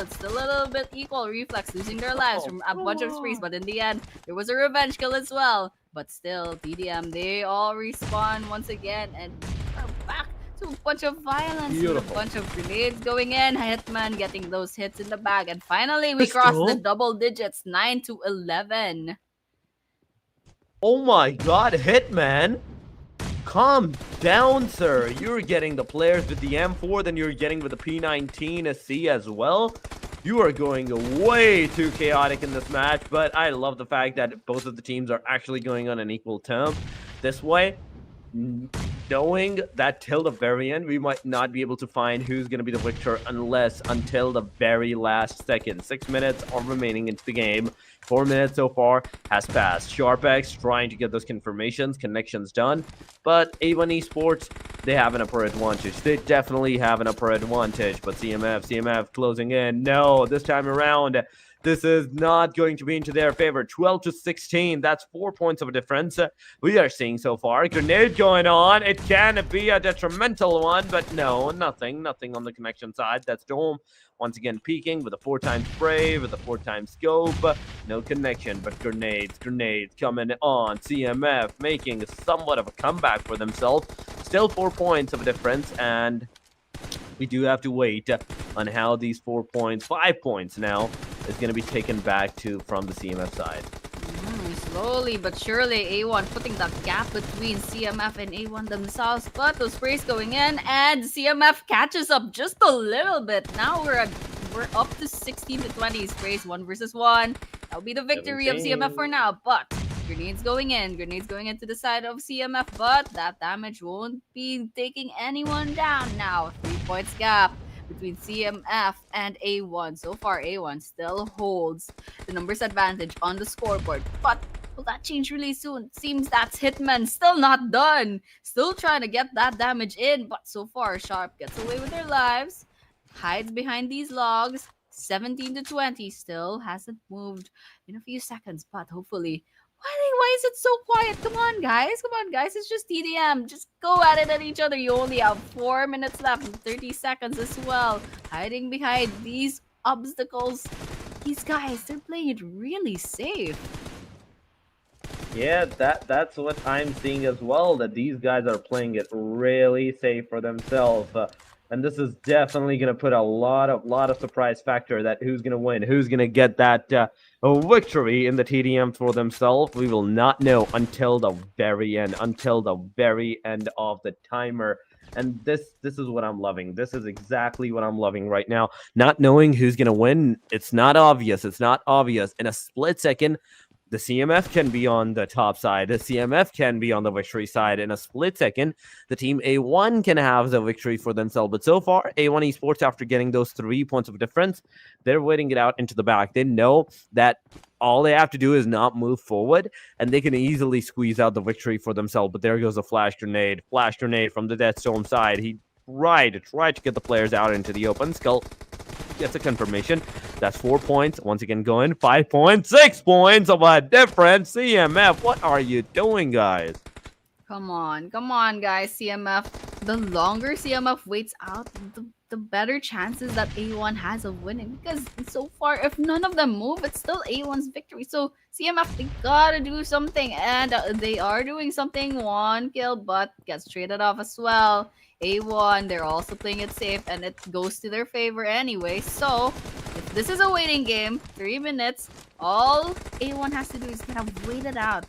It's still a little bit equal. Reflex losing their lives from a bunch of sprays, but in the end, there was a revenge kill as well. But still, TDM, they all respawn once again and are back to a bunch of violence. A bunch of grenades going in. Hitman getting those hits in the bag. And finally, we crossed the double digits, 9-11. Oh my god, Hitman! Calm down, sir. You're getting the players with the M4, then you're getting with the P19C as well. You are going way too chaotic in this match, but I love the fact that both of the teams are actually going on an equal term. This way, knowing that till the very end, we might not be able to find who's going to be the victor until the very last second. 6 minutes are remaining into the game. 4 minutes so far has passed. SharpX trying to get those connections done. But A1 Esports, they have an upper advantage. They definitely have an upper advantage. But CMF closing in. No, this time around, this is not going to be into their favor. 12-16. That's 4 points of a difference we are seeing so far. Grenade going on. It can be a detrimental one, but no, nothing on the connection side. That's Dome once again peeking with a 4x spray, with a 4x scope. No connection, but grenades coming on. CMF making somewhat of a comeback for themselves. Still 4 points of a difference, and we do have to wait on how these 4 points, 5 points now, is going to be taken back from the CMF side. Slowly but surely, A1 putting that gap between CMF and A1 themselves. But those sprays going in, and CMF catches up just a little bit. Now we're up to 16-20 sprays, 1 versus 1. That'll be the victory 17 of CMF for now. But grenades going into the side of CMF. But that damage won't be taking anyone down now. 3 points gap between CMF and A1. So far, A1 still holds the numbers advantage on the scoreboard. But will that change really soon? Seems that's Hitman still not done. Still trying to get that damage in. But so far, Sharp gets away with their lives. Hides behind these logs. 17-20. Still hasn't moved in a few seconds. But hopefully, why is it so quiet? Come on, guys. It's just TDM. Just go at it at each other. You only have 4 minutes left and 30 seconds as well. Hiding behind these obstacles. These guys, they're playing it really safe. Yeah, that's what I'm seeing as well, that these guys are playing it really safe for themselves. And this is definitely going to put a lot of surprise factor that who's going to win, who's going to get that victory in the TDM for themselves. We will not know until the very end of the timer. And this is what I'm loving. This is exactly what I'm loving right now. Not knowing who's going to win, it's not obvious. In a split second, the CMF can be on the top side. The CMF can be on the victory side. In a split second, the team A1 can have the victory for themselves. But so far, A1 Esports, after getting those 3 points of difference, they're waiting it out into the back. They know that all they have to do is not move forward, and they can easily squeeze out the victory for themselves. But there goes a flash grenade from the Deathstorm side. He tried to get the players out into the open. Skull gets a confirmation. That's 4 points. Once again, going 5 points, 6 points of a difference. CMF, what are you doing, guys? Come on, guys. CMF. The longer CMF waits out, the better chances that A1 has of winning. Because so far, if none of them move, it's still A1's victory. So CMF, they gotta do something. And they are doing something. 1 kill, but gets traded off as well. A1, they're also playing it safe, and it goes to their favor anyway. So, if this is a waiting game, 3 minutes, all A1 has to do is kind of wait it out,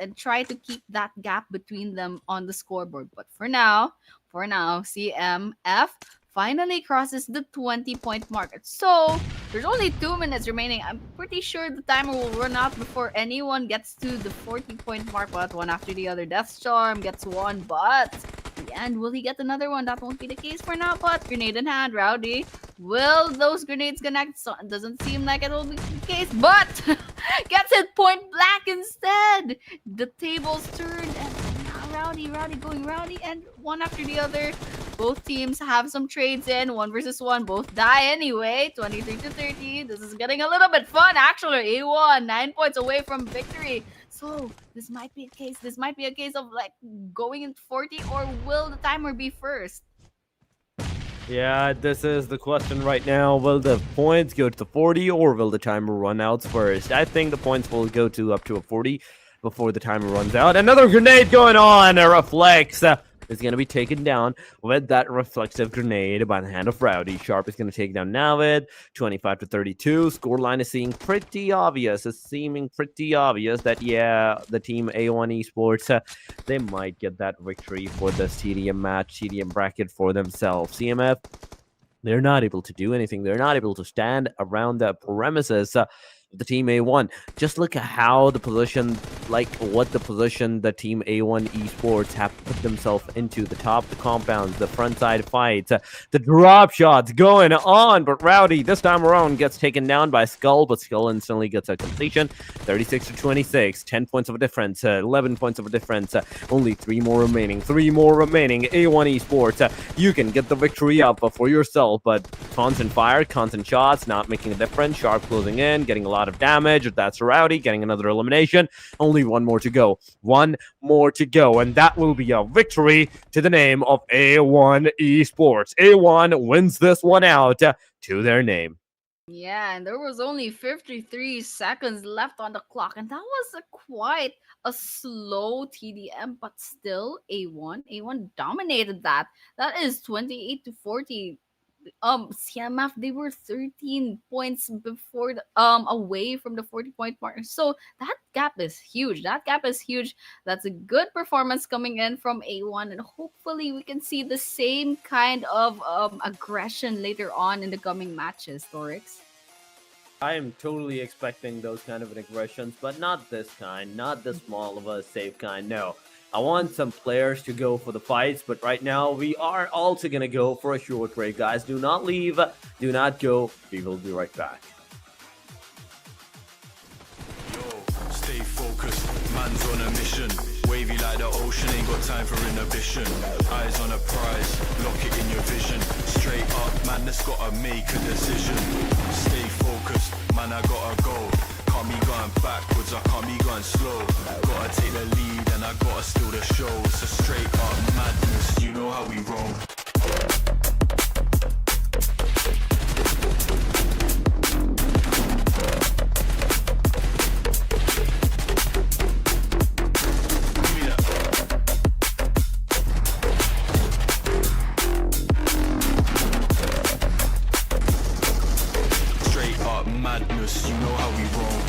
and try to keep that gap between them on the scoreboard. But for now, CMF finally crosses the 20-point mark. So, there's only 2 minutes remaining. I'm pretty sure the timer will run out before anyone gets to the 40-point mark. But one after the other. Deathstorm gets 1, but in the end, will he get another one? That won't be the case for now. But grenade in hand, Rowdy. Will those grenades connect? So, it doesn't seem like it will be the case, but gets it point blank instead. The tables turned, and now Rowdy going Rowdy, and one after the other. Both teams have some trades in. 1 versus 1. Both die anyway. 23-30. This is getting a little bit fun, actually. A1, 9 points away from victory. So So this might be a case. This might be a case of like going in 40, or will the timer be first? Yeah, this is the question right now. Will the points go to the 40 or will the timer run out first? I think the points will go to up to a 40 before the timer runs out. Another grenade going on. A reflex is going to be taken down with that reflexive grenade by the hand of Rowdy. Sharp is going to take down Navid. 25-32. Scoreline is seeming pretty obvious. It's seeming pretty obvious that, yeah, the team A1 Esports, they might get that victory for the CDM match, CDM bracket for themselves. CMF, they're not able to do anything. They're not able to stand around the premises of the team A1. Just look at how the position, like what the position the team A1 Esports have put themselves into. The top, the compounds, the front side fights, the drop shots going on. But Rowdy, this time around, gets taken down by Skull, but Skull instantly gets a completion. 36-26, 10 points of a difference, 11 points of a difference. Only 3 more remaining. 3 more remaining. A1 Esports, you can get the victory up for yourself, but constant fire, constant shots, not making a difference. Sharp closing in, getting a lot of damage. That's Rowdy getting another elimination. Only 1 more to go. 1 more to go, and that will be a victory to the name of A1 Esports. A1 wins this one out to their name. Yeah, and there was only 53 seconds left on the clock, and that was quite a slow TDM, but still A1 dominated that. That is 28-40. CMF, they were 13 points before away from the 40-point mark. So that gap is huge. That's a good performance coming in from A1, and hopefully we can see the same kind of aggression later on in the coming matches, Torix. I am totally expecting those kind of aggressions, but not this kind, not the small of a safe kind. No, I want some players to go for the fights, but right now we are also gonna go for a short break, guys. Do not leave, do not go. We will be right back. Stay focused, man's on a mission. Wavy like the ocean, ain't got time for inhibition. Eyes on a prize, lock it in your vision. Straight up, man, that's gotta make a decision. Stay focused, man, I gotta go. Can't be going backwards, I can't be going slow. Gotta take the lead and I gotta steal the show. It's a straight up madness, you know how we roll. Madness, you know how we roll.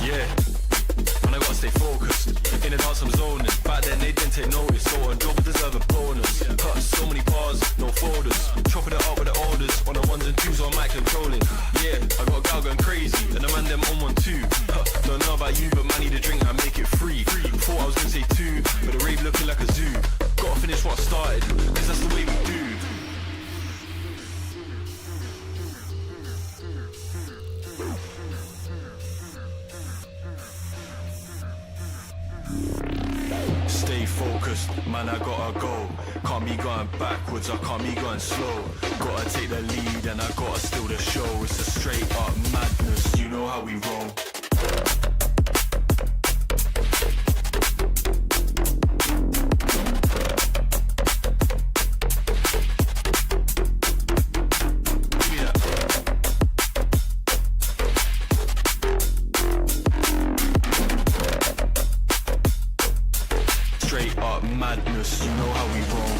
Yeah, and I gotta stay focused. In the dance I'm zoning. Back then they didn't take notice, so on job deserve a bonus. Cut so many bars, no folders. Chopping it up with the orders. On the ones and twos on mic controlling. Yeah, I got a gal going crazy, and the man them on 1 2. Don't know about you, but man need a drink and make it free. Thought I was gonna say 2, but the rave looking like a zoo. Gotta finish what I started, cause that's the way we do. Stay focused, man, I gotta go. Can't be going backwards, I can't be going slow. Gotta take the lead and I gotta steal the show. It's a straight up madness, you know how we roll. Straight up madness, you know how we roll.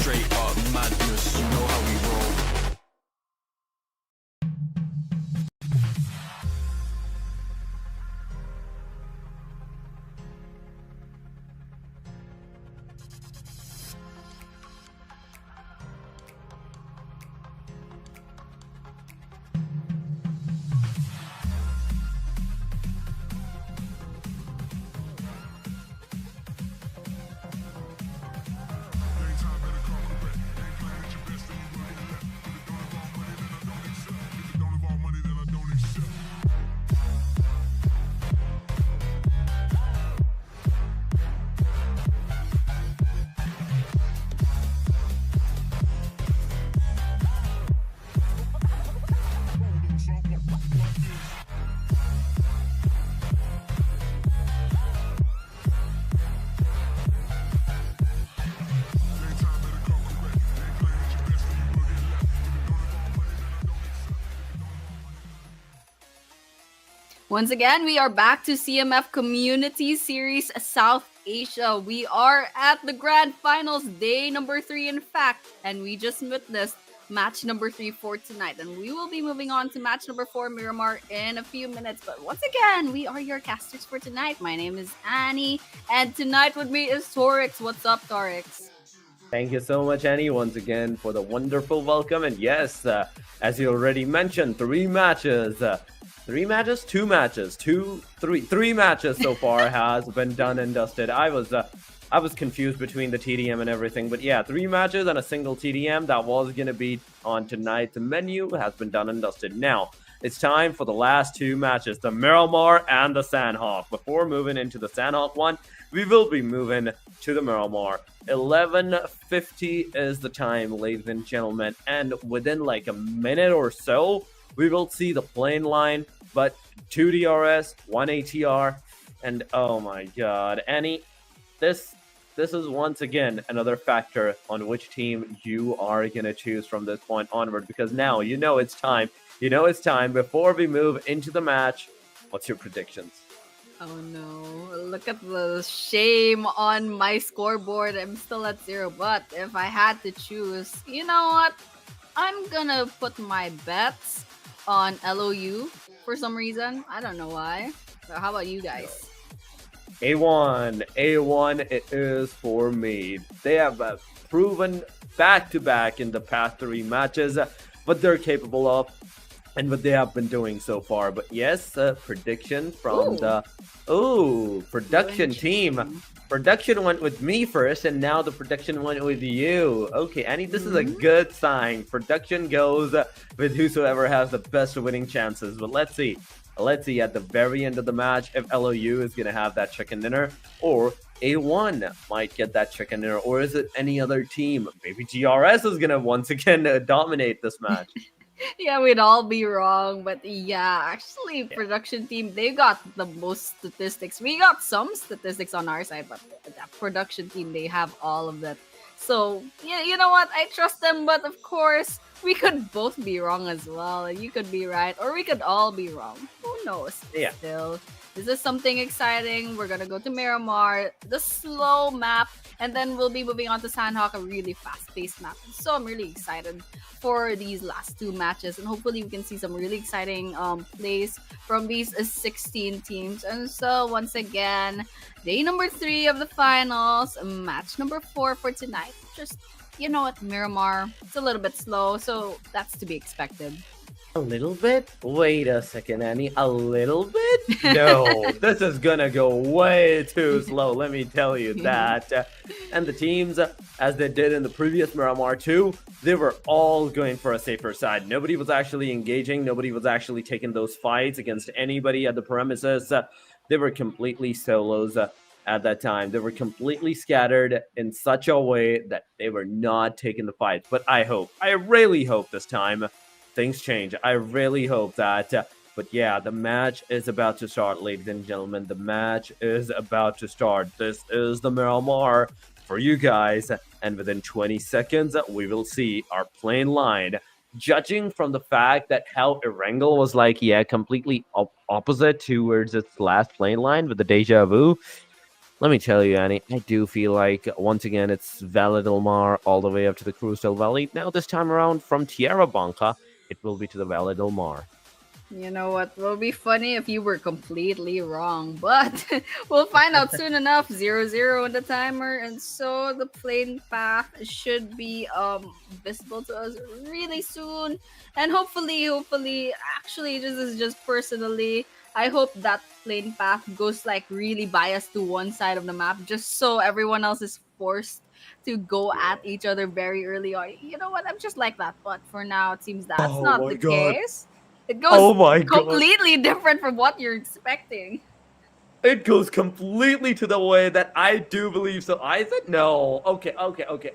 Straight up madness, you know how we roll. Once again, we are back to CMF Community Series South Asia. We are at the grand finals, day number 3, in fact, and we just witnessed match number 3 for tonight. And we will be moving on to match number 4, Miramar, in a few minutes. But once again, we are your casters for tonight. My name is Annie, and tonight with me is Torix. What's up, Torix? Thank you so much, Annie, once again for the wonderful welcome. And yes, as you already mentioned, 3 matches. 3 matches? 2 matches. 3 matches so far has been done and dusted. I was confused between the TDM and everything, but yeah, 3 matches and a single TDM that was gonna be on tonight's menu has been done and dusted. Now, it's time for the last 2 matches, the Miramar and the Sanhok. Before moving into the Sanhok one, we will be moving to the Miramar. 11:50 is the time, ladies and gentlemen, and within like a minute or so, we will see the plane line, but 2 DRS, 1 ATR, and oh my god, Annie, this is once again another factor on which team you are gonna choose from this point onward, because now you know it's time. You know it's time. Before we move into the match, what's your predictions? Oh no, look at the shame on my scoreboard. I'm still at 0, but if I had to choose, you know what? I'm gonna put my bets on LOU for some reason. I don't know why. So how about you guys? A1 it is for me. They have proven back-to-back in the past 3 matches what they're capable of and what they have been doing so far. But yes, prediction from the production team. Production went with me first, and now the production went with you. Okay, Annie, this is a good sign. Production goes with whosoever has the best winning chances. But let's see. Let's see at the very end of the match if LOU is going to have that chicken dinner, or A1 might get that chicken dinner, or is it any other team? Maybe GRS is going to once again dominate this match. Yeah, we'd all be wrong, but yeah, actually, production team, they got the most statistics. We got some statistics on our side, but that production team, they have all of that. So, yeah, you know what? I trust them, but of course, we could both be wrong as well. And you could be right, or we could all be wrong. Who knows? Yeah. Still, this is something exciting. We're gonna go to Miramar, the slow map, and then we'll be moving on to Sanhok, a really fast-paced map. So I'm really excited for these last 2 matches, and hopefully we can see some really exciting plays from these 16 teams. And so once again, day number 3 of the finals, match number 4 for tonight. Just, you know what, Miramar, it's a little bit slow, so that's to be expected. A little bit? Wait a second, Annie. A little bit? No, this is gonna go way too slow, let me tell you that. And the teams, as they did in the previous Miramar 2, they were all going for a safer side. Nobody was actually engaging. Nobody was actually taking those fights against anybody at the premises. They were completely solos at that time. They were completely scattered in such a way that they were not taking the fights. But I really hope this time things change. I really hope that. But yeah, the match is about to start, ladies and gentlemen. The match is about to start. This is the Miramar for you guys. And within 20 seconds, we will see our plane line. Judging from the fact that how Erangel was like, yeah, completely opposite towards its last plane line with the deja vu. Let me tell you, Annie, I do feel like, once again, it's Valle del Mar all the way up to the Cruz del Valle. Now, this time around, from Tierra Blanca, it will be to the Valle del Mar. You know what? It will be funny if you were completely wrong, but we'll find out soon enough. 0-0 on the timer, and so the plane path should be visible to us really soon. And hopefully, actually, this is just personally, I hope that plane path goes like really biased to one side of the map, just so everyone else is forced to go at each other very early on. You know what? I'm just like that, but for now, it seems that's not the case. It goes completely different from what you're expecting. It goes completely to the way that I do believe so. I said no. Okay.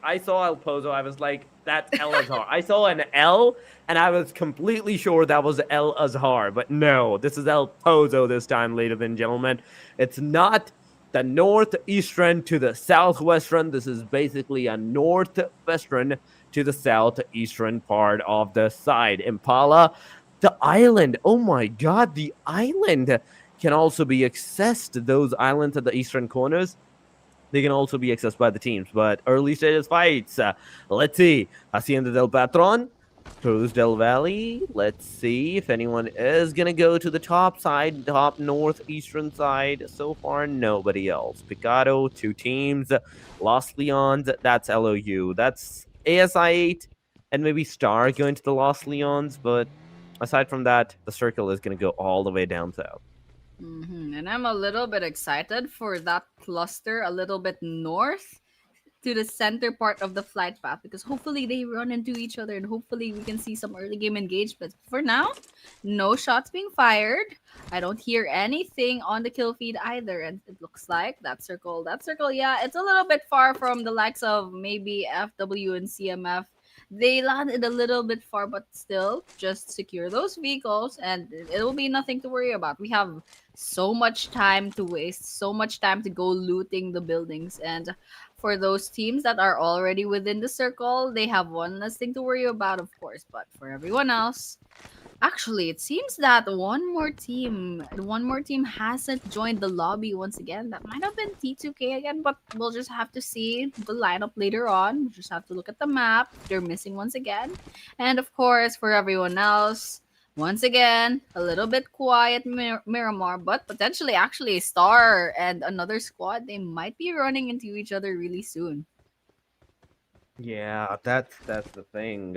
I saw El Pozo. I was like, that's El Azhar. I saw an L, and I was completely sure that was El Azhar. But no, this is El Pozo this time, ladies and gentlemen. It's not the northeastern to the southwestern. This is basically a northwestern to the southeastern part of the side. Impala, The island. Oh my god, the island can also be accessed. Those islands at the eastern corners, they can also be accessed by the teams. But early stages fights. Let's see. Hacienda del Patron, Cruz del Valle. Let's see if anyone is going to go to the top side, top northeastern side. So far, nobody else. Picado, two teams. Los Leons, that's LOU. That's ASI 8 and maybe Star going to the Los Leons. But aside from that, the circle is going to go all the way down south. And I'm a little bit excited for that cluster a little bit north to the center part of the flight path because hopefully they run into each other and hopefully we can see some early game engagements. For now, no shots being fired. I don't hear anything on the kill feed either, and it looks like that circle, yeah, it's a little bit far from the likes of maybe FW and CMF. They landed a little bit far, but still, just secure those vehicles and it will be nothing to worry about. We have so much time to waste, so much time to go looting the buildings, and for those teams that are already within the circle, they have one less thing to worry about, of course. But for everyone else, actually, it seems that one more team hasn't joined the lobby once again. That might have been T2K again, but we'll just have to see the lineup later on. We'll just have to look at the map. They're missing once again. And of course, for everyone else, once again, a little bit quiet Miramar, but potentially actually Star and another squad, they might be running into each other really soon. Yeah, that's the thing.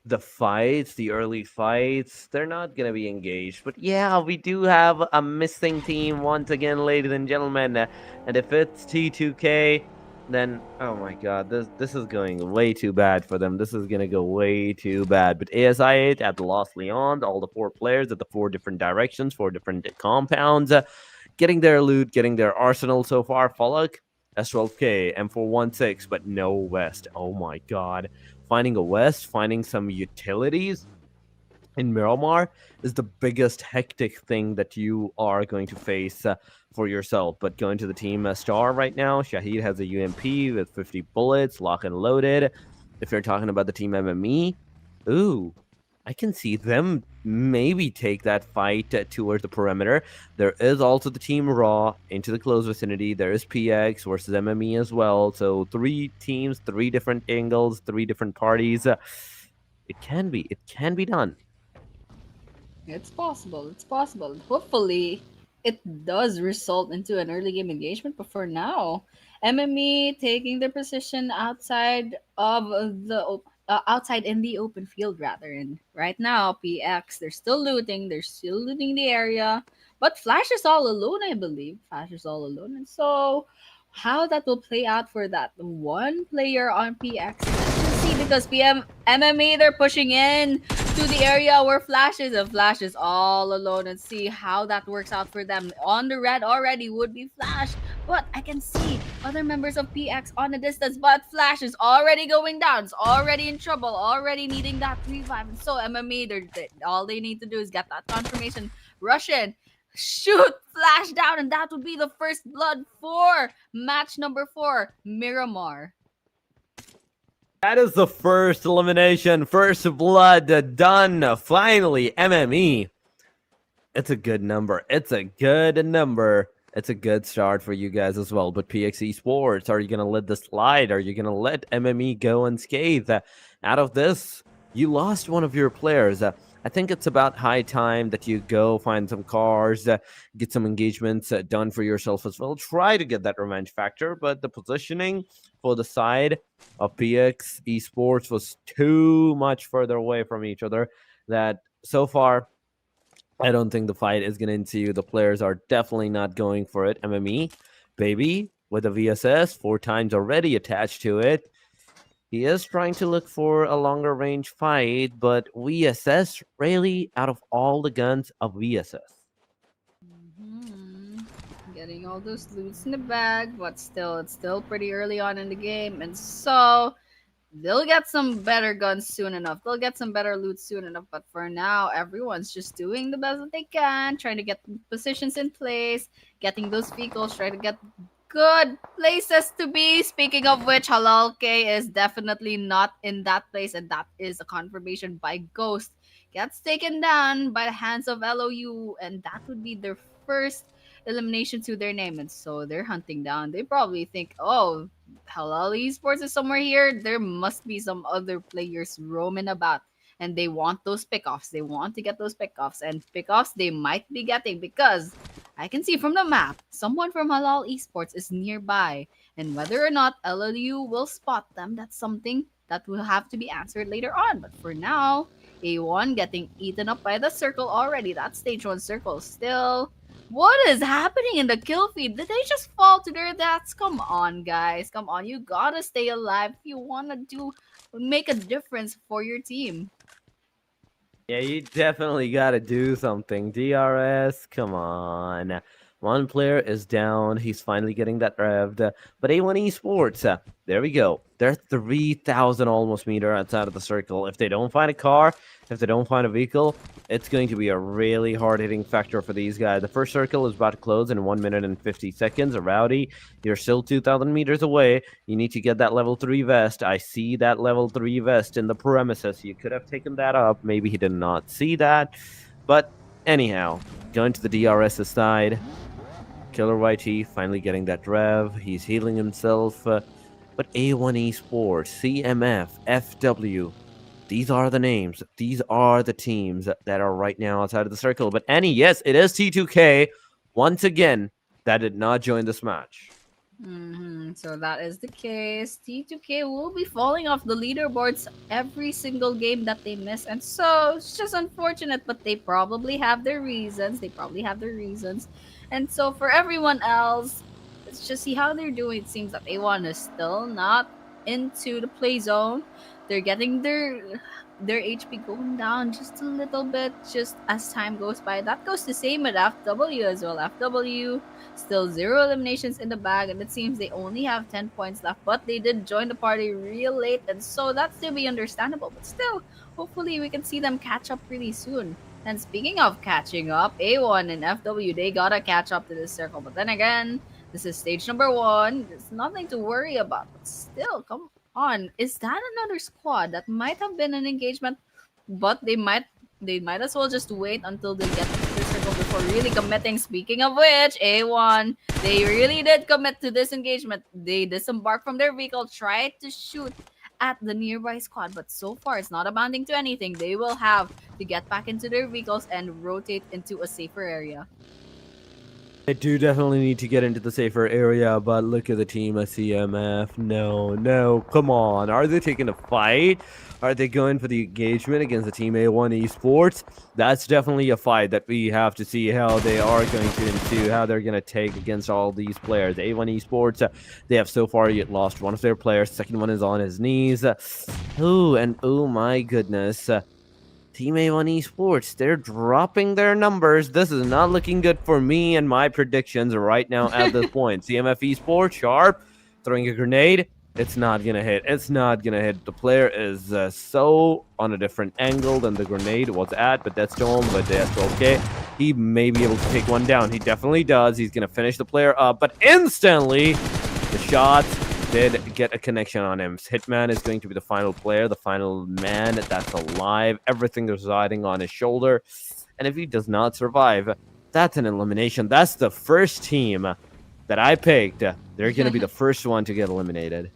The fights, the early fights, they're not gonna be engaged. But yeah, we do have a missing team once again, ladies and gentlemen. And if it's T2K, then oh my god, this is going way too bad for them. This is gonna go way too bad. But ASI8 at the Los Leons, all the four players at the four different directions, four different compounds, getting their loot, getting their arsenal so far. Fallout, S12K, M416, but no West. Oh my god. Finding a West, finding some utilities in Miramar is the biggest hectic thing that you are going to face for yourself. But going to the team Star right now, Shahid has a UMP with 50 bullets, lock and loaded. If you're talking about the team MME, ooh, I can see them maybe take that fight towards the perimeter. There is also the team Raw into the close vicinity. There is PX versus MME as well. So three teams, three different angles, three different parties. It can be done. It's possible. It's possible. Hopefully, it does result into an early game engagement. But for now, MME taking their position outside of outside in the open field rather. And right now, PX they're still looting. They're still looting the area. But Flash is all alone, I believe. Flash is all alone, and so how that will play out for that one player on PX. Let's see because MMA they're pushing in to the area where Flash is, and Flash is all alone, and see how that works out for them. On the red already would be Flash, but I can see other members of PX on the distance, but Flash is already going down. It's already in trouble, already needing that revive. And so MMA, all they need to do is get that confirmation, rush in, shoot Flash down, and that would be the first blood for match number 4, Miramar. That is the first elimination, first blood done. Finally, MME. It's a good number. It's a good number. It's a good start for you guys as well. But PX Esports, are you going to let this slide? Are you going to let MME go unscathed? Out of this, you lost one of your players. I think it's about high time that you go find some cars, get some engagements done for yourself as well. Try to get that revenge factor, but the positioning for the side of PX Esports was too much further away from each other that so far I don't think the fight is going to ensue. The players are definitely not going for it. MME, baby, with a VSS, 4 times already attached to it. He is trying to look for a longer range fight, but VSS, really, out of all the guns of VSS. Mhm. Getting all those loots in the bag, but still, it's still pretty early on in the game, and so they'll get some better guns soon enough. They'll get some better loot soon enough. But for now, everyone's just doing the best that they can, trying to get positions in place, getting those vehicles, trying to get good places to be. Speaking of which, Halal K is definitely not in that place, and that is a confirmation by Ghost. gets taken down by the hands of LOU, and that would be their first elimination to their name. And so they're hunting down. They probably think, oh, Halal Esports is somewhere here. There must be some other players roaming about. And they want those pickoffs. They want to get those pickoffs. And pickoffs they might be getting because I can see from the map someone from Halal Esports is nearby. And whether or not LLU will spot them, that's something that will have to be answered later on. But for now, A1 getting eaten up by the circle already. That stage 1 circle still. What is happening in the kill feed? Did they just fall to their deaths? Come on, guys. Come on. You gotta stay alive if you wanna make a difference for your team. Yeah, you definitely got to do something. DRS, come on. One player is down. He's finally getting that revved. But A1 Esports, there we go. They're 3,000 almost meter outside of the circle. If they don't find a car, if they don't find a vehicle, it's going to be a really hard-hitting factor for these guys. The first circle is about to close in 1 minute and 50 seconds. Rowdy, you're still 2,000 meters away. You need to get that level 3 vest. I see that level 3 vest in the premises. You could have taken that up. Maybe he did not see that. But anyhow, going to the DRS side. Killer YT finally getting that rev. He's healing himself. But A1 Esports, CMF, FW, these are the names. These are the teams that are right now outside of the circle. But Annie, yes, it is T2K. Once again, that did not join this match. So that is the case. T2K will be falling off the leaderboards every single game that they miss. And so it's just unfortunate, but they probably have their reasons. And so for everyone else, let's just see how they're doing. It seems that A1 is still not into the play zone. They're getting their HP going down just a little bit just as time goes by. That goes the same with FW as well. FW still 0 eliminations in the bag, and it seems they only have 10 points left, but they did join the party real late, and so that's to be understandable. But still, hopefully we can see them catch up really soon. And speaking of catching up, A1 and FW, they gotta catch up to this circle. But then again, this is stage number 1. There's nothing to worry about. But still, come on. Is that another squad that might have been an engagement? But they might as well just wait until they get to the circle before really committing. Speaking of which, A1, they really did commit to this engagement. They disembarked from their vehicle, tried to shoot at the nearby squad, but so far it's not amounting to anything. They will have to get back into their vehicles and rotate into a safer area. They do definitely need to get into the safer area, but look at the team of CMF. No, come on. Are they taking a fight? Are they going for the engagement against the team A1 Esports? That's definitely a fight that we have to see how they are going to ensue, how they're going to take against all these players. A1 Esports, they have so far yet lost one of their players. Second one is on his knees. Oh my goodness. Team A1 Esports, they're dropping their numbers. This is not looking good for me and my predictions right now at this point. CMF Esports, Sharp, throwing a grenade. It's not going to hit. It's not going to hit. The player is so on a different angle than the grenade was at, but that's Dome, but that's okay. He may be able to take one down. He definitely does. He's going to finish the player up, but instantly the shots did get a connection on him. Hitman is going to be the final player, the final man that's alive. Everything is riding on his shoulder. And if he does not survive, that's an elimination. That's the first team that I picked. They're going to be the first one to get eliminated.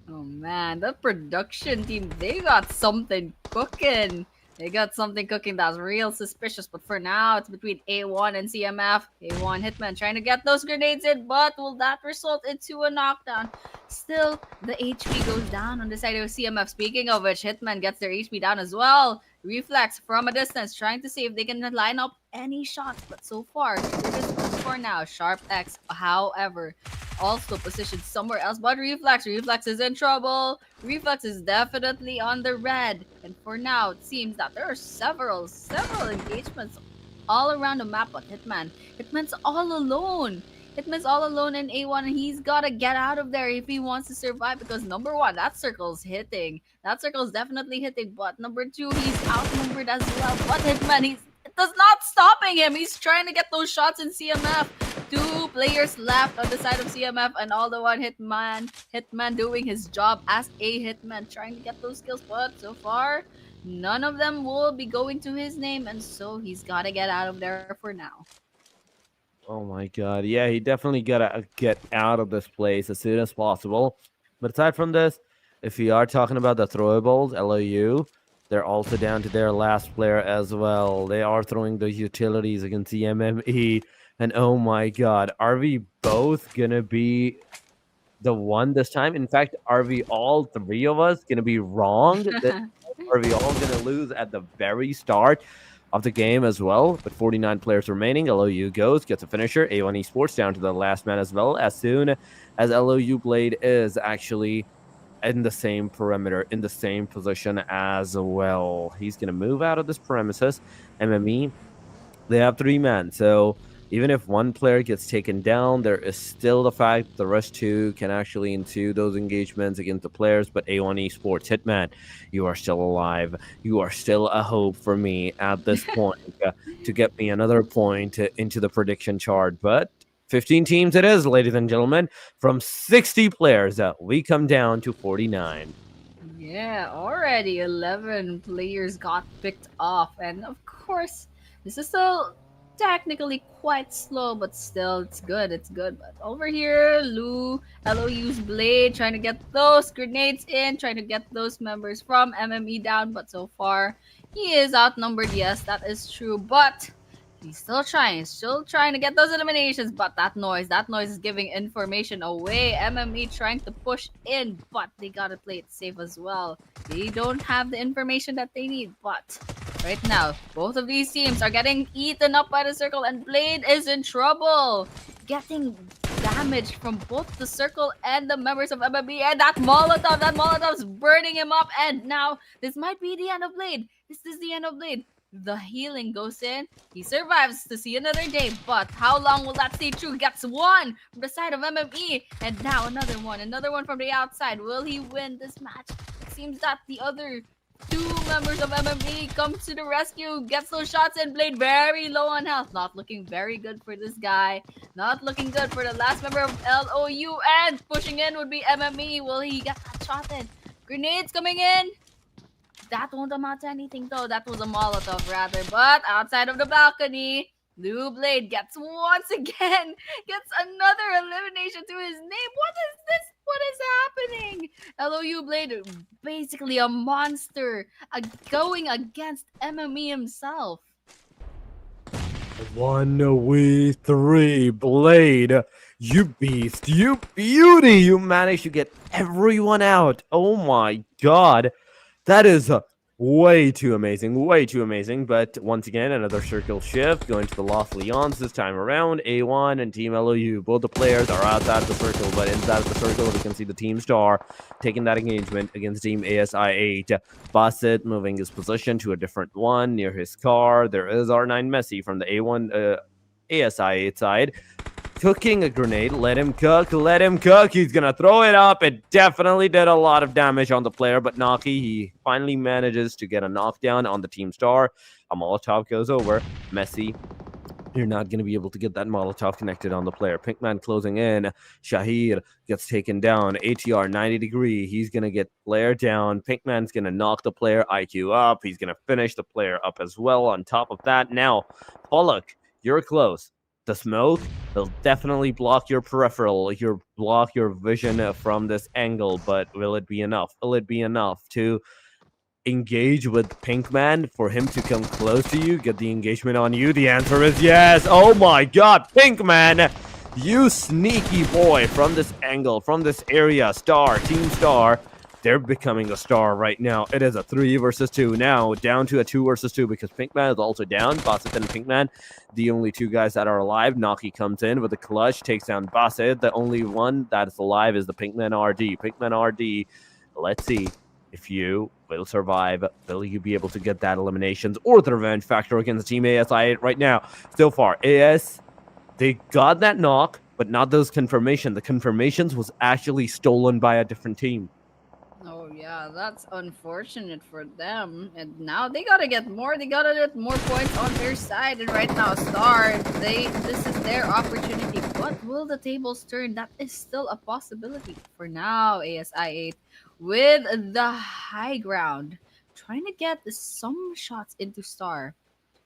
Oh man, the production team, they got something cooking. They got something cooking that's real suspicious, but for now, it's between A1 and CMF. A1 Hitman trying to get those grenades in, but will that result into a knockdown? Still, the HP goes down on the side of CMF. Speaking of which, Hitman gets their HP down as well. Reflex from a distance, trying to see if they can line up any shots, but so far, they're just good for now. Sharp X, however, also positioned somewhere else, but Reflex is in trouble. Reflex is definitely on the red, and for now it seems that there are several engagements all around the map, but Hitman's all alone. Hitman's all alone in A1, and he's gotta get out of there if he wants to survive, because number 1, that circle's hitting. That circle's definitely hitting, but number 2, he's outnumbered as well. But Hitman, that's not stopping him. He's trying to get those shots in CMF. 2 players left on the side of CMF, and all the one Hitman doing his job as a Hitman, trying to get those kills, but so far None of them will be going to his name, and so he's gotta get out of there for now. Oh my god. Yeah, he definitely gotta get out of this place as soon as possible. But aside from this, if we are talking about the throwables, LOU, they're also down to their last player as well. They are throwing the utilities against the MME. And oh my god, are we both gonna be the one this time? In fact, are we all three of us gonna be wrong? Are we all gonna lose at the very start of the game as well? With 49 players remaining, LOU goes, gets a finisher. A1 Esports down to the last man as well. As soon as LOU Blade is actually in the same perimeter, in the same position as well. He's gonna move out of this premises. MME, they have three men. So even if one player gets taken down, there is still the fact the rest two can actually ensue those engagements against the players. But A1 Esports, Hitman, you are still alive. You are still a hope for me at this point to get me another point into the prediction chart. But 15 teams it is, ladies and gentlemen. From 60 players, we come down to 49. Yeah, already 11 players got picked off. And of course, this is still technically quite slow, but still, it's good. It's good. But over here, LOU's Blade trying to get those grenades in, trying to get those members from MME down. But so far, he is outnumbered. Yes, that is true. But he's still trying to get those eliminations, but that noise is giving information away. MME trying to push in, but they gotta play it safe as well. They don't have the information that they need, but right now, both of these teams are getting eaten up by the circle, and Blade is in trouble. Getting damage from both the circle and the members of MME, and that Molotov's burning him up, and now this might be the end of Blade. This is the end of Blade. The healing goes in. He survives to see another day, but how long will that stay true? Gets one from the side of MME, and now another one from the outside. Will he win this match? It seems that the other two members of MME comes to the rescue, gets those shots, and Blade very low on health. Not looking very good for this guy. Not looking good for the last member of LOU, and pushing in would be MME. Will he get that shot in? Grenades coming in. That won't amount to anything though. That was a Molotov rather. But outside of the balcony, Blue Blade gets once again, gets another elimination to his name. What is this? What is happening? LOU Blade, basically a monster, going against MME himself. 1v3 Blade. You beast, you beauty. You managed to get everyone out. Oh my god. That is way too amazing. But once again, another circle shift going to the Los Leons this time around. A1 and Team LOU. Both the players are outside of the circle, but inside of the circle, we can see the Team Star taking that engagement against Team ASI8. Bassett moving his position to a different one near his car. There is R9 Messi from the A1 ASI8 side. Cooking a grenade. Let him cook. He's gonna throw it up. It definitely did a lot of damage on the player, but Naki, he finally manages to get a knockdown on the Team Star. A Molotov goes over. Messi, you're not gonna be able to get that Molotov connected on the player. Pinkman closing in. Shahir gets taken down. ATR 90 degree. He's gonna get player down. Pinkman's gonna knock the player IQ up. He's gonna finish the player up as well. On top of that, now Pollock, you're close. The smoke will definitely block your peripheral, block your vision from this angle, but will it be enough? Will it be enough to engage with Pinkman for him to come close to you, get the engagement on you? The answer is yes. Oh my god, Pinkman, you sneaky boy, from this angle, from this area. Team Star, they're becoming a star right now. It is a 3 versus 2 now, down to a 2 versus 2 because Pinkman is also down. Bassett and Pinkman, the only two guys that are alive. Naki comes in with a clutch, takes down Bassett. The only one that is alive is the Pinkman RD. Pinkman RD, let's see if you will survive. Will you be able to get that eliminations or the revenge factor against Team ASI right now? So far, AS, they got that knock, but not those confirmations. The confirmations was actually stolen by a different team. Oh yeah, that's unfortunate for them. And now they gotta get more. They gotta get more points on their side. And right now, Star, this is their opportunity. But will the tables turn? That is still a possibility. For now, ASI8 with the high ground, trying to get some shots into Star.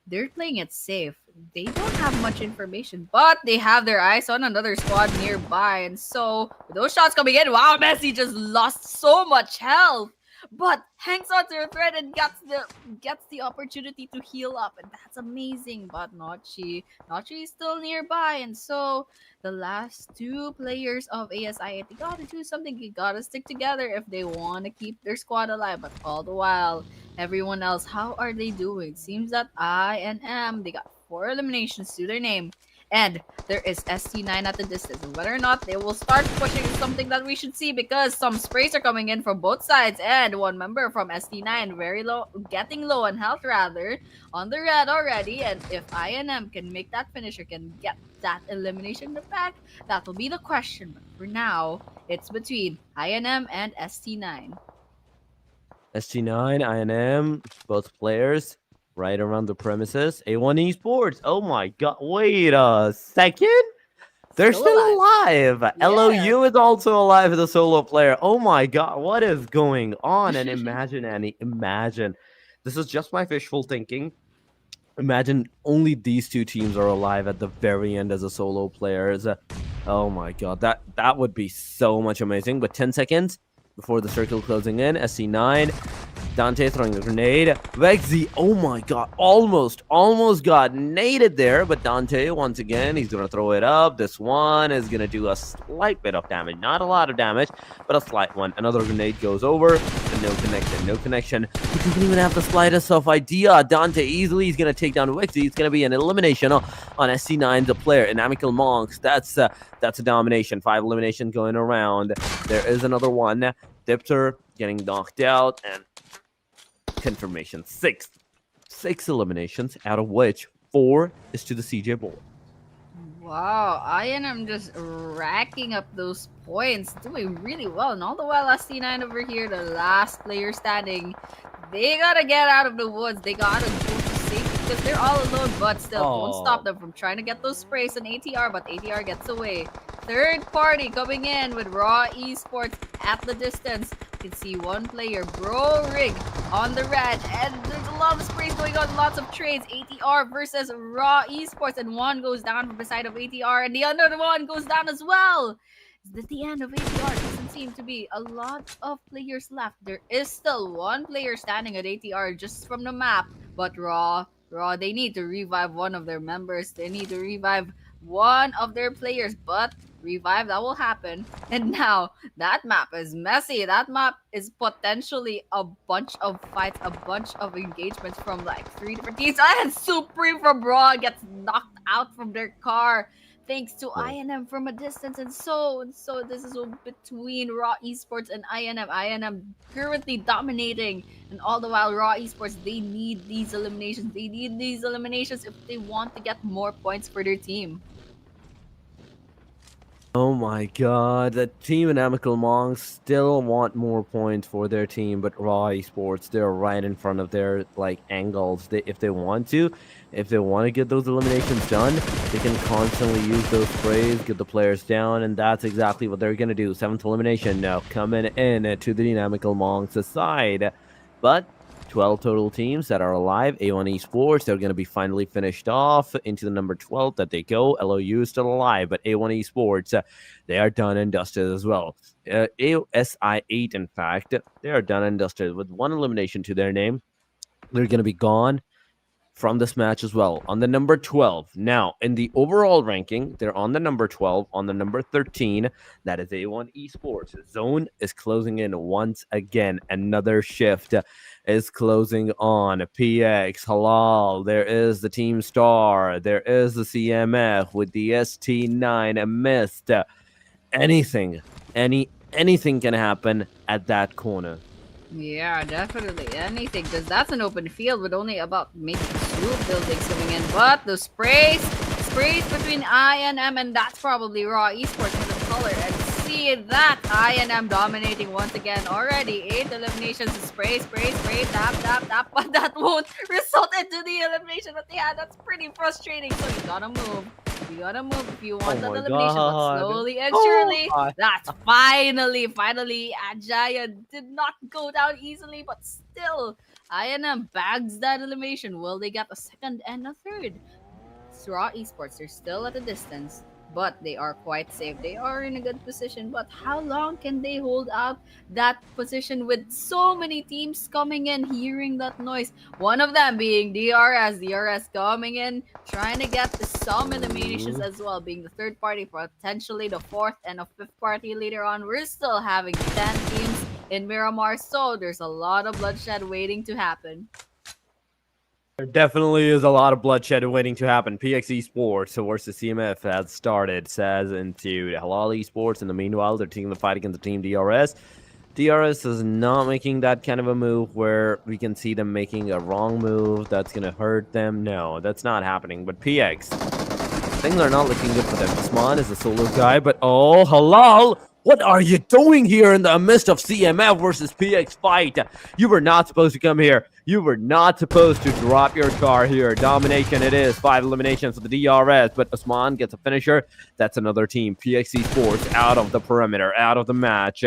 They're playing it safe. They don't have much information, but they have their eyes on another squad nearby. And so, with those shots coming in, wow, Messi just lost so much health, but hangs on to the thread and gets the opportunity to heal up, and that's amazing. But Nachi is still nearby, and so the last two players of ASI, they gotta do something. They gotta stick together if they want to keep their squad alive. But all the while, everyone else, how are they doing? Seems that I and M, they got 4 eliminations to their name. And there is ST9 at the distance. And whether or not they will start pushing is something that we should see, because some sprays are coming in from both sides. And one member from ST9 very low, getting low on health rather, on the red already. And if INM can make that finisher, can get that elimination in the back, that will be the question. But for now, it's between INM and ST9. ST9, INM, both players right around the premises. A1 Esports. Oh my god. Wait a second. They're still alive. Yes. LOU is also alive as a solo player. Oh my god. What is going on? And imagine, Annie, imagine. This is just my visual thinking. Imagine only these two teams are alive at the very end as a solo players. Oh my god. That would be so much amazing. But 10 seconds before the circle closing in. SC9. Dante throwing a grenade. Vexy, oh my god, almost got naded there, but Dante, once again, he's going to throw it up. This one is going to do a slight bit of damage. Not a lot of damage, but a slight one. Another grenade goes over, and no connection. He doesn't even have the slightest of idea. Dante easily is going to take down Vexy. It's going to be an elimination on SC9, the player. Inamical Monks, that's a domination. 5 eliminations going around. There is another one. Dipter getting knocked out, and confirmation. 6 eliminations, out of which 4 is to the CJ Bowl. Wow, INM just racking up those points, doing really well. And all the while, ST9 over here, the last player standing, they gotta get out of the woods. They gotta go to safety because they're all alone, but still won't stop them from trying to get those sprays on ATR, but ATR gets away. Third party coming in with Raw Esports at the distance. You can see one player, Bro Rig, on the red, and there's a lot of sprays going on, lots of trades. ATR versus Raw Esports, and one goes down from the side of ATR, and the other one goes down as well. Is this the end of ATR? Doesn't seem to be. A lot of players left. There is still one player standing at ATR just from the map, but Raw, they need to revive one of their members. They need to revive one of their players, but revive, that will happen. And now that map is messy. That map is potentially a bunch of fights, a bunch of engagements from like 3 different teams. And Supreme from Raw gets knocked out from their car thanks to INM from a distance. And so this is between Raw Esports and INM. INM currently dominating, and all the while Raw Esports, they need these eliminations. They need these eliminations if they want to get more points for their team. Oh my god, the team Inamical Monks still want more points for their team, but Raw Esports, they're right in front of their angles. If they want to get those eliminations done, they can constantly use those sprays, get the players down, and that's exactly what they're gonna do. 7th elimination now coming in to the Inamical Monks' side, but 12 total teams that are alive. A1 Esports, they're going to be finally finished off into the number 12 that they go. LOU is still alive, but A1 Esports, they are done and dusted as well. ASI8, in fact, they are done and dusted with 1 elimination to their name. They're going to be gone from this match as well, on the number 12. Now, in the overall ranking, they're on the number 12. On the number 13, that is A1 Esports. Zone is closing in once again. Another shift is closing on. PX, Halal, there is the Team Star, there is the CMF with the ST9 Mist. Anything can happen at that corner. Yeah, definitely. Anything, because that's an open field with only about maybe 2 buildings coming in. But the sprays between INM, and that's probably Raw Esports with the color. And see that INM dominating once again already. 8 eliminations. Spray, tap, but that won't result into the elimination that they had. That's pretty frustrating. So you gotta move. If you want that elimination, but slowly and surely, that's finally, Ajaya did not go down easily, but still, INM bags that elimination. Will they get a second and a third? Raw Esports are still at a distance, but they are quite safe. They are in a good position, but how long can they hold out that position with so many teams coming in, hearing that noise? One of them being DRS. DRS coming in, trying to get some eliminations as well, being the third party, potentially the fourth and a fifth party later on. We're still having 10 teams in Miramar, so there's a lot of bloodshed waiting to happen. There definitely is a lot of bloodshed waiting to happen. PX Esports versus CMF has started, says into Halal Esports. In the meanwhile, they're taking the fight against the team DRS. DRS is not making that kind of a move where we can see them making a wrong move that's going to hurt them. No, that's not happening. But PX, things are not looking good for them. Usman is a solo guy, but oh, Halal! What are you doing here in the midst of CMF versus PX fight? You were not supposed to come here. You were not supposed to drop your car here. Domination it is. 5 eliminations for the DRS, but Usman gets a finisher. That's another team. PX Esports out of the perimeter, out of the match.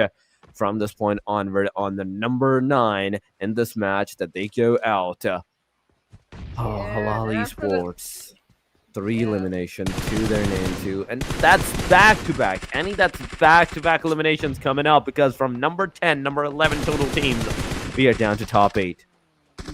From this point onward, on the number 9 in this match that they go out. Halal Esports. 3 eliminations to their name too, and that's back-to-back. Annie, that's back-to-back eliminations coming up because from number 10, number 11 total teams, we are down to top 8.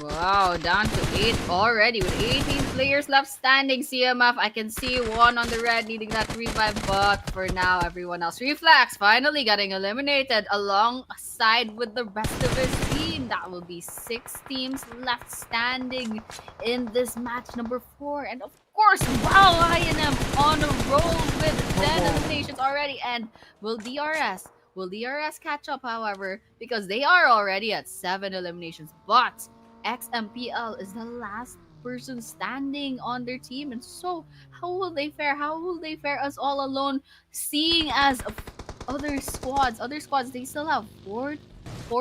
Wow, down to 8 already with 18 players left standing. CMF, I can see one on the red needing that revive, but for now, everyone else. Reflex finally getting eliminated alongside with the rest of his team. That will be 6 teams left standing in this match number 4. And of course, wow, INM on a roll with 10 eliminations already. And will DRS catch up, however, because they are already at 7 eliminations, but XMPL is the last person standing on their team, and so how will they fare? How will they fare us all alone? Seeing as other squads, they still have four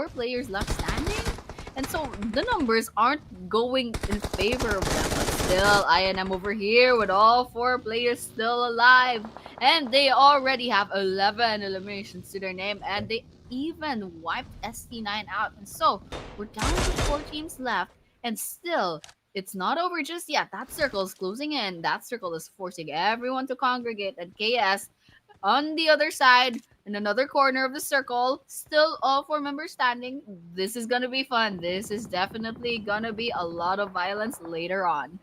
players left standing, and so the numbers aren't going in favor of them. But still, INM over here with all 4 players still alive, and they already have 11 eliminations to their name, and they even wiped ST9 out. And so we're down to 4 teams left, and still it's not over just yet. That circle is closing in. That circle is forcing everyone to congregate, and KS on the other side in another corner of the circle, still all 4 members standing. This is gonna be fun. This is definitely gonna be a lot of violence later on.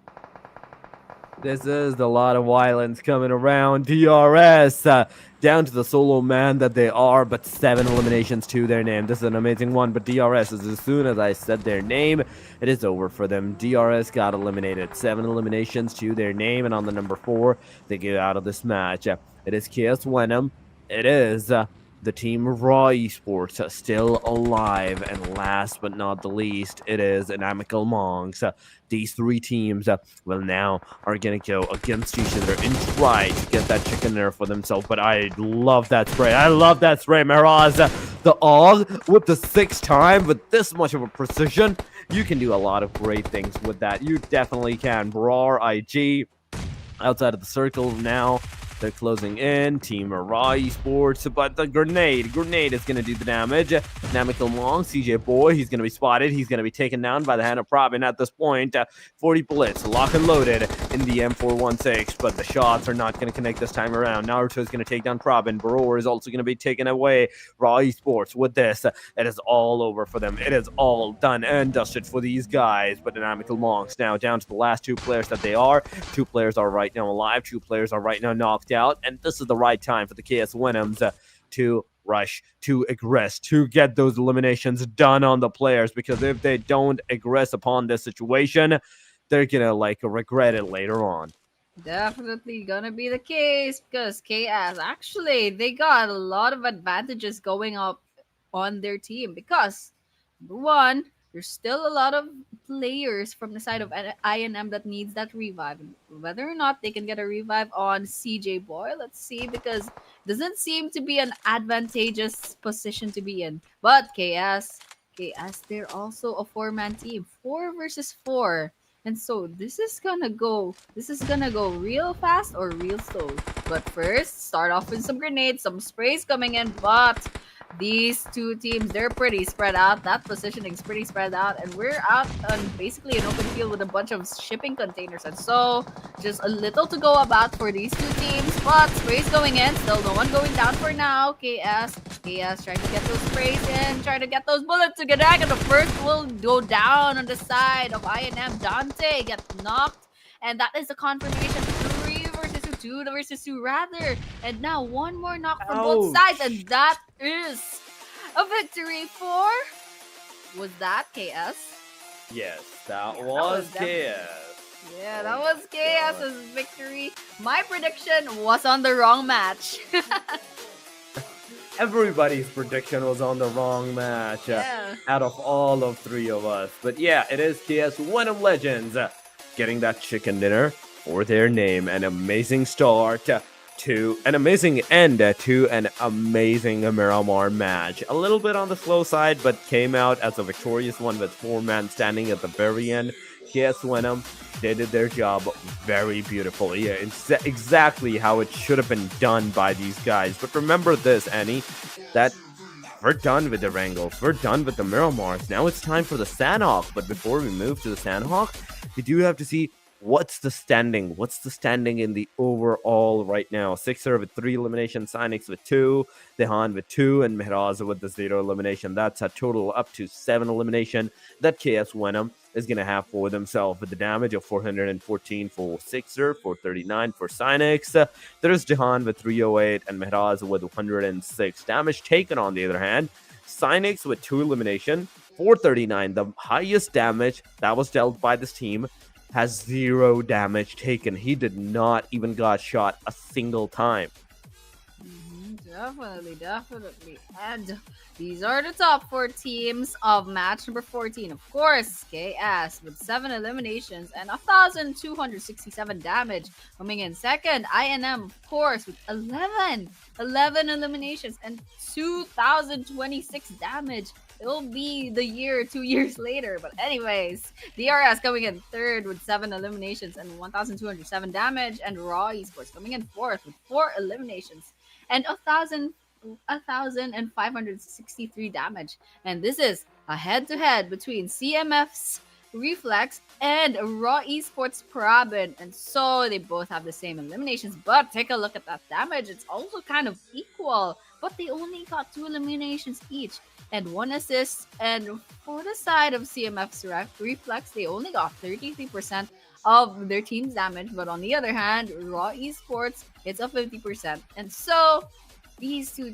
This is a lot of violence coming around. DRS down to the solo man that they are, but 7 eliminations to their name. This is an amazing one, but DRS is as soon as I said their name, it is over for them. DRS got eliminated. 7 eliminations to their name, and on the number 4, they get out of this match. It is KS Venom. It is the team Raw Esports still alive, and last but not the least, it is an Amical Monks. These 3 teams well now are gonna go against each other and try to get that chicken dinner for themselves. But I love that spray. I love that spray, Miraz. The Oz with the 6th time with this much of a precision. You can do a lot of great things with that. You definitely can. Brar IG outside of the circle now. They're closing in. Team Raw Esports, but the grenade is going to do the damage. Dynamical Long, CJ Boy, he's going to be spotted. He's going to be taken down by the hand of Probin at this point. 40 bullets, lock and loaded in the M416, but the shots are not going to connect this time around. Naruto is going to take down Probin. Baror is also going to be taken away. Raw Esports with this, it is all over for them. It is all done and dusted for these guys, but Dynamical Monks now down to the last 2 players that they are. 2 players are right now alive. 2 players are right now knocked out, and this is the right time for the KS Venoms to rush, to aggress, to get those eliminations done on the players, because if they don't aggress upon this situation, they're gonna regret it later on. Definitely gonna be the case, because KS actually they got a lot of advantages going up on their team, because number 1, there's still a lot of players from the side of INM that needs that revive. Whether or not they can get a revive on CJ Boy, let's see, because doesn't seem to be an advantageous position to be in. But KS, they're also a 4-man team, 4 versus 4. And so this is gonna go real fast or real slow. But first, start off with some grenades, some sprays coming in, but These two teams, they're pretty spread out. That positioning's pretty spread out, and we're out on basically an open field with a bunch of shipping containers. And so, just a little to go about for these two teams. But sprays going in, still no one going down for now. KS trying to get those sprays in, trying to get those bullets to get back. And the first will go down on the side of INM. Dante gets knocked, and that is a confirmation. 2 versus 2 rather, and now one more knock from both sides, and that is a victory for, was that KS? Yes, that was KS. Yeah, that was KS's victory. My prediction was on the wrong match. Everybody's prediction was on the wrong match out of all of three of us. But yeah, it is KS Venom Legends getting that chicken dinner for their name. An amazing start to an amazing end to an amazing Miramar match. A little bit on the slow side, but came out as a victorious one with 4-man standing at the very end. KS Venom, they did their job very beautifully. Yeah, it's exactly how it should have been done by these guys. But remember this, Annie, that we're done with the Erangels. We're done with the Miramars. Now it's time for the Sanhok. But before we move to the Sanhok, we do have to see what's the standing in the overall right now. Sixer with 3 eliminations, Cynix with 2, Dehan with 2, and Mehraz with the 0 elimination. That's a total up to 7 elimination that KS Venom is going to have for themselves, with the damage of 414 for Sixer, 439 for Cynix. There's Dehan with 308 and Mehraz with 106 damage taken. On the other hand, Cynix with 2 elimination, 439, the highest damage that was dealt by this team, has 0 damage taken. He did not even got shot a single time. Definitely. And these are the top 4 teams of match number 14. Of course, KS with 7 eliminations and 1,267 damage. Coming in second, INM, of course, with 11 eliminations and 2,026 damage. It'll be the year 2 years later. But anyways, DRS coming in third with 7 eliminations and 1,207 damage. And Raw Esports coming in fourth with 4 eliminations and 1,563 damage. And this is a head-to-head between CMF's Reflex and Raw Esports Prabin. And so they both have the same eliminations, but take a look at that damage. It's also kind of equal, but they only got 2 eliminations each and 1 assist. And for the side of CMF's Reflex, they only got 33% of their team's damage. But on the other hand, Raw Esports, it's a 50%. And so these two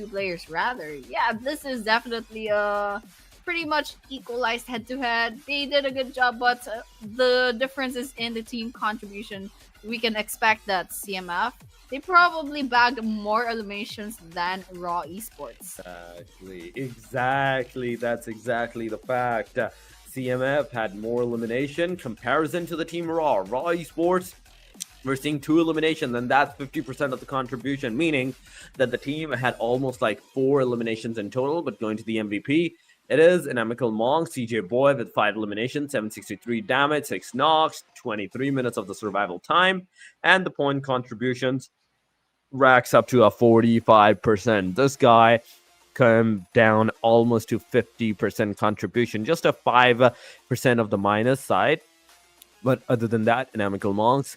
players rather, yeah, this is definitely a pretty much equalized head-to-head. They did a good job, but the difference is in the team contribution. We can expect that CMF, they probably bagged more eliminations than Raw Esports. Exactly. That's exactly the fact. CMF had more elimination comparison to the team Raw. Raw Esports, we're seeing 2 eliminations, and that's 50% of the contribution, meaning that the team had almost like 4 eliminations in total. But going to the MVP, it is Inamical Monk, CJ Boy with 5 eliminations, 763 damage, 6 knocks, 23 minutes of the survival time, and the point contributions racks up to a 45%. This guy come down almost to 50% contribution, just a 5% of the minus side. But other than that, Inamical Monks,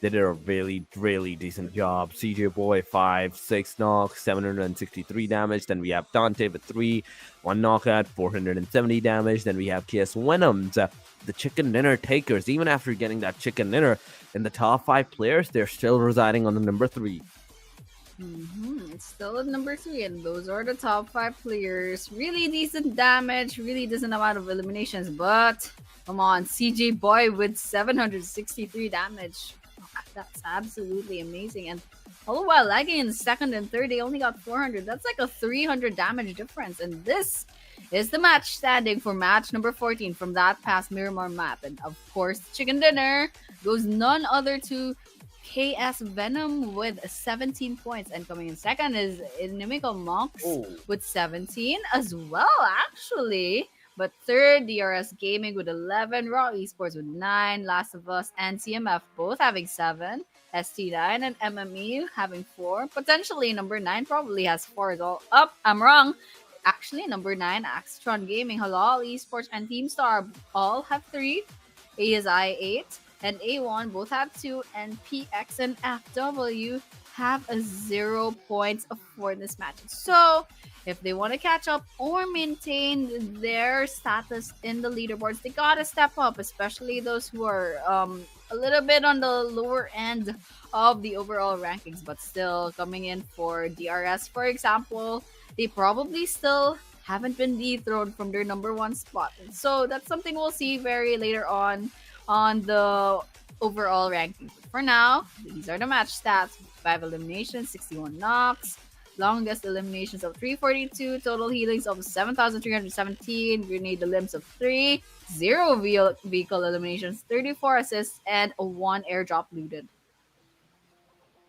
they did a really decent job. CJ Boy, 5, 6 knocks, 763 damage. Then we have Dante with 3, 1 knockout, 470 damage. Then we have KS Venoms, the chicken dinner takers. Even after getting that chicken dinner, in the top 5 players, they're still residing on the number 3. It's still at number 3, and those are the top 5 players. Really decent damage, really decent amount of eliminations, but come on, CJ Boy with 763 damage. That's absolutely amazing. And all the while lagging in second and third, they only got 400. That's like a 300 damage difference. And this is the match standing for match number 14 from that past Miramar map. And of course, chicken dinner goes none other to KS Venom with 17 points. And coming in second is Inimical Monks with 17 as well, actually. But third, DRS Gaming with 11, Raw Esports with 9, Last of Us and CMF both having 7, ST9 and MME having 4. Potentially number 9 probably has 4 as well. Up, I'm wrong. Actually, number 9, Axtron Gaming, Halal Esports and Teamstar all have 3. ASI 8 and A1 both have 2, and PX and FW have a 0 points for this match. So, if they want to catch up or maintain their status in the leaderboards, they gotta step up, especially those who are a little bit on the lower end of the overall rankings, but still coming in for DRS, for example, they probably still haven't been dethroned from their number 1 spot. So that's something we'll see very later on the overall rankings. But for now, these are the match stats: 5 eliminations, 61 knocks, longest eliminations of 342, total healings of 7,317, grenade limbs of 3, 0 vehicle eliminations, 34 assists, and 1 airdrop looted.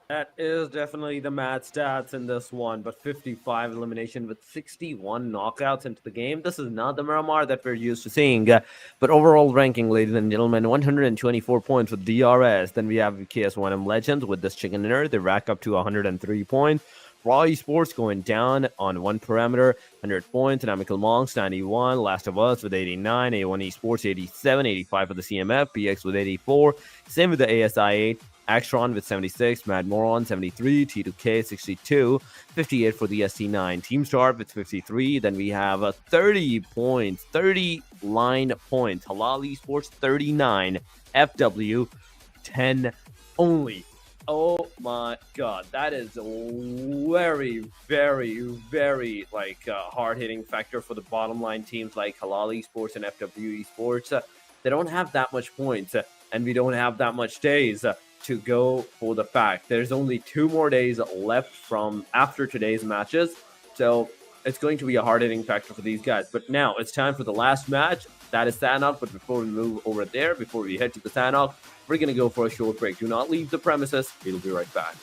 That is definitely the mad stats in this one, but 55 elimination with 61 knockouts into the game. This is not the Miramar that we're used to seeing. But overall ranking, ladies and gentlemen, 124 points with DRS. Then we have KS1M Legends with this chicken dinner. They rack up to 103 points. Raw Esports going down on 1 parameter, 100 points. Dynamical Monks, 91. Last of Us with 89. A1 Esports, 87. 85 for the CMF. PX with 84. Same with the ASI 8. Axtron with 76, Mad Moron 73, T2K 62, 58 for the ST9, Teamstar with 53. Then we have 30 points, 30 line points. Halal Esports 39, FW 10 only. Oh my god, that is a very, very, very hard-hitting factor for the bottom line teams like Halal Esports and FW Esports. They don't have that much points, and we don't have that much days to go for the fact. There's only 2 more days left from after today's matches, so it's going to be a hard-hitting factor for these guys. But now it's time for the last match. That is Sanhok. But before we move over there, before we head to the Sanhok, we're going to go for a short break. Do not leave the premises. We'll be right back.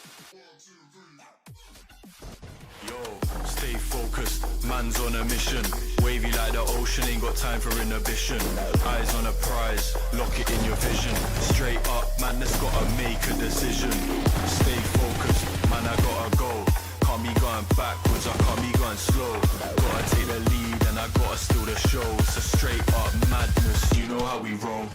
Stay focused, man's on a mission. Wavy like the ocean, ain't got time for inhibition. Eyes on a prize, lock it in your vision. Straight up, man, that's gotta make a decision. Stay focused, man, I gotta go. Can't be going backwards, I can't be going slow. Gotta take the lead and I gotta steal the show. So straight up madness, you know how we roll.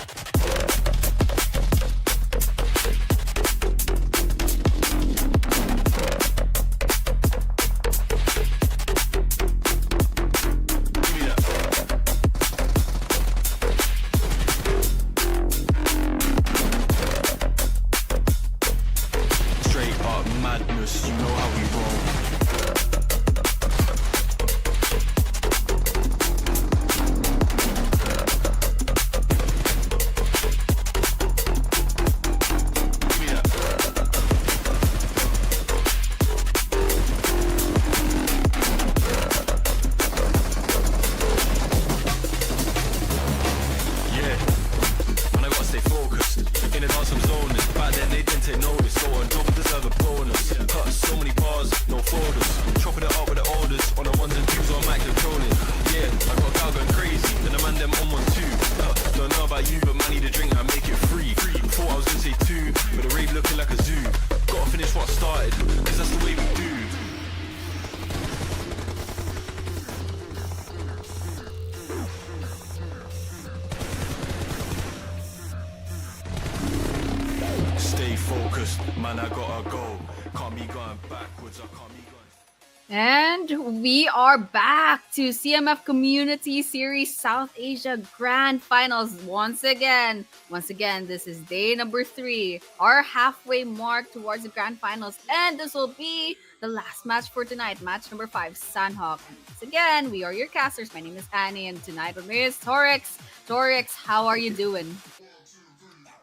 Man, I gotta go. Can't be going backwards, I can't be going. And we are back to CMF Community Series South Asia Grand Finals once again. Once again, this is day number 3, our halfway mark towards the Grand Finals. And this will be the last match for tonight, match number 5, Sanhok. And once again, we are your casters. My name is Annie, and tonight with me is Torix. Torix, how are you doing?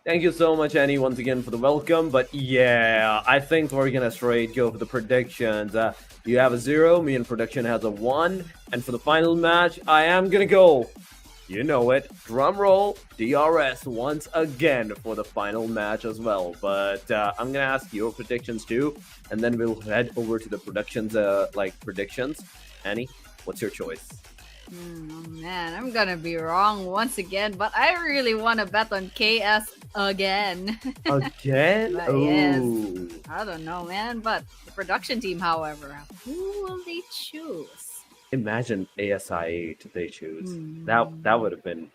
Thank you so much, Annie, once again for the welcome. But yeah, I think we're gonna straight go for the predictions. You have a 0, me and production has a 1, and for the final match, I am gonna go, you know it, drum roll, DRS once again for the final match as well. But I'm gonna ask your predictions too, and then we'll head over to the productions, predictions. Annie, what's your choice? Man, I'm gonna be wrong once again, but I really want to bet on KS again. Again? But yes, Ooh. I don't know, man. But the production team, however, who will they choose? Imagine ASI8 they choose. Hmm. That would have been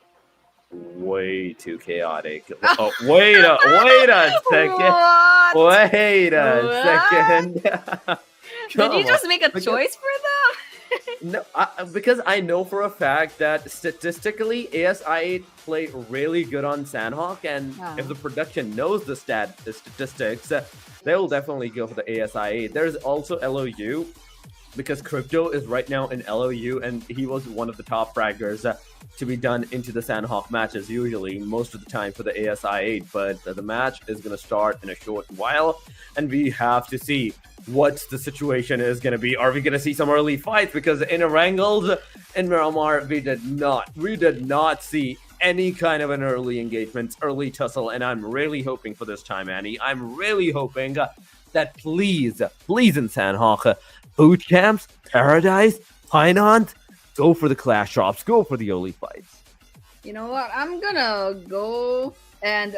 way too chaotic. Oh, wait a second. What? Wait a What? second. Did you Come just on. make a Because- choice for them? No, because I know for a fact that statistically ASI8 play really good on Sanhok, and if the production knows the statistics, they will definitely go for the ASI8. There's also LOU, because Crypto is right now in LOU, and he was one of the top fraggers to be done into the Sanhok matches usually, most of the time for the ASI8, but the match is going to start in a short while, and we have to see what the situation is going to be. Are we going to see some early fights? Because in Erangel and Miramar, we did not see any kind of an early engagement, early tussle, and I'm really hoping for this time, Annie. I'm really hoping that please in Sanhok, boot camps, Paradise, Pinons, go for the clash drops, go for the early fights. You know what? I'm gonna go and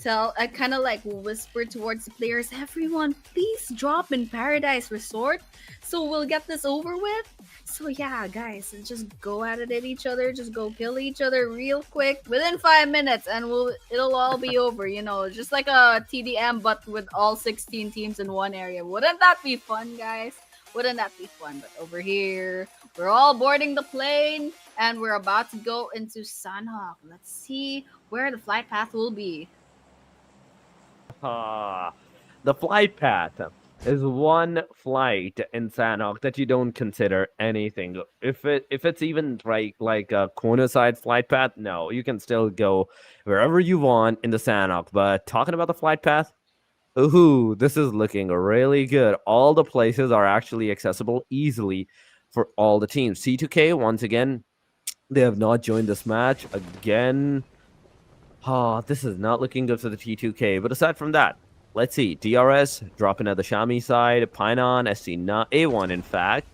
I kind of like whisper towards the players, everyone, please drop in Paradise Resort so we'll get this over with. So yeah, guys, just go at it at each other, just go kill each other real quick within 5 minutes, and it'll all be over. You know, just like a TDM, but with all 16 teams in one area. Wouldn't that be fun, guys? Wouldn't that be fun? But over here, we're all boarding the plane, and we're about to go into Sanhok. Let's see where the flight path will be. The flight path is one flight in Sanhok that you don't consider anything. If it's even like a corner side flight path, no, you can still go wherever you want in the Sanhok. But talking about the flight path, ooh, this is looking really good. All the places are actually accessible easily for all the teams. C2K, once again, they have not joined this match again. This is not looking good for the T2K. But aside from that, let's see. DRS dropping at the Shami side. Pinon, A1, in fact.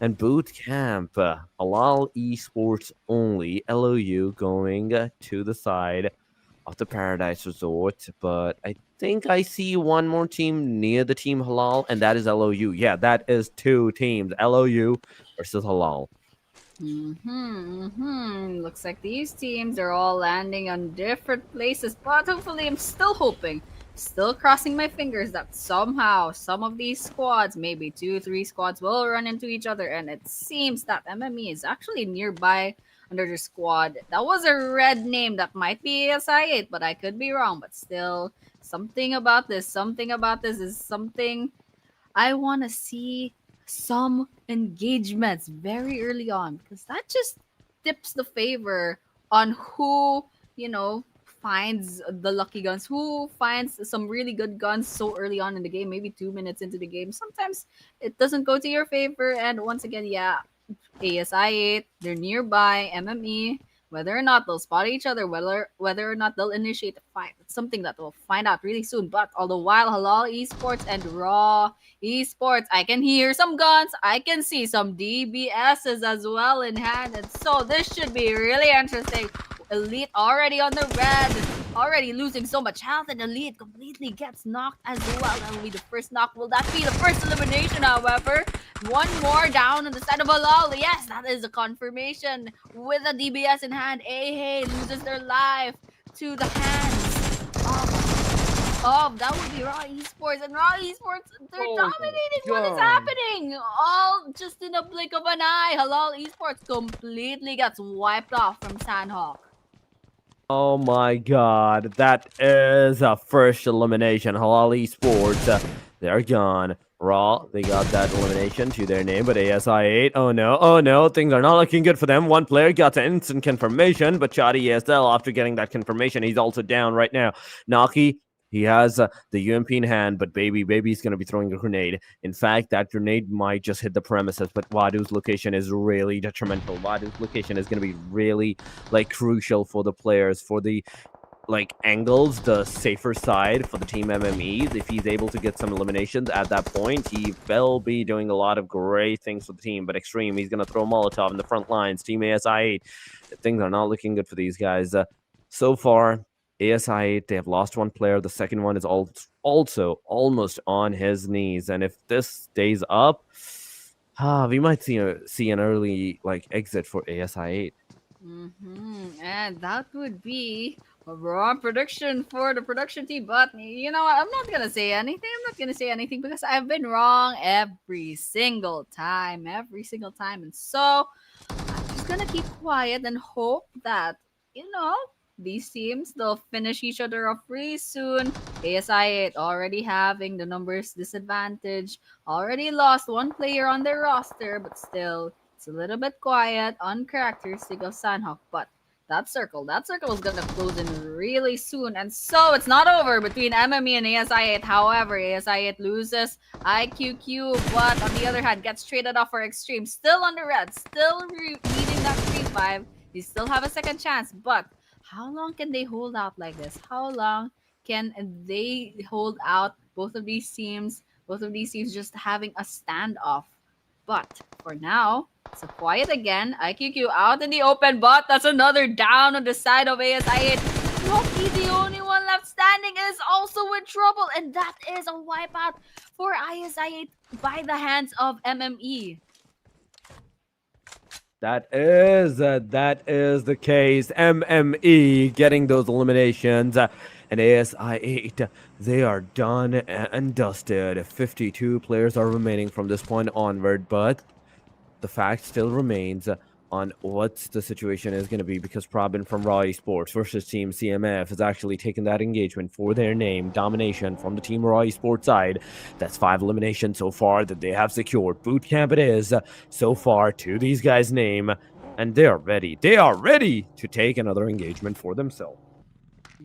And Boot Camp. Halal Esports only. LOU going to the side of the Paradise Resort. But I think I see one more team near the team Halal, and that is LOU. Yeah, that is two teams. LOU versus Halal. Looks like these teams are all landing on different places, but hopefully I'm still hoping, still crossing my fingers that somehow some of these squads, maybe 2-3 squads, will run into each other. And it seems that MME is actually nearby under the squad. That was a red name. That might be ASI8, but I could be wrong. But still, something about this is something I want to see. Some engagements very early on, because that just tips the favor on who, finds the lucky guns, who finds some really good guns so early on in the game, maybe 2 minutes into the game. Sometimes it doesn't go to your favor. And once again, yeah, ASI8, they're nearby. MME, whether or not they'll spot each other, whether or not they'll initiate a fight, it's something that we'll find out really soon. But all the while, Halal Esports and Raw Esports, I can hear some guns, I can see some DBSs as well in hand, and so this should be really interesting. Elite already on the red, already losing so much health, and Elite completely gets knocked as well. That will be the first knock. Will that be the first elimination, however? One more down on the side of Halal. Yes, that is a confirmation. With a DBS in hand, Hey loses their life to the hands of that would be Raw Esports. And Raw Esports, they're dominating. What is happening? All just in a blink of an eye. Halal Esports completely gets wiped off from Sanhok. Oh my god, that is a first elimination. Halal Esports, they're gone. Raw, they got that elimination to their name, but ASI8, oh no, things are not looking good for them. One player got an instant confirmation, but Chadi ESL, after getting that confirmation, he's also down right now. Naki, he has the UMP in hand, but Baby's going to be throwing a grenade. In fact, that grenade might just hit the premises, but Wadu's location is really detrimental. Wadu's location is going to be really, crucial for the players, for the like angles the safer side for the team MME. If he's able to get some eliminations at that point, he will be doing a lot of great things for the team. But Extreme, he's going to throw Molotov in the front lines. Team ASI8, things are not looking good for these guys. So far, ASI8, they have lost one player. The second one is also almost on his knees. And if this stays up, we might see an early like exit for ASI8. And that would be a raw prediction for the production team. But you know what? I'm not gonna say anything. I'm not gonna say anything because I've been wrong every single time. Every single time. And so I'm just gonna keep quiet and hope that, you know, these teams they'll finish each other off pretty soon. ASI already having the numbers disadvantage, already lost one player on their roster, but still it's a little bit quiet, uncharacteristic of Sanhok. But that circle is gonna close in really soon. And so it's not over between MME and ASI8. However, ASI8 loses IQQ, but on the other hand, gets traded off for Extreme. Still on the red, still leading that 3-5. They still have a second chance, but how long can they hold out like this? How long can they hold out both of these teams just having a standoff? But for now, it's a quiet again. IQQ out in the open, but that's another down on the side of ASI8. Loki, the only one left standing, is also in trouble, and that is a wipeout for ISI8 by the hands of MME. That is the case. MME getting those eliminations, and ASI8 they are done and dusted. 52 players are remaining from this point onward, but the fact still remains on what the situation is going to be because Probin from Raw Esports versus Team CMF has actually taken that engagement for their name. Domination from the Team Raw Esports side. That's 5 eliminations so far that they have secured. Boot camp it is so far to these guys' name, and they are ready. They are ready to take another engagement for themselves.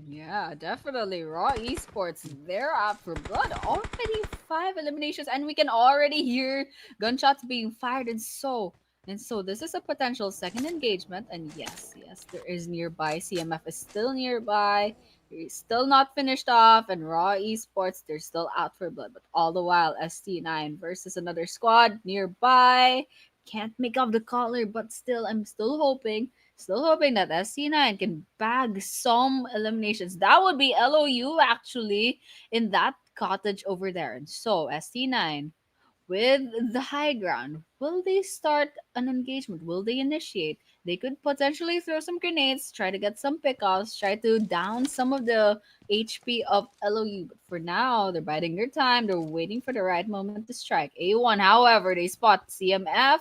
Yeah, definitely. Raw Esports, they're out for blood. Already 5 eliminations, and we can already hear gunshots being fired. And so this is a potential second engagement. And yes, there is nearby. CMF is still nearby. He's still not finished off, and Raw Esports, they're still out for blood. But all the while, ST9 versus another squad nearby. Can't make out the color, but still, I'm still hoping that SC9 can bag some eliminations. That would be LOU actually in that cottage over there. And so ST9 with the high ground, will they start an engagement? Will they initiate? They could potentially throw some grenades, try to get some pickoffs, try to down some of the HP of LOU. But for now, they're biding their time. They're waiting for the right moment to strike. A1, however, they spot CMF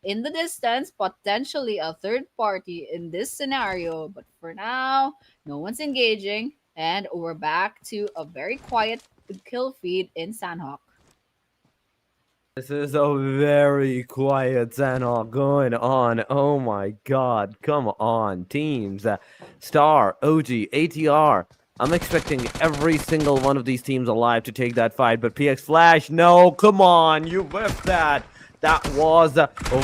in the distance, potentially a third party in this scenario. But for now, no one's engaging, and we're back to a very quiet kill feed in Sanhok. This is a very quiet Sanhok going on. Oh my god, come on, teams. Star, OG, ATR. I'm expecting every single one of these teams alive to take that fight, but PX Flash, no, come on, you whiffed that. That was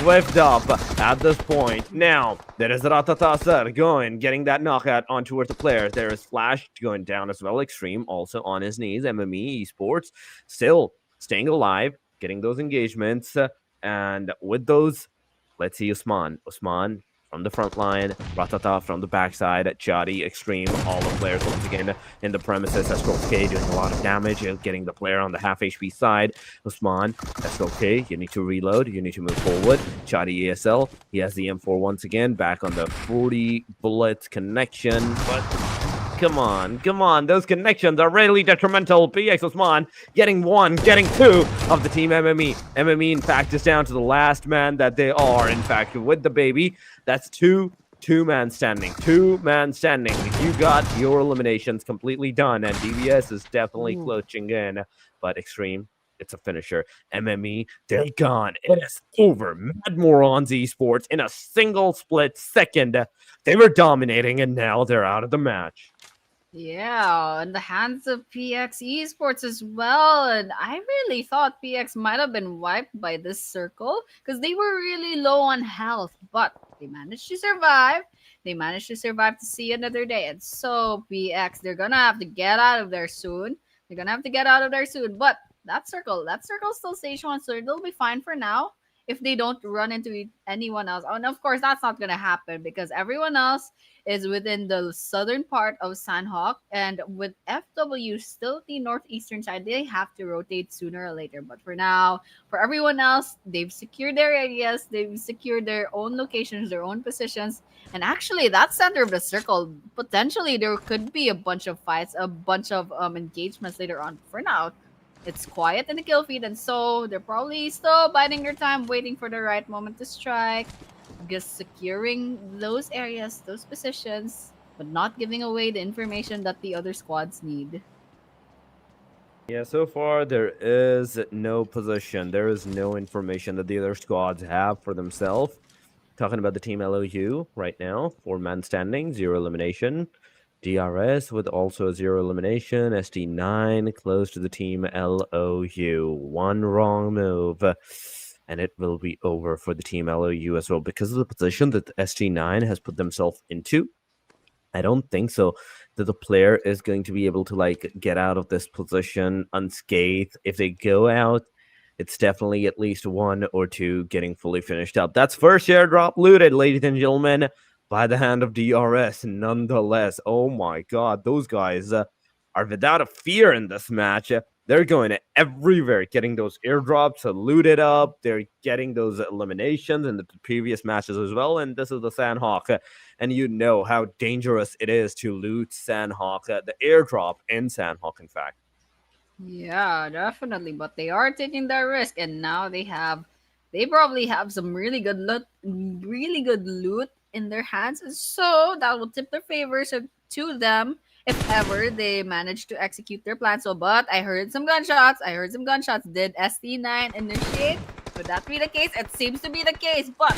whiffed up at this point. Now, there is Ratata going, getting that knockout on towards the player. There is Flash going down as well. Extreme also on his knees. MME Esports still staying alive, getting those engagements. And with those, let's see Usman. Usman from the front line, Ratata from the backside, Chadi, Extreme, all the players once again in the premises. SK doing a lot of damage, getting the player on the half HP side. Usman, SK, you need to reload, you need to move forward. Chadi ESL, he has the M4 once again, back on the 40 bullet connection, but come on. Those connections are really detrimental. PX Osman getting 1, getting 2 of the team MME. MME, in fact, is down to the last man that they are. In fact, with the baby, that's two-man standing. Two-man standing. You got your eliminations completely done, and DBS is definitely clutching in. But Extreme, it's a finisher. MME, they're gone. It is over. Mad Morons Esports in a single split second. They were dominating, and now they're out of the match. Yeah, in the hands of PX Esports as well. And I really thought PX might have been wiped by this circle because they were really low on health. But they managed to survive. They managed to survive to see another day. And so, PX, they're gonna have to get out of there soon. They're gonna have to get out of there soon. But that circle's still stage one, so they'll be fine for now if they don't run into anyone else. And of course, that's not gonna happen because everyone else is within the southern part of Sanhok, and with FW still the northeastern side, they have to rotate sooner or later. But for now, for everyone else, they've secured their areas, they've secured their own locations, their own positions, and actually, that center of the circle, potentially there could be a bunch of fights, a bunch of engagements later on. For now, it's quiet in the kill feed, and so they're probably still biding their time, waiting for the right moment to strike, just securing those areas, those positions, but not giving away the information that the other squads need. Yeah, so far there is no position. There is no information that the other squads have for themselves. Talking about the team LOU right now, 4-man standing, 0 elimination. DRS with also a 0 elimination. ST9 close to the team LOU. One wrong move, and it will be over for the team LOU as well because of the position that ST9 has put themselves into. I don't think so that the player is going to be able to like get out of this position unscathed. If they go out, it's definitely at least 1 or 2 getting fully finished up. That's first airdrop looted, ladies and gentlemen, by the hand of DRS. Nonetheless, oh my god, those guys are without a fear in this match. They're going everywhere, getting those airdrops looted up. They're getting those eliminations in the previous matches as well. And this is the Sanhok. And you know how dangerous it is to loot Sanhok, the airdrop in Sanhok, in fact. Yeah, definitely. But they are taking that risk, and now they probably have some really good loot in their hands, and so that will tip their favors to them if ever they manage to execute their plan. So, but I heard some gunshots. I heard some gunshots. Did ST9 initiate? Would that be the case? It seems to be the case, but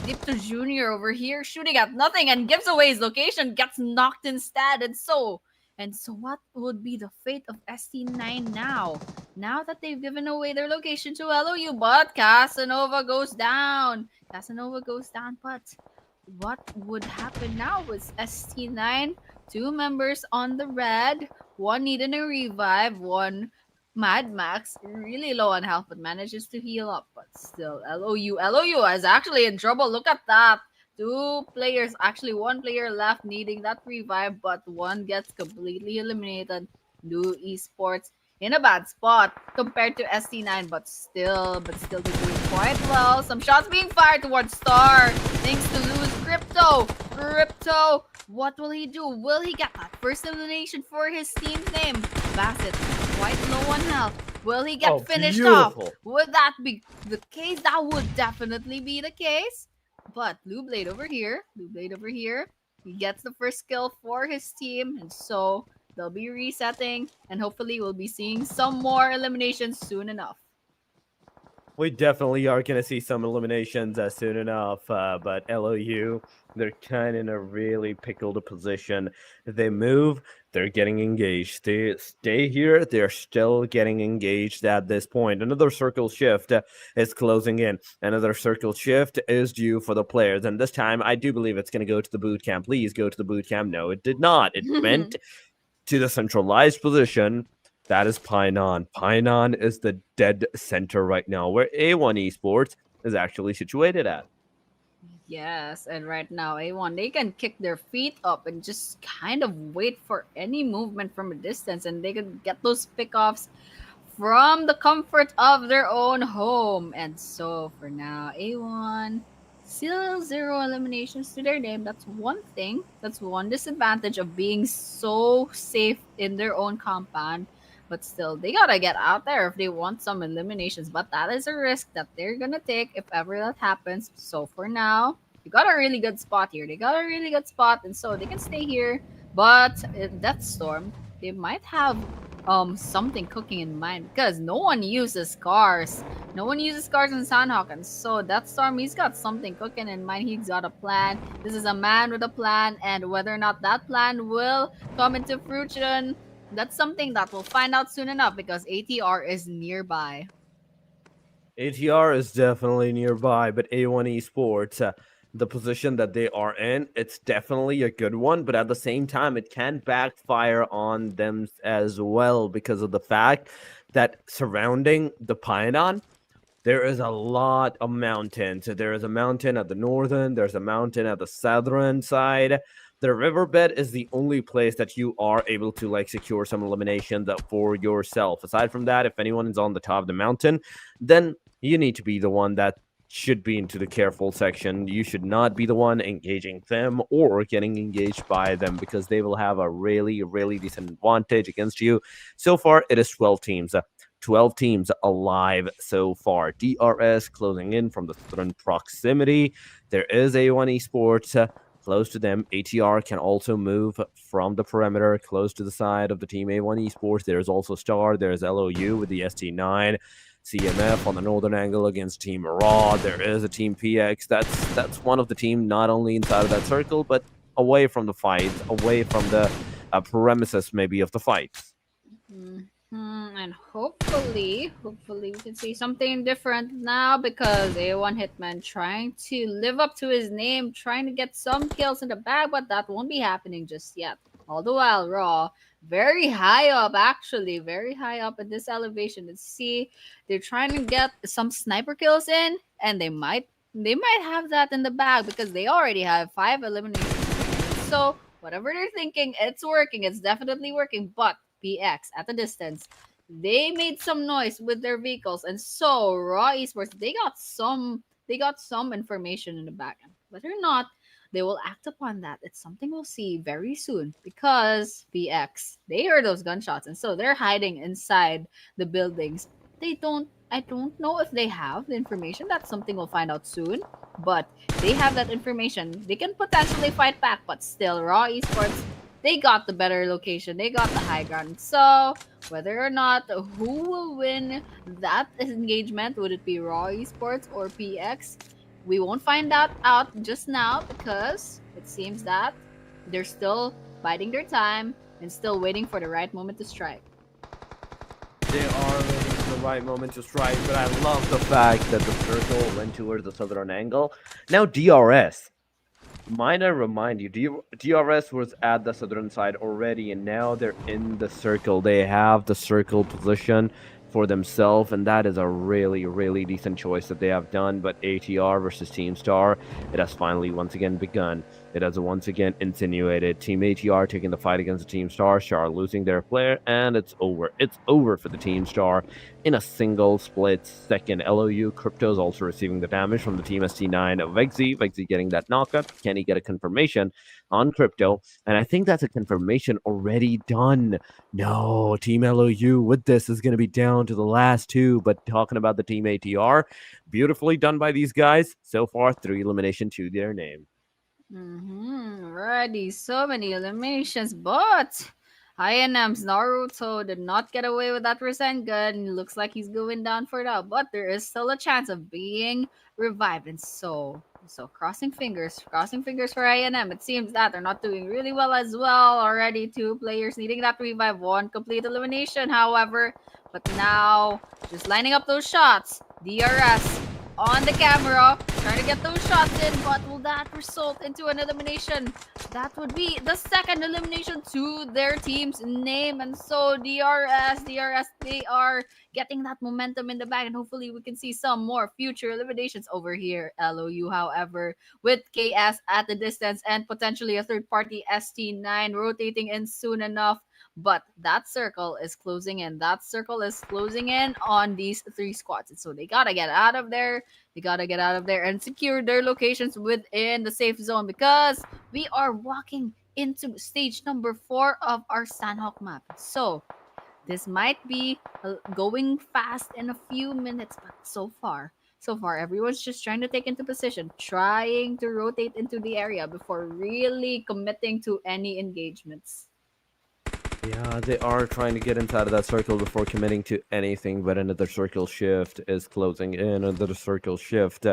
Dipto Jr. over here shooting at nothing and gives away his location, gets knocked instead, and so, what would be the fate of ST9 now? Now that they've given away their location to LOU, but Casanova goes down. Casanova goes down, but what would happen now with ST9? 2 members on the red, one needing a revive, one Mad Max really low on health but manages to heal up. But still, LOU is actually in trouble. Look at that. 2 players, actually 1 player left needing that revive, but one gets completely eliminated. Blue Esports in a bad spot compared to ST9, but still they're doing quite well. Some shots being fired towards Star. Things to lose. Crypto. What will he do? Will he get that first elimination for his team's name? Bassett quite low on health. Will he get finished beautiful. off? Would that be the case? That would definitely be the case. But Blue Blade over here, he gets the first kill for his team, and so they'll be resetting, and hopefully we'll be seeing some more eliminations soon enough. We definitely are going to see some eliminations soon enough, but LOU, they're kind of in a really pickled position. If they move, they're getting engaged. They stay here, they're still getting engaged at this point. Another circle shift is closing in. Another circle shift is due for the players, and this time I do believe it's going to go to the boot camp. Please go to the boot camp. No, it did not. It went to the centralized position. That is Painan. Painan is the dead center right now, where A1 Esports is actually situated at. Yes, and right now, A1, they can kick their feet up and just kind of wait for any movement from a distance, and they can get those pickoffs from the comfort of their own home. And so, for now, A1, still 0 eliminations to their name. That's one thing. That's one disadvantage of being so safe in their own compound. But still, they gotta get out there if they want some eliminations. But that is a risk that they're gonna take if ever that happens. So for now, you got a really good spot here. They got a really good spot, and so they can stay here. But in Deathstorm, they might have something cooking in mind because no one uses cars. No one uses cars in Sanhok, and so Deathstorm, he's got something cooking in mind. He's got a plan. This is a man with a plan, and whether or not that plan will come into fruition, that's something that we'll find out soon enough because ATR is nearby. ATR is definitely nearby, but A1 Esports, the position that they are in, it's definitely a good one, but at the same time, it can backfire on them as well because of the fact that surrounding the Painan, there is a lot of mountains. There is a mountain at the northern, there's a mountain at the southern side. The riverbed is the only place that you are able to like secure some elimination that for yourself. Aside from that, if anyone is on the top of the mountain, then you need to be the one that should be into the careful section. You should not be the one engaging them or getting engaged by them because they will have a really, really decent advantage against you. So far, it is 12 teams. 12 teams alive so far. DRS closing in from the southern proximity. There is A1 Esports close to them. ATR can also move from the perimeter close to the side of the team A1 Esports. There's also Star. There's LOU with the ST9. CMF on the northern angle against Team Raw. There is a Team PX. That's one of the team not only inside of that circle, but away from the fight, away from the premises maybe of the fights. And hopefully we can see something different now because A1 Hitman trying to live up to his name, trying to get some kills in the bag, but that won't be happening just yet. All the while, Raw, very high up, actually, very high up in this elevation. Let's see, they're trying to get some sniper kills in, and they might have that in the bag because they already have 5 eliminations. So whatever they're thinking, it's working. It's definitely working, but PX at a distance. They made some noise with their vehicles, and so Raw Esports they got some information in the back end. Whether or not they will act upon that, it's something we'll see very soon because PX they heard those gunshots, and so they're hiding inside the buildings. I don't know if they have the information. That's something we'll find out soon. But they have that information. They can potentially fight back, but still, Raw Esports they got the better location. They got the high ground. So whether or not who will win that engagement, would it be Raw Esports or PX? We won't find that out just now because it seems that they're still biding their time and still waiting for the right moment to strike. They are waiting for the right moment to strike, but I love the fact that the circle went towards the southern angle. Now DRS. Might I remind you, DRS was at the southern side already, and now they're in the circle. They have the circle position for themselves, and that is a really, really decent choice that they have done. But ATR versus Team Star, it has finally once again begun. It has once again insinuated. Team ATR taking the fight against the Team Star, Star losing their player, and it's over. It's over for the Team Star in a single split second. LOU Crypto is also receiving the damage from the Team ST9 of Vexy getting that knockup. Can he get a confirmation on Crypto? And I think that's a confirmation already done. No, Team LOU with this is going to be down to the last two. But talking about the Team ATR, beautifully done by these guys. So far, 3 elimination to their name. Already so many eliminations, but INM's Naruto did not get away with that gun. Looks like he's going down for now, but there is still a chance of being revived. And so crossing fingers for INM. It seems that they're not doing really well as well. Already 2 players needing that revive, 1 complete elimination, however. But now, just lining up those shots. DRS on the camera, trying to get those shots in, but will that result into an elimination? That would be the second elimination to their team's name, and so DRS, they are getting that momentum in the back, and hopefully we can see some more future eliminations over here. LOU, however, with KS at the distance and potentially a third party ST9 rotating in soon enough. But that circle is closing in. That circle is closing in on these 3 squads. And so they gotta get out of there. They gotta get out of there and secure their locations within the safe zone because we are walking into stage number 4 of our Sanhok map. So this might be going fast in a few minutes, but so far, everyone's just trying to take into position, trying to rotate into the area before really committing to any engagements. Yeah, they are trying to get inside of that circle before committing to anything, but another circle shift is closing in. Another circle shift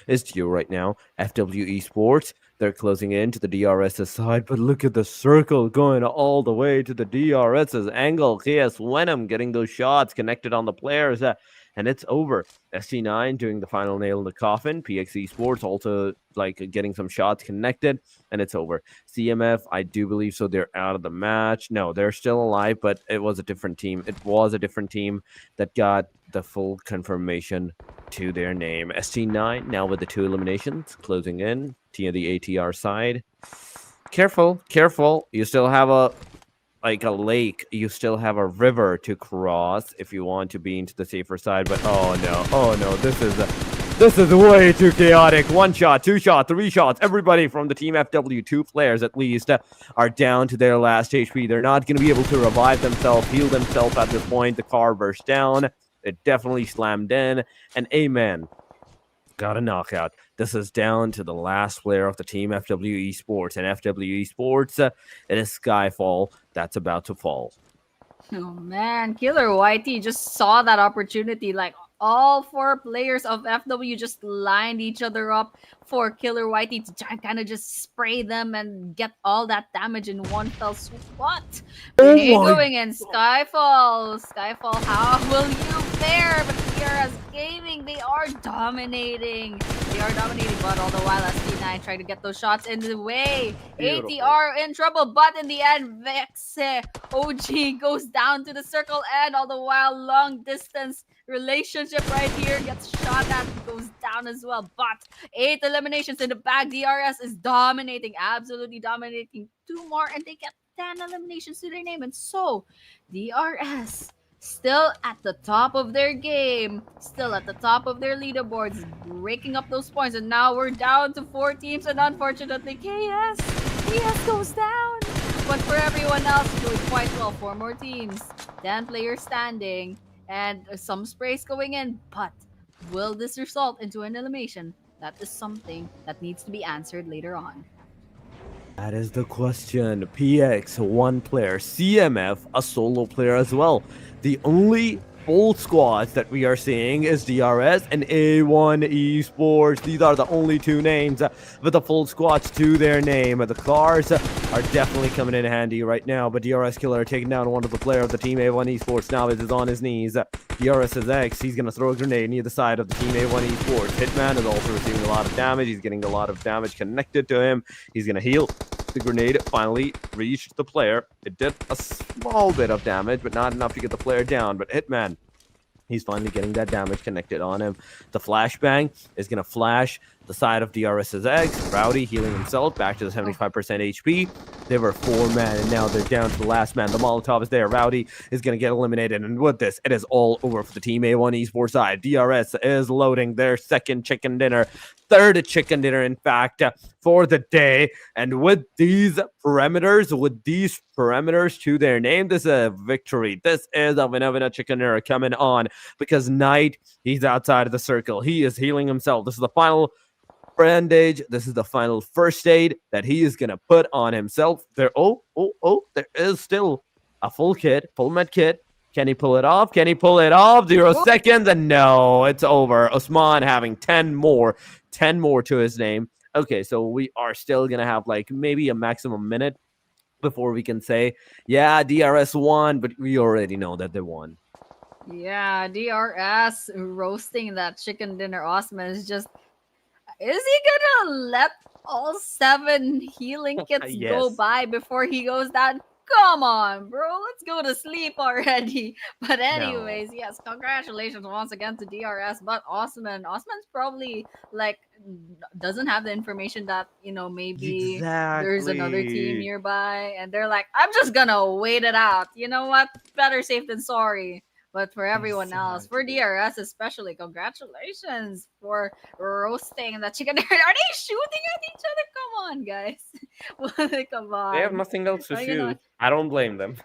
is due right now. FW Esports, they're closing in to the DRS's side, but look at the circle going all the way to the DRS's angle. KS Venom getting those shots connected on the players. and it's over. SC9 doing the final nail in the coffin. PX Esports also like getting some shots connected, and it's over. CMF, I do believe so. They're out of the match. No, they're still alive, but it was a different team. It was a different team that got the full confirmation to their name. SC9 now with the 2 eliminations closing in to the ATR side. Careful, careful. You still have a lake. You still have a river to cross if you want to be into the safer side. But oh no, this is way too chaotic. 1 shot, 2 shot, 3 shots. Everybody from the Team FW, 2 players at least, are down to their last HP. They're not going to be able to revive themselves, heal themselves at this point. The car burst down. It definitely slammed in. And amen. Got a knockout. This is down to the last player of the Team FW Esports. And FW Esports, it is Skyfall that's about to fall. Oh man, Killer YT just saw that opportunity. Like all 4 players of FW just lined each other up for Killer YT to kind of just spray them and get all that damage in one fell swoop. What? Going in Skyfall. Skyfall, how will you fare? But PRS Gaming, they are dominating. But all the while ST9 trying to get those shots in the way. Beautiful. ATR in trouble, but in the end, Vexe OG goes down to the circle, and all the while long distance relationship right here gets shot at, goes down as well. But 8 eliminations in the bag. DRS is dominating, absolutely dominating. 2 more and they get 10 eliminations to their name. And so DRS still at the top of their game, still at the top of their leaderboards, breaking up those points. And now we're down to 4 teams, and unfortunately KS goes down. But for everyone else, doing quite well. 4 more teams, 10 players standing, and some sprays going in. But will this result into an elimination? That is something that needs to be answered later on. That is the question. PX, 1 player. CMF, a solo player as well. The only full squads that we are seeing is DRS and A1 Esports. These are the only 2 names with the full squads to their name. The cars are definitely coming in handy right now, but DRS Killer taking down one of the player of the Team A1 Esports. Now is on his knees. DRS is X. He's going to throw a grenade near the side of the Team A1 Esports. Hitman is also receiving a lot of damage. He's getting a lot of damage connected to him. He's going to heal. The grenade finally reached the player. It did a small bit of damage, but not enough to get the player down. But Hitman, he's finally getting that damage connected on him. The flashbang is going to flash the side of DRS's eggs. Rowdy healing himself back to the 75% HP. They were 4 men, and now they're down to the last man. The Molotov is there. Rowdy is going to get eliminated, and with this, it is all over for the Team A1 Esports side. DRS is loading their 2nd chicken dinner, 3rd chicken dinner, in fact, for the day. And with these parameters to their name, this is a victory. This is a winner chicken dinner coming on, because Knight, he's outside of the circle. He is healing himself. This is the final bandage. This is the final first aid that he is going to put on himself. There is still a full med kit. Can he pull it off? 0 seconds, and no, it's over. Osman having 10 more to his name. Okay, so we are still going to have like maybe a maximum minute before we can say, yeah, DRS won, but we already know that they won. Yeah, DRS roasting that chicken dinner. Osman is just, is he gonna let all 7 healing kits Yes. go by before he goes down? Come on, bro. Let's go to sleep already. But anyways, yes, congratulations once again to DRS. But Osman's probably like doesn't have the information that, you know, maybe there's another team nearby, and they're like, I'm just gonna wait it out. You know what? Better safe than sorry. But for everyone else, for DRS especially, congratulations for roasting that chicken. Are they shooting at each other? Come on, guys. Come on. They have nothing else to shoot. I don't blame them.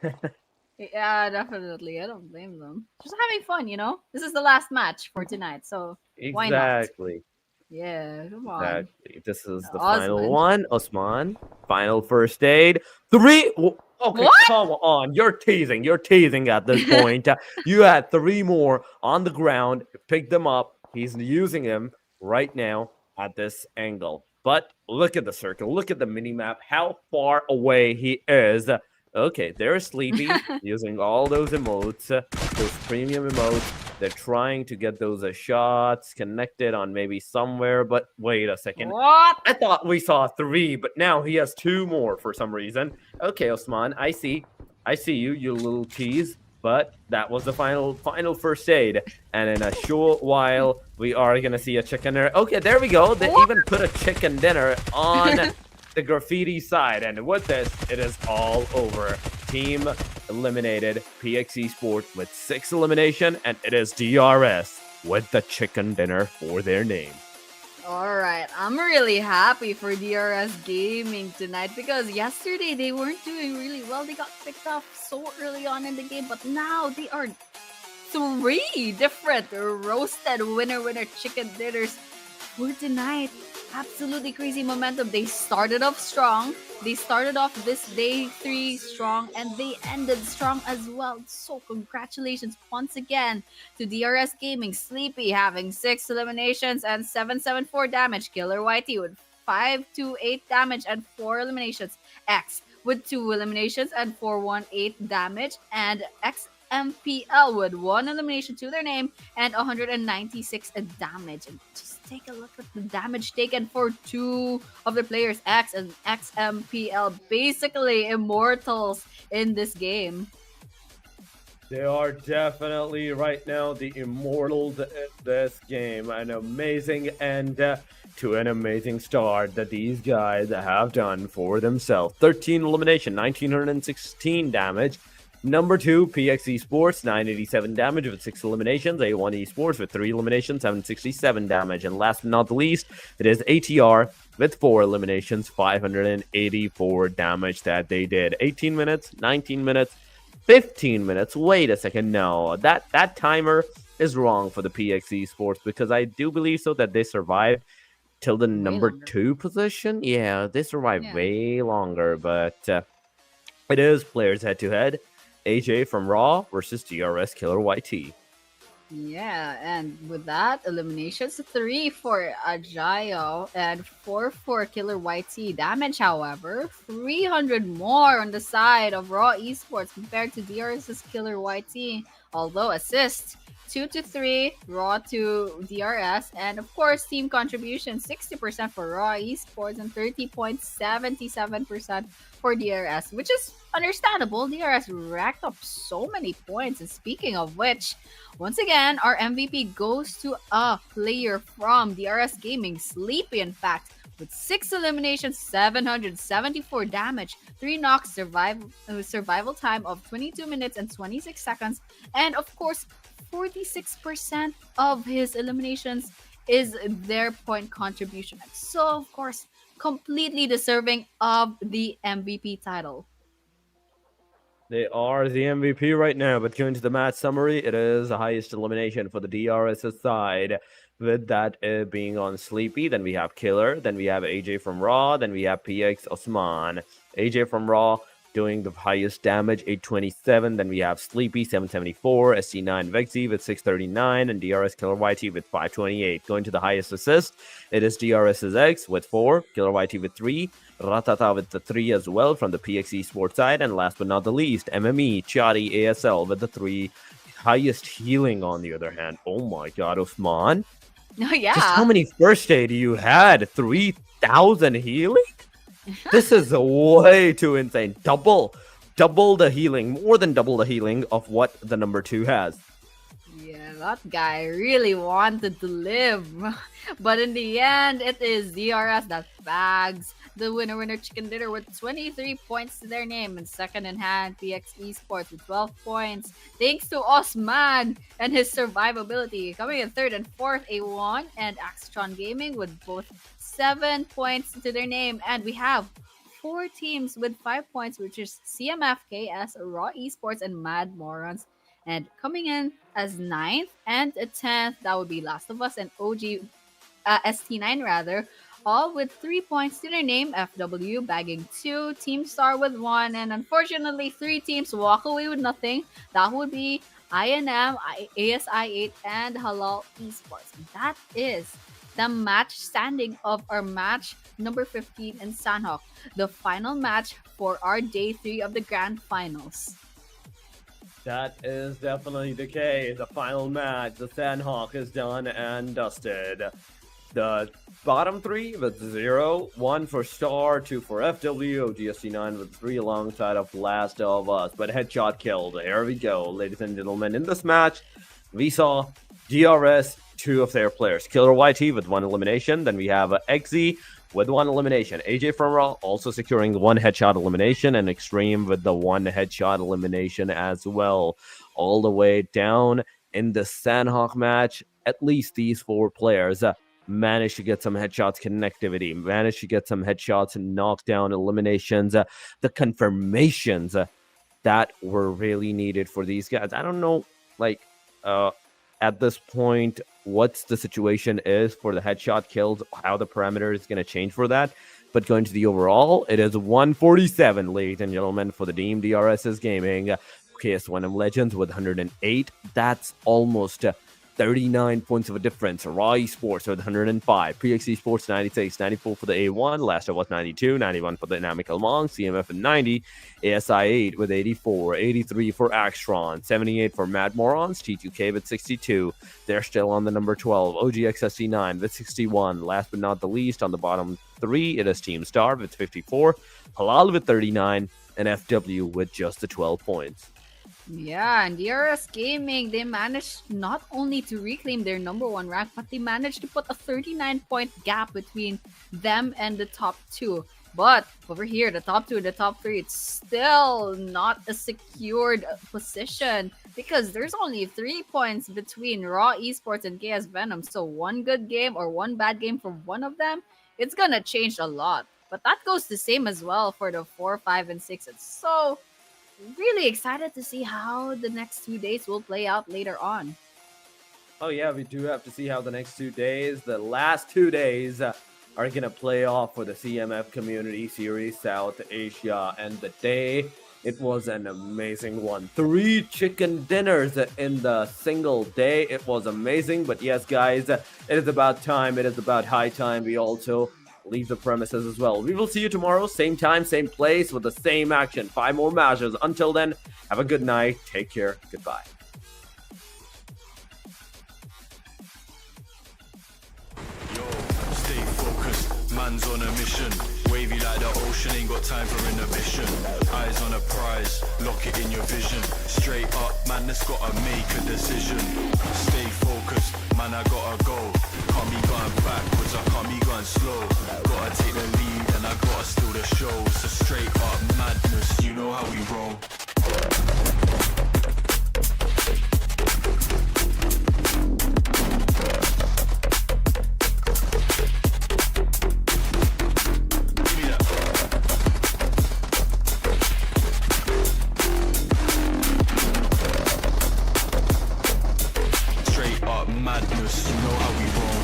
Yeah, definitely. I don't blame them. Just having fun, you know? This is the last match for tonight, so why not? Exactly. Yeah, come on. Exactly. This is the final one. Osman, final first aid. 3. Okay, What? come on. You're teasing at this point. You had 3 more on the ground. Pick them up. He's using them right now at this angle. But look at the circle. Look at the mini-map. How far away he is. Okay, there's Sleepy using all those emotes, those premium emotes. They're trying to get those shots connected on maybe somewhere, but wait a second. What? I thought we saw 3, but now he has 2 more for some reason. Okay, Osman, I see. I see you, you little tease. But that was the final first aid. And in a short while, we are going to see a chicken dinner. Okay, there we go. They even put a chicken dinner on the graffiti side. And with this, it is all over. Team eliminated PX Esports with 6 elimination. And it is DRS with the chicken dinner for their name. Alright, I'm really happy for DRS Gaming tonight because yesterday they weren't doing really well. They got picked off so early on in the game, but now they are 3 different roasted winner chicken dinners for tonight. Absolutely crazy momentum. They started off strong. They started off this day 3 strong and they ended strong as well. So congratulations once again to DRS Gaming. Sleepy having 6 eliminations and 774 damage. Killer YT with 528 damage and 4 eliminations. X with 2 eliminations and 418 damage. And XMPL with 1 elimination to their name and 196 damage. And just take a look at the damage taken for 2 of the players, X and XMPL, basically immortals in this game. They are definitely right now the immortals in this game. An amazing end to an amazing start that these guys have done for themselves. 13 elimination, 1916 damage. Number 2, PX Esports, 987 damage with 6 eliminations. A1 Esports with 3 eliminations, 767 damage. And last but not the least, it is ATR with 4 eliminations, 584 damage that they did. 18 minutes, 19 minutes, 15 minutes. Wait a second, no. That timer is wrong for the PX Esports because I do believe so that they survived till the number 2 position. Yeah, they survived way longer, but it is players head-to-head. AJ from Raw versus DRS Killer YT. Yeah, and with that, eliminations 3 for Ajayo and 4 for Killer YT. Damage, however, 300 more on the side of Raw Esports compared to DRS's Killer YT. Although assist 2 to 3, Raw to DRS, and of course, team contribution 60% for Raw Esports and 30.77% for DRS, which is understandable. DRS racked up so many points. And speaking of which, once again, our MVP goes to a player from DRS Gaming, Sleepy, in fact, with 6 eliminations, 774 damage, 3 knocks, survival time of 22 minutes and 26 seconds, and of course, 46% of his eliminations is their point contribution. So, of course, completely deserving of the MVP title. They are the MVP right now, but going to the match summary, it is the highest elimination for the DRS side, with that being on Sleepy. Then we have Killer, then we have AJ from Raw, then we have PX Osman. AJ from Raw doing the highest damage, 827. Then we have Sleepy, 774, SC9 Vexy with 639, and DRS Killer YT with 528. Going to the highest assist, it is DRS's X with 4, Killer YT with 3, Ratata with the 3 as well from the PX Esports side, and last but not the least, MME, Chari, ASL with the 3. Highest healing on the other hand. Oh my god, Osman. Oh, yeah. Just how many first aid you had? 3,000 healing? This is way too insane. Double the healing, more than double the healing of what the number 2 has. Yeah, that guy really wanted to live. But in the end, it is DRS that bags the winner chicken dinner with 23 points to their name, and second in hand, PX Esports with 12 points. Thanks to Osman and his survivability. Coming in third and fourth, A1 and Axtron Gaming with both 7 points to their name. And we have 4 teams with 5 points, which is CMF, KS, Raw Esports, and Mad Morons. And coming in as 9th and 10th, that would be Last of Us and OG ST9 rather, all with 3 points to their name. FW bagging 2, Team Star with 1, and unfortunately 3 teams walk away with nothing. That would be INM, ASI8, and Halal Esports. And that is the match standing of our match number 15 in Sanhok, the final match for our day 3 of the grand finals. That is definitely the case. The final match, the Sanhok is done and dusted. The bottom three with 0, 1 for Star, 2 for FW, OGSC9 with 3 alongside of Last of Us. But headshot killed. Here we go, ladies and gentlemen. In this match, we saw DRS, 2 of their players. Killer YT with 1 elimination. Then we have XZ with 1 elimination. AJ from Raw also securing 1 headshot elimination, and Extreme with the 1 headshot elimination as well. All the way down in the Sanhok match, at least these 4 players managed to get some headshots connectivity, managed to get some headshots and knockdown eliminations, the confirmations that were really needed for these guys. I don't know, like, at this point, what's the situation is for the headshot kills, how the parameter is going to change for that. But going to the overall, it is 147, ladies and gentlemen, for the Team DRS's Gaming. KS1M Legends with 108. That's almost 39 points of a difference. Raw Esports with 105. PX Esports 96, 94 for the A1. Last of Us 92, 91 for the Dynamical Monk. CMF at 90. ASI 8 with 84. 83 for Axtron. 78 for Mad Morons. T2K with 62. They're still on the number 12. OGXSC9 with 61. Last but not the least, on the bottom 3, it is Team Star with 54. Halal with 39. And FW with just the 12 points. Yeah, and DRS Gaming, they managed not only to reclaim their number 1 rank, but they managed to put a 39-point gap between them and the top 2. But over here, the top 2 and the top 3, it's still not a secured position because there's only 3 points between Raw Esports and KS Venom. So 1 good game or 1 bad game from one of them, it's gonna change a lot. But that goes the same as well for the 4, 5, and 6. It's so really excited to see how the next 2 days will play out later on. Oh yeah, we do have to see how the next 2 days, the last 2 days, are going to play off for the CMF Community Series South Asia. And the day, it was an amazing one. 3 chicken dinners in the single day. It was amazing. But yes, guys, it is about time. It is about high time. We also leave the premises as well. We will see you tomorrow, same time, same place, with the same action. 5 more matches. Until then, have a good night. Take care. Goodbye. Yo, stay focused, man's on a mission. Wavy like the ocean, ain't got time for inhibition. Eyes on a prize, lock it in your vision. Straight up, man, that's gotta make a decision. Stay focused, man, I gotta go. Can't be going backwards, I can't be going slow. Gotta take the lead and I gotta steal the show. So straight up madness, you know how we roll. Madness, you know how we roll.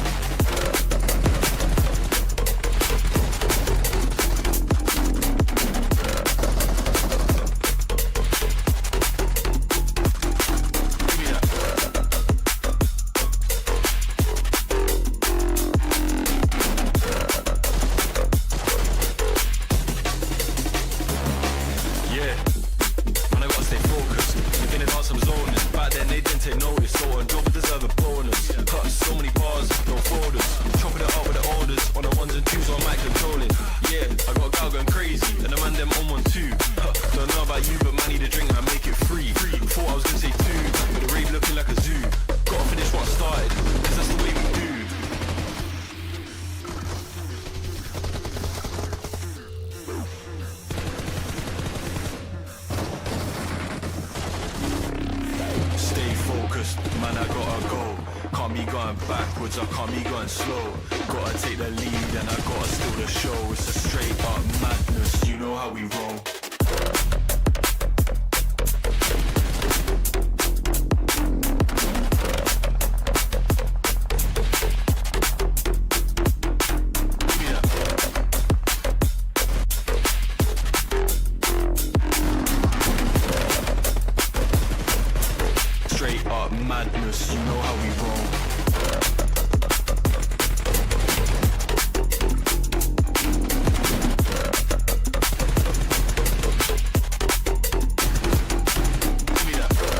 Man, I gotta go. Can't be going backwards, I can't be going slow. Gotta take the lead and I gotta steal the show. It's a straight up madness, you know how we roll. Madness, you know how we roll. Give me that.